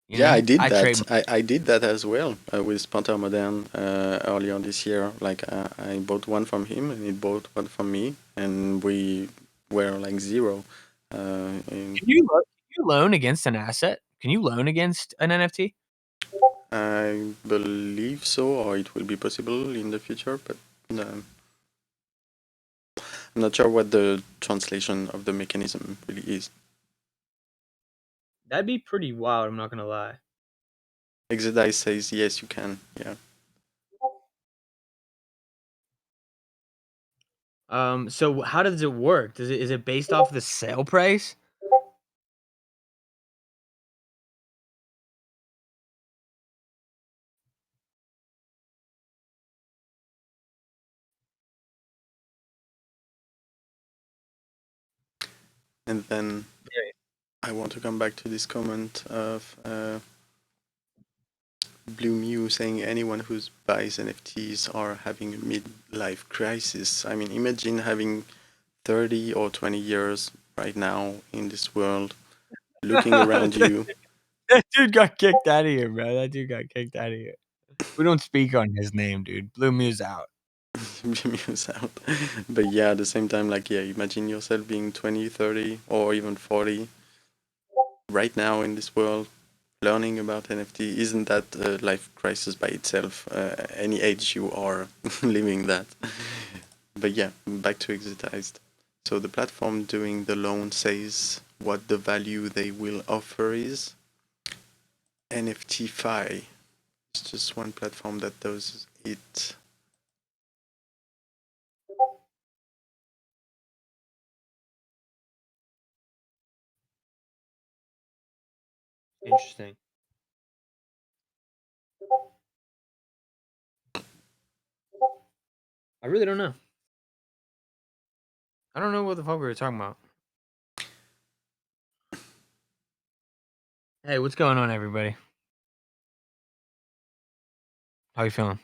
You Yeah, I know, did I trade. that. I did that as well with Panther Modern earlier this year. Like I bought one from him and he bought one from me, and we were like zero. Can you loan against an asset? Can you loan against an NFT? I believe so, or it will be possible in the future, but I'm not sure what the translation of the mechanism really is. That'd be pretty wild. I'm not gonna lie. Exodice says yes, you can. Yeah. So how does it work? Is it based off the sale price? And then Yeah. I want to come back to this comment of Blue Mew saying anyone who buys NFTs are having a midlife crisis. I mean, imagine having 30 or 20 years right now in this world, looking around you. That dude got kicked out of here, bro. That dude got kicked out of here. We don't speak on his name, dude. Blue Mew's out. Blue Mew's out. But yeah, at the same time, like, yeah, imagine yourself being 20, 30, or even 40 right now in this world, learning about NFT. Isn't that a life crisis by itself? Any age you are living that. But yeah, back to Exitized. So the platform doing the loan says what the value they will offer is. NFT-Fi. It's just one platform that does it. Interesting. I really don't know. I don't know what the fuck we were talking about. Hey, what's going on, everybody? How you feeling?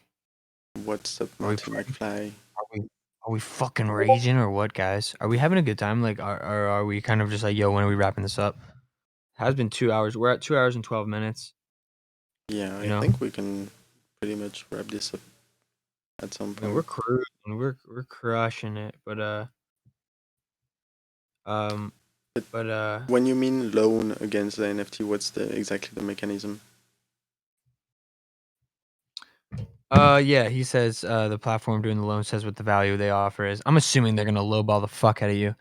What's up, Are we Marty McFly? are we fucking raging or what, guys? Are we having a good time? Like, are we kind of just like, yo, when are we wrapping this up? It has been 2 hours. We're at 2 hours and 12 minutes. Yeah, You I know, think we can pretty much wrap this up at some I mean, we're point. cruising, we're crushing it. Um, But but when you mean loan against the NFT, what's exactly the mechanism? yeah, he says the platform doing the loan says what the value they offer is. I'm assuming they're gonna lowball the fuck out of you.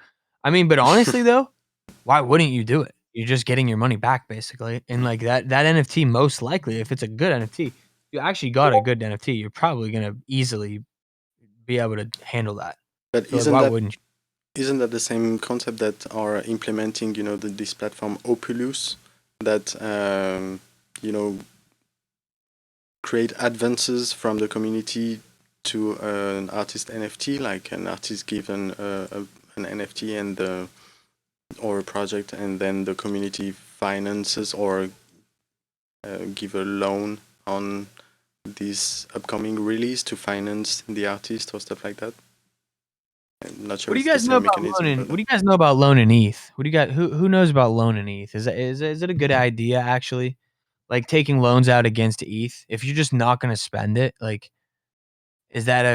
I mean, but honestly though, why wouldn't you do it? You're just getting your money back basically, and like that NFT most likely, if it's a good NFT, you actually got a good NFT, you're probably gonna easily be able to handle that. But So like, why wouldn't you? isn't that the same concept that are implementing, this platform Opulus that you know create advances from the community to an artist NFT, like an artist given an NFT and or a project, and then the community finances or give a loan on this upcoming release to finance the artist or stuff like that. I'm not sure What do you it's the guys know same about mechanism, loaning? but What do you guys know about loaning ETH? What do you got? Who knows about loaning ETH? Is it a good idea actually? Like taking loans out against ETH if you're just not gonna spend it. Like, is that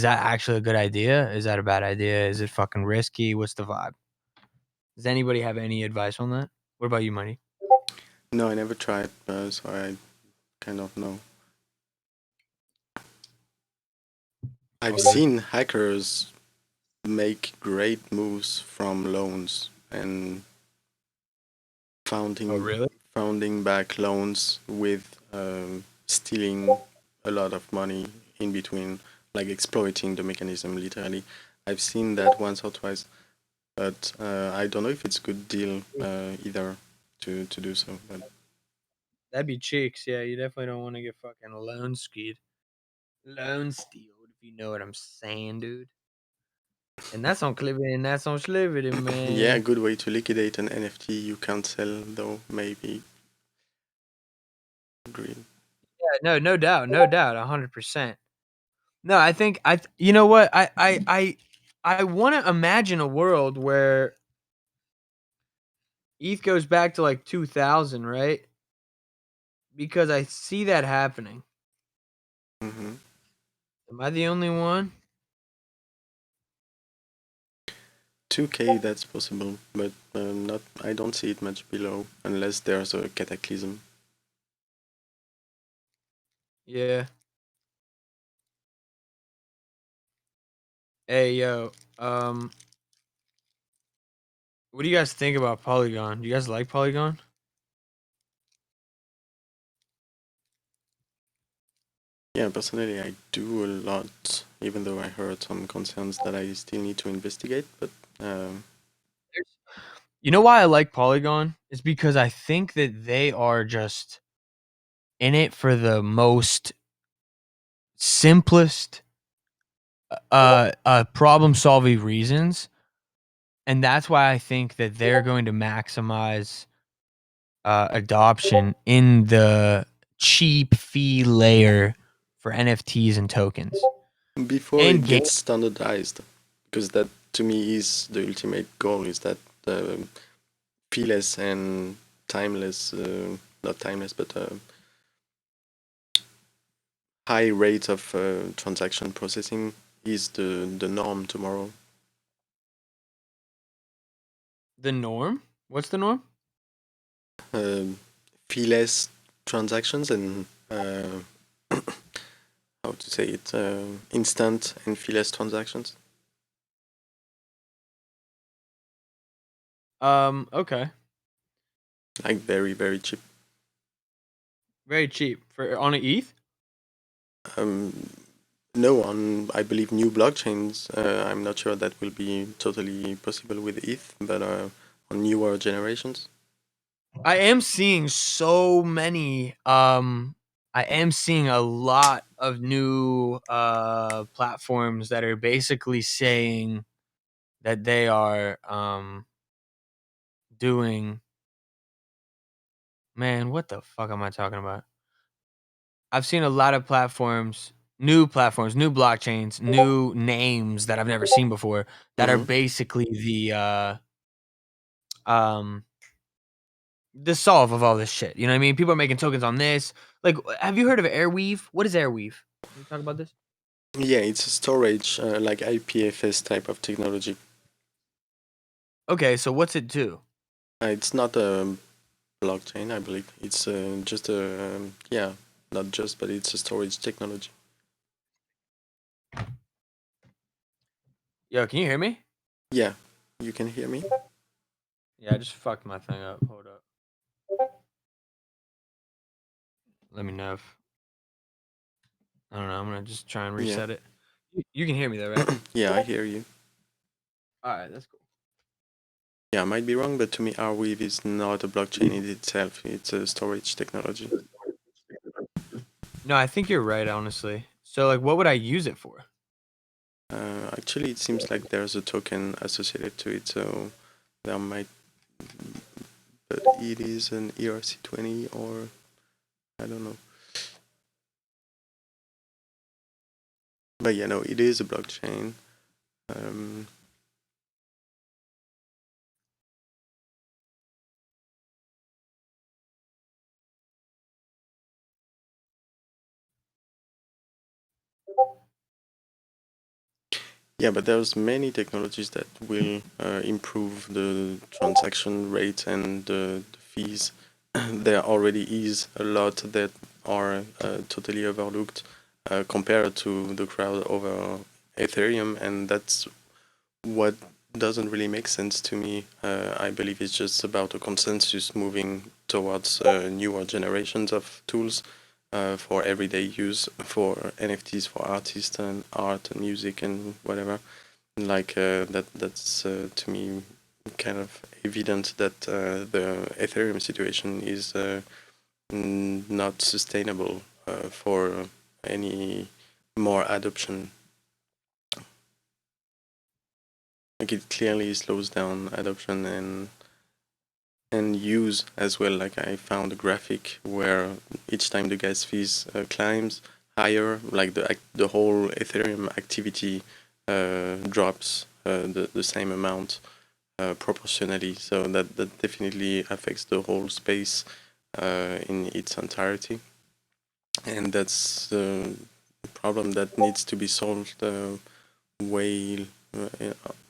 actually a good idea? Is that a bad idea? Is it fucking risky? What's the vibe? Does anybody have any advice on that? What about you, Mighty? no, I never tried, so I kind of know. I've Okay. seen hackers make great moves from loans and Oh, founding really? founding back loans with stealing a lot of money in between, like exploiting the mechanism literally. I've seen that once or twice, but I don't know if it's a good deal either to do so. But That'd be cheeks. Yeah, you definitely don't want to get fucking loan skied, loan stealed, if you know what I'm saying, dude. And that's on Clippity and that's on Slivity, yeah, a man. good way to liquidate an NFT you can't sell though, maybe. Green. Yeah, no doubt, 100%. No, I think you know what? I want to imagine a world where ETH goes back to like 2000, right? Because I see that happening. Hmm. Am I the only one? 2K, that's possible, but not. I don't see it much below unless there's a cataclysm. Yeah. Hey, yo. What do you guys think about Polygon? Do you guys like Polygon? Yeah, personally, I do a lot, even though I heard some concerns that I still need to investigate. But You know why I like Polygon? It's because I think that they are just in it for the most simplest problem solving reasons, and that's why I think that they're going to maximize adoption in the cheap fee layer for NFTs and tokens before and it game. gets standardized, because that to me is the ultimate goal, is that feeless and timeless, not timeless, but high rate of transaction processing is the norm tomorrow. The norm? What's the norm? Um Feeless transactions and how to say it, instant and feeless transactions. Okay, Like very, very cheap. very cheap for on an ETH. Um, no, on I believe new blockchains, I'm not sure that will be totally possible with ETH, but on newer generations. I am seeing so many. I am seeing a lot of new platforms that are basically saying that they are doing. Man, what the fuck am I talking about? I've seen a lot of platforms new platforms, new blockchains, new names that I've never seen before that are Hmm. basically the solve of all this shit. You know what I mean? People are making tokens on this. Like, have you heard of Airweave? What is Airweave? Can we talk about this? Yeah, it's a storage like IPFS type of technology. Okay, so what's it do? It's not a blockchain, I believe. It's just a yeah, not just, but it's a storage technology. Yo, can you hear me? Yeah, you can hear me. Yeah, I just fucked my thing up. Hold up. Let me know if I don't know. I'm gonna just try and Yeah, reset it. You can hear me though, right? yeah, I hear you. All right, that's cool. Yeah, I might be wrong, but to me, Arweave is not a blockchain in itself. It's a storage technology. No, I think you're right, honestly. So, like, what would I use it for? Actually, it seems like there's a token associated to it, so there might, but it is an ERC20 or I don't know. But yeah, no, it is a blockchain. Um, yeah, but there's many technologies that will improve the transaction rate and the fees. There already is a lot that are totally overlooked compared to the crowd over Ethereum, and that's what doesn't really make sense to me. I believe it's just about a consensus moving towards newer generations of tools for everyday use for NFTs for artists and art and music and whatever. Like that's to me kind of evident that the Ethereum situation is not sustainable for any more adoption. Like it clearly slows down adoption and use as well. Like I found a graphic where each time the gas fees climbs higher, like the whole Ethereum activity drops the same amount proportionally. So that definitely affects the whole space in its entirety, and that's the problem that needs to be solved way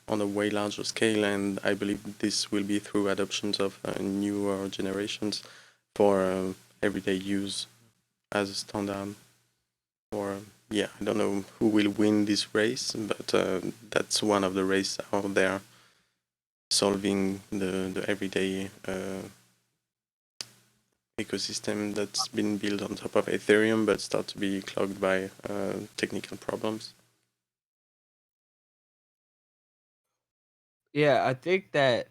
on a way larger scale. And I believe this will be through adoptions of newer generations for everyday use as a standard. Or yeah, I don't know who will win this race, but that's one of the races out there solving the everyday ecosystem that's been built on top of Ethereum but start to be clogged by technical problems. Yeah, I think that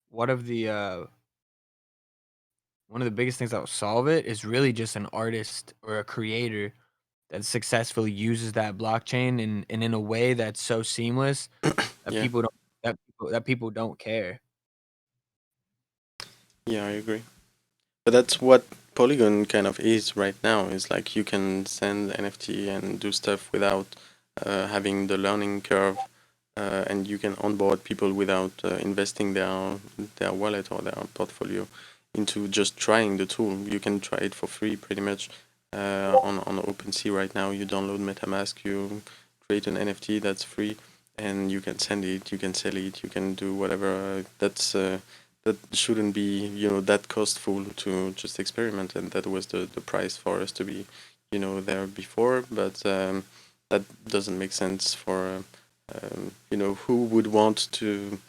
one of the one of the biggest things that will solve it is really just an artist or a creator that successfully uses that blockchain and in a way that's so seamless that Yeah, people don't care. yeah, I agree. But that's what Polygon kind of is right now. Is like you can send NFT and do stuff without having the learning curve, and you can onboard people without investing their wallet or their portfolio into just trying the tool. You can try it for free, pretty much, on OpenSea right now. You download MetaMask, you create an NFT that's free, and you can send it, you can sell it, you can do whatever. That shouldn't be that costful to just experiment, and that was the price for us to be there before. But that doesn't make sense for who would want to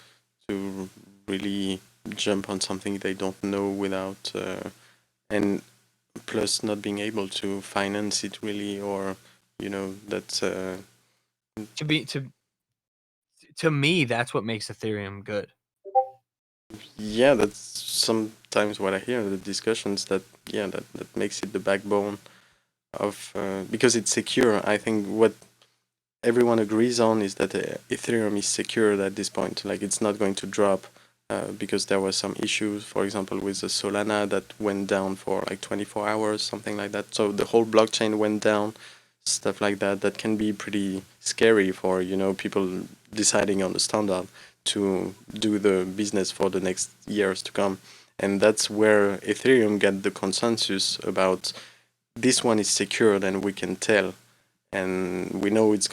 really jump on something they don't know without and plus not being able to finance it really, or that's To be to me, that's what makes Ethereum good. yeah, that's sometimes what I hear in the discussions, that yeah, that makes it the backbone of because it's secure. I think what everyone agrees on is that Ethereum is secured at this point. Like it's not going to drop because there were some issues, for example, with the Solana that went down for like 24 hours, something like that. So the whole blockchain went down, stuff like that. That can be pretty scary for people deciding on the standard to do the business for the next years to come. And that's where Ethereum got the consensus about this one is secured and we can tell, and we know it's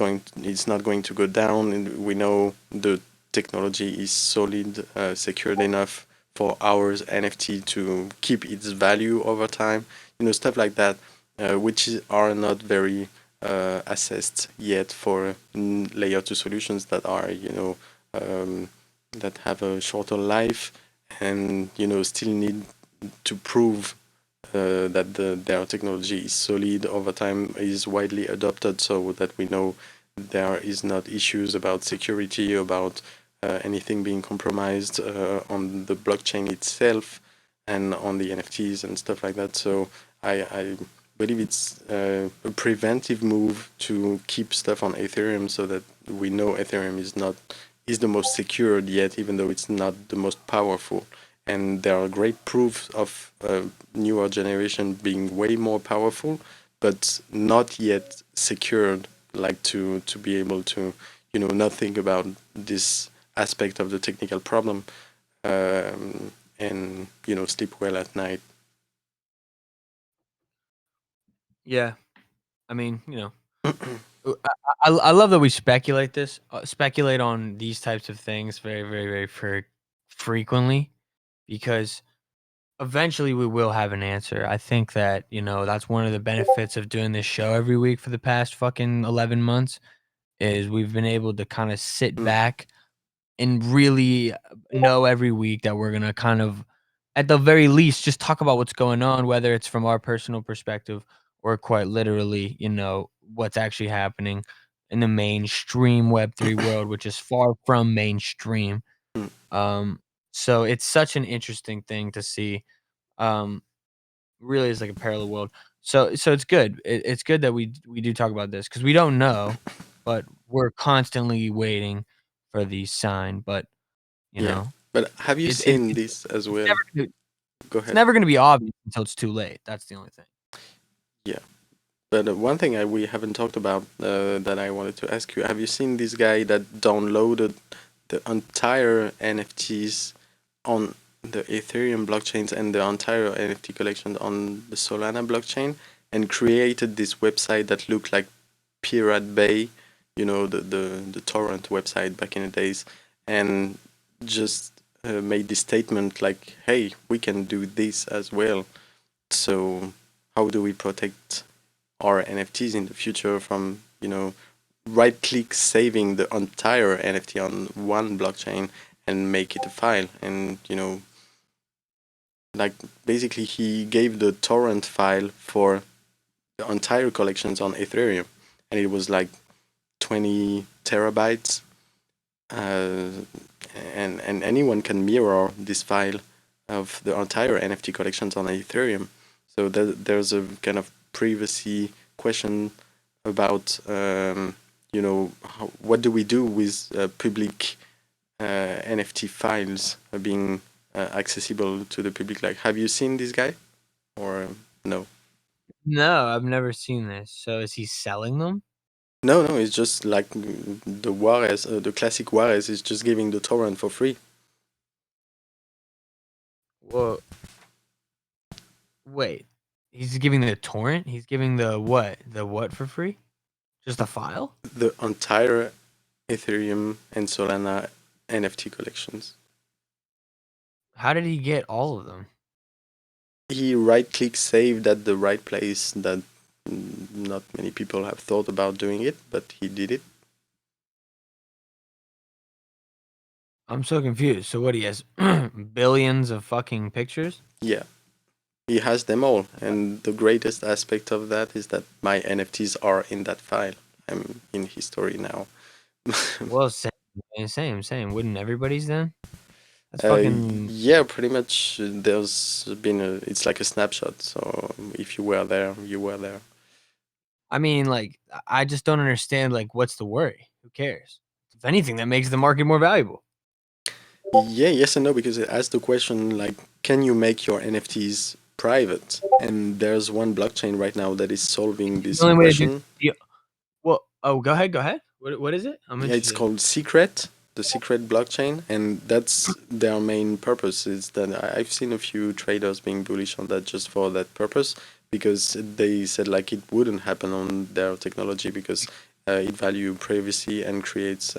not going to go down, and we know the technology is solid, secured enough for our NFT to keep its value over time, stuff like that, which are not very assessed yet for layer 2 solutions that are that have a shorter life, and still need to prove that their technology is solid over time, is widely adopted, so that we know there is not issues about security, about anything being compromised on the blockchain itself and on the NFTs and stuff like that. So I believe it's a preventive move to keep stuff on Ethereum, so that we know Ethereum is the most secured yet, even though it's not the most powerful. And there are great proofs of newer generation being way more powerful, but not yet secured, like to be able to not think about this aspect of the technical problem, and sleep well at night. Yeah, I mean, I love that we speculate on these types of things very, very, very frequently, because eventually we will have an answer. I think that, that's one of the benefits of doing this show every week for the past fucking 11 months, is we've been able to kind of sit back and really know every week that we're going to kind of, at the very least, just talk about what's going on, whether it's from our personal perspective or quite literally, what's actually happening in the mainstream Web3 world, which is far from mainstream. So it's such an interesting thing to see. Really is like a parallel world. So it's good. It's good that we do talk about this, because we don't know, but we're constantly waiting for the sign. But you Yeah, know, but have you it, it, seen it's this as it's well? never gonna, Go it's ahead. never gonna be obvious until it's too late. That's the only thing. Yeah. But one thing we haven't talked about, that I wanted to ask you, have you seen this guy that downloaded the entire NFTs on the Ethereum blockchains and the entire NFT collection on the Solana blockchain, and created this website that looked like Pirate Bay, the torrent website back in the days, and just made this statement like, hey, we can do this as well. So how do we protect our NFTs in the future from, right click saving the entire NFT on one blockchain and make it a file? And, like basically he gave the torrent file for the entire collections on Ethereum, and it was like 20 terabytes. Uh, and anyone can mirror this file of the entire NFT collections on Ethereum. So there's a kind of privacy question about, what do we do with public NFT files being accessible to the public? Like, have you seen this guy or no? No, I've never seen this. So is he selling them? No, no, it's just like the Juarez, the classic Juarez is just giving the torrent for free. Well, wait. He's giving the torrent? He's giving the what? The what for free? Just a file? The entire Ethereum and Solana NFT collections. How did he get all of them? He right-click saved at the right place that not many people have thought about doing it, but he did it. I'm so confused. So what, he has billions of fucking pictures? Yeah, he has them all, and the greatest aspect of that is that my NFTs are in that file. I'm in history now. Well, same. Wouldn't everybody's then? That's fucking. Yeah, pretty much. There's been it's like a snapshot. So if you were there, you were there. I mean, like, I just don't understand. Like, what's the worry? Who cares? If anything, that makes the market more valuable. Yeah, yes and no, because it asks the question like, can you make your NFTs private? And there's one blockchain right now that is solving The this only way to do question. yeah. Well, oh, go ahead, go ahead. What is it? I'm Yeah, it's interested. called Secret, the Secret blockchain, and that's their main purpose. Is that I've seen a few traders being bullish on that just for that purpose, because they said like it wouldn't happen on their technology because it value privacy and creates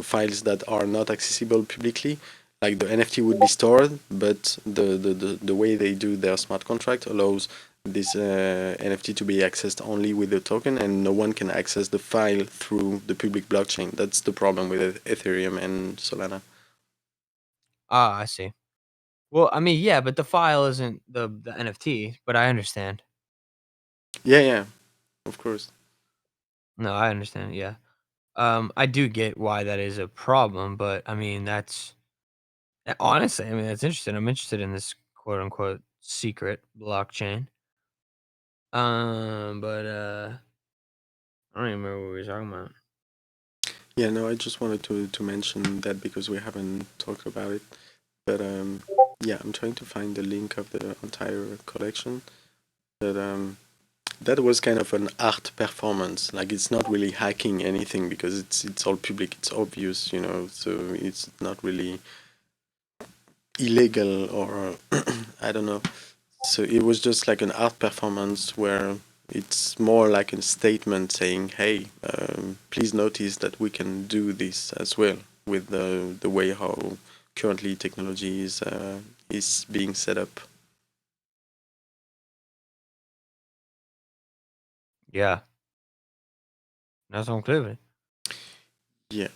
files that are not accessible publicly. Like the NFT would be stored, but the way they do their smart contract allows this NFT to be accessed only with the token, and no one can access the file through the public blockchain. That's the problem with Ethereum and Solana. Ah, I see. Well, I mean, yeah, but the file isn't the NFT, but I understand. Yeah, yeah, of course. No, I understand. Yeah. I do get why that is a problem, but I mean, honestly, I mean, that's interesting. I'm interested in this quote unquote secret blockchain. But I don't even remember what we were talking about. Yeah, no, I just wanted to mention that because we haven't talked about it. But yeah, I'm trying to find the link of the entire collection. But that was kind of an art performance. Like it's not really hacking anything because it's all public. It's obvious, So it's not really illegal or I don't know. So it was just like an art performance where it's more like a statement saying, "Hey, please notice that we can do this as well with the way how currently technology is being set up." Yeah, that's on clearly. Yeah,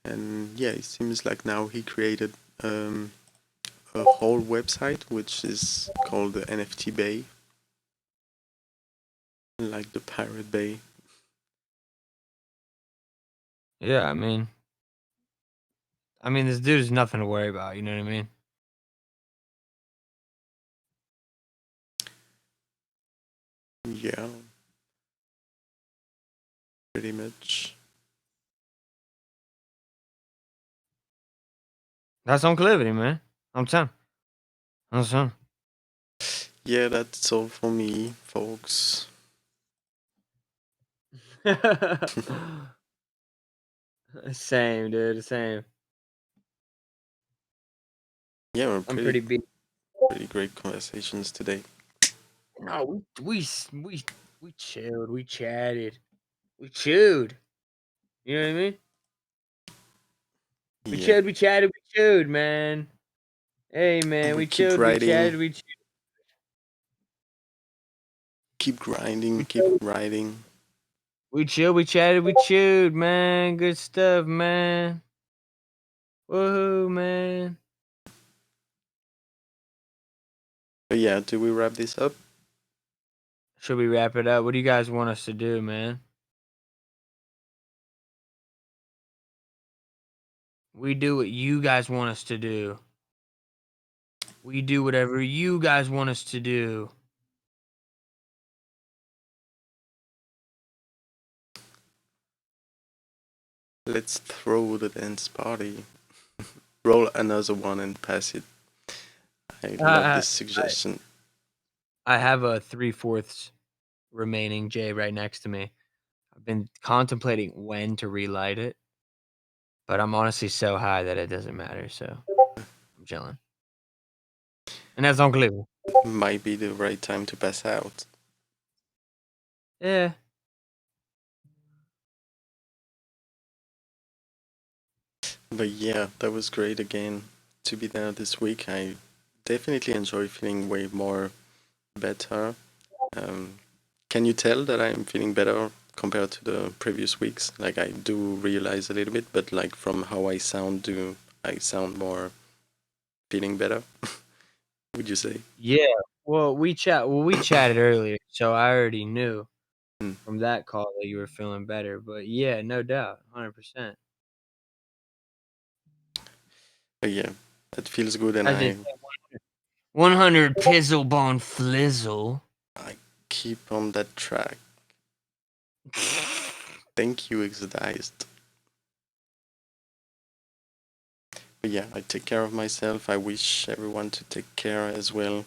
and yeah, it seems like now he created um, a whole website which is called the NFT Bay, like the Pirate Bay. Yeah, I mean, this dude is nothing to worry about. You know what I mean? Yeah, pretty much. That's on Clivity, man. I'm telling. I'm telling. Yeah, that's all for me, folks. Same, dude. Same. Yeah, we're I'm pretty pretty beat. pretty great conversations today. No, we chilled. We chatted. We chewed. You know what I mean? We Yeah, chilled. We chatted. We chewed, man. Hey, man. we We keep chilled. We writing, chatted. We chewed. keep grinding, We keep chilled. writing. We chilled. We chatted. We chewed, man. Good stuff, man. Woohoo, man. But yeah, do we wrap this up? Should we wrap it up? What do you guys want us to do, man? We do what you guys want us to do. We do whatever you guys want us to do. Let's throw the dance party. Roll another one and pass it. I love I, this suggestion. I have a 3/4 remaining J right next to me. I've been contemplating when to relight it, but I'm honestly so high that it doesn't matter. So I'm chilling, and that's Uncle Lou. Might be the right time to pass out. Yeah, But yeah, that was great again to be there this week. I definitely enjoy feeling way more better. Um, can you tell that I'm feeling better compared to the previous weeks? Like I do realize a little bit, but like from how I sound, do I sound more feeling better? Would you say? yeah. We chatted earlier, so I already knew Hmm. from that call that you were feeling better. But yeah, no doubt, 100%. But yeah, that feels good, and As they I say, 100 pizzle bone flizzle. I keep on that track. Thank you, Exodized. But yeah, I take care of myself. I wish everyone to take care as well.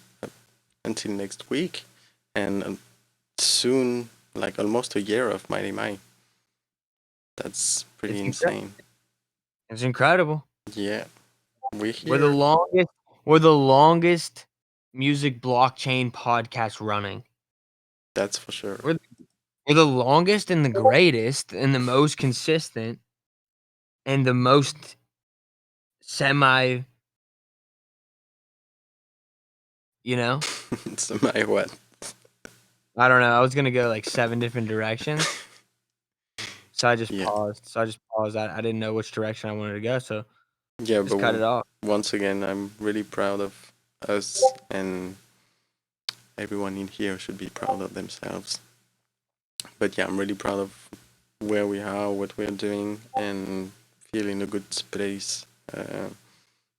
Until next week. And soon, like almost a year of MightyMai. That's pretty It's insane. It's incredible. Yeah, we're We're the here. longest. We're the longest music blockchain podcast running. That's for sure. We're the longest and the greatest and the most consistent and the most semi. You know, So my what? I don't know. I was gonna go like 7 different directions, so I just Yeah. paused. I didn't know which direction I wanted to go, so Yeah, just but cut it off. once again, I'm really proud of us, and everyone in here should be proud of themselves. But yeah, I'm really proud of where we are, what we're doing, and feel in a good space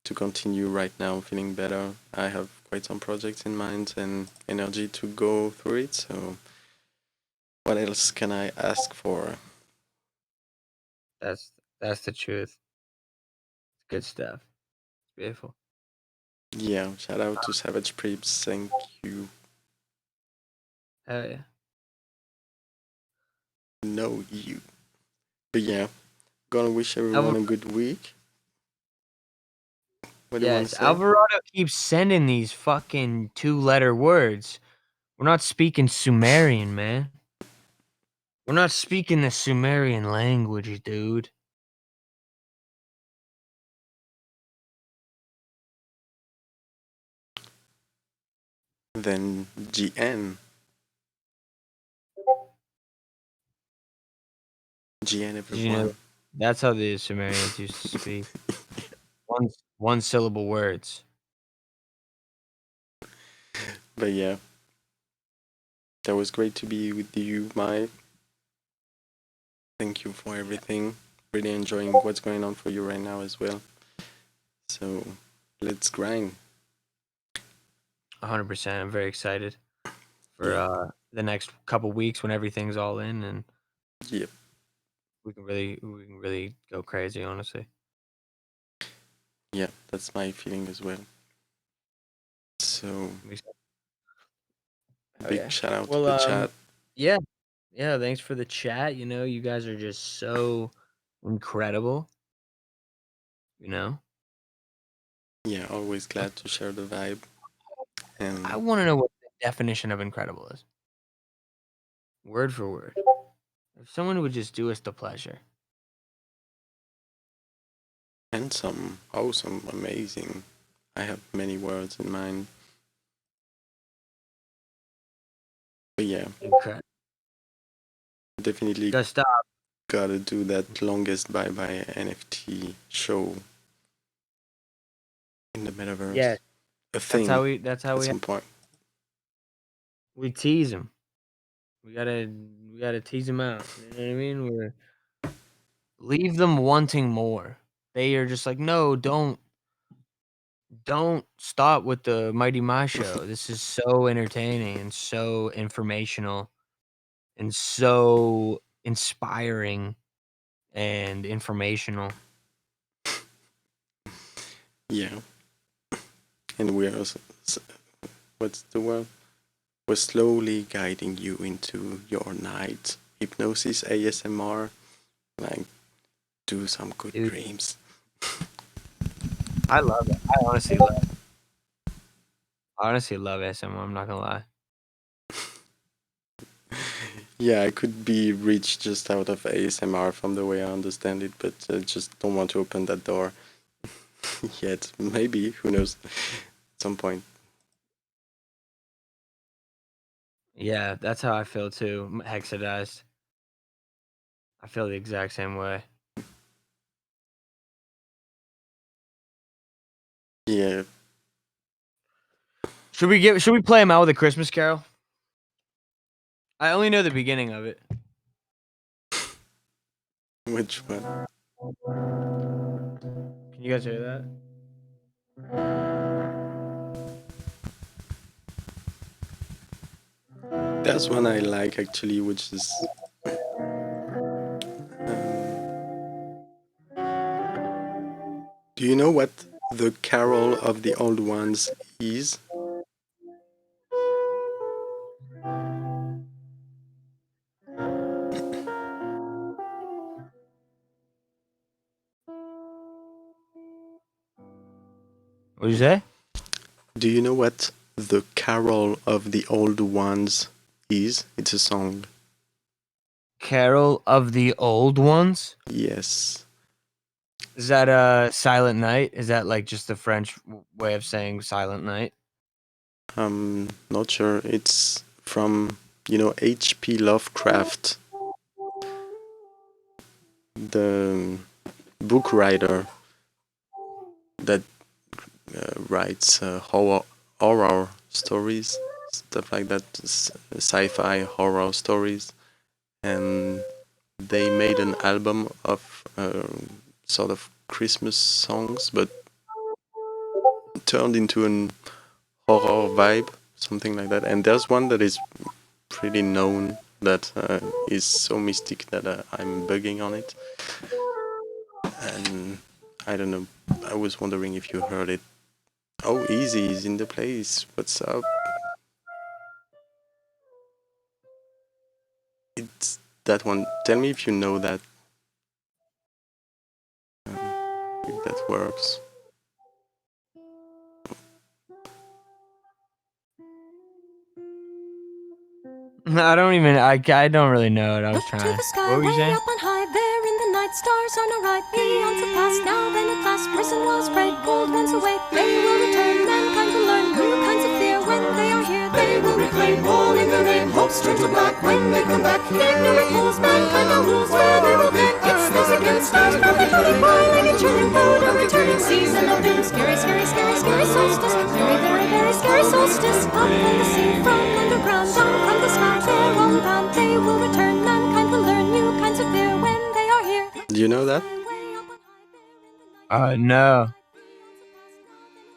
to continue right now, feeling better. I have quite some projects in mind and energy to go through it, so what else can I ask for? That's that's the truth. Good stuff. Beautiful. Yeah, shout out to Savage Preeps, thank you. Hell yeah. Know you. But yeah, gonna wish everyone a good week. What do you want Yes, to say? Alvarado keeps sending these fucking 2-letter words. We're not speaking Sumerian, man. We're not speaking the Sumerian language, dude. Then GN. GN Did you know everyone. that's how the Sumerians used to speak? One syllable words. But yeah, that was great to be with you, Mai. Thank you for everything. Really enjoying what's going on for you right now as well. So let's grind. 100%. I'm very excited for Yeah. the next couple weeks when everything's all in and Yep. we can really go crazy, honestly. Yeah, that's my feeling as well. So Oh big yeah. shout out to Well, the chat. yeah. Yeah, thanks for the chat. You know, you guys are just so incredible, you know? Yeah, always glad to share the vibe. I And want to know what the definition of incredible is. Word for word. If someone would just do us the pleasure. handsome, awesome, amazing. I have many words in mind. But yeah, Incredible. definitely Gotta stop. gotta do that longest bye bye NFT show in the Yeah, metaverse. A that's thing how we that's how at we some point. we tease them. We gotta tease them out. You know what I mean? We're leave them wanting more. They are just like, no, don't stop with the Mighty My show. This is so entertaining and so informational and so inspiring and informational. Yeah, and what's the word? We're slowly guiding you into your night. Hypnosis ASMR, like do some good Dude, dreams. I love it. I honestly love ASMR, I'm not gonna lie. Yeah, I could be rich just out of ASMR from the way I understand it, but I just don't want to open that door yet. Maybe, who knows, at some point. Yeah, that's how I feel too. Hexadized. I feel the exact same way. Yeah, Should we play him out with a Christmas Carol? I only know the beginning of it. which one? Can you guys hear that? There's one I like actually, which is. Do you know what the Carol of the Old Ones is? What did you say? Do you know what the Carol of the Old Ones is? It's a song. Carol of the Old Ones? Yes. Is that Silent Night? Is that like just the French way of saying Silent Night? I'm not sure. It's from, H.P. Lovecraft, the book writer that writes horror stories, stuff like that, sci-fi horror stories. And they made an album of sort of Christmas songs, but turned into an horror vibe, something like that. And there's one that is pretty known that is so mystic that I'm bugging on it. And I don't know. I was wondering if you heard it. Oh, Easy is in the place. What's up? It's that one. Tell me if you know that. If that works. I don't even. I don't really know it. I was Look trying. to the sky, What were you way saying? up on high, there in the night, stars on a right, beyond the past, now then at last, prison walls break, old ones awake, they will return, mankind will learn new kinds of fear, when they are here, they will reclaim, all in the name, hopes turn to black, when they come back, ignorant fools, mankind now rules, where they will then, it's this against stars, broken floating by, like a chilling mood, a returning season of doom, scary, scary, scary, scary solstice, very, very, very scary solstice, up from the sea, from underground, down from the sky, they're all around, they will return, mankind will learn new kinds of fear when they are here. Do you know that? No.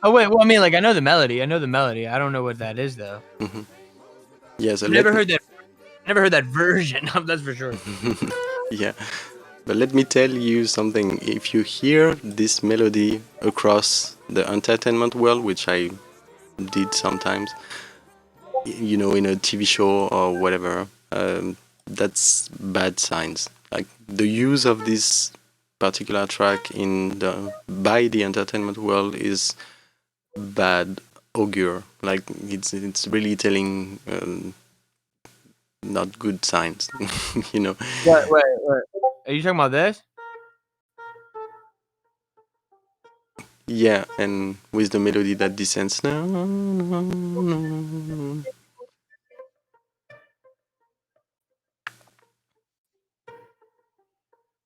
Oh wait, well I mean like I know the melody. I don't know what that is though. Yeah, so I've never heard that. Never heard that version. That's for sure. Yeah, but let me tell you something. If you hear this melody across the entertainment world, which I did sometimes, in a TV show or whatever, that's bad signs. Like the use of this particular track by the entertainment world is bad augur. Like it's really telling not good signs. Wait. Are you talking about this? Yeah, and with the melody that descends.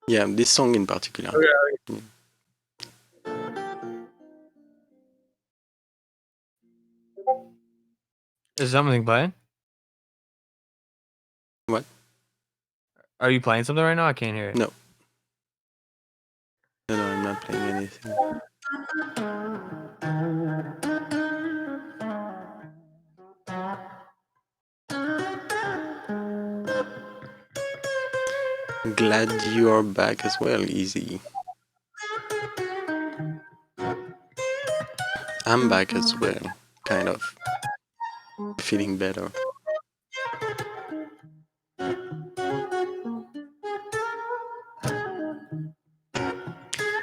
Yeah, this song in particular. Yeah. Is something playing? What? Are you playing something right now? I can't hear it. No. No, I'm not playing anything. Glad you're back as well, Easy. I'm back as well, kind of. Feeling better.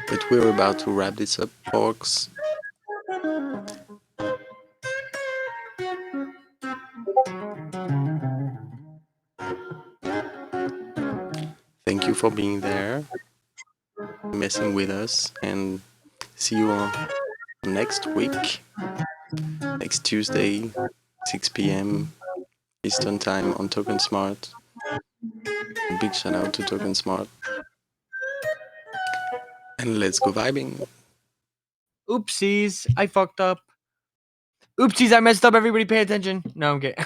But we're about to wrap this up, folks. Thank you for being there, messing with us, and see you on next week, next Tuesday, 6 p.m. Eastern Time on Token Smart. Big shout out to Token Smart. And let's go vibing. Oopsies, I fucked up. Oopsies, I messed up. Everybody pay attention. No, I'm kidding.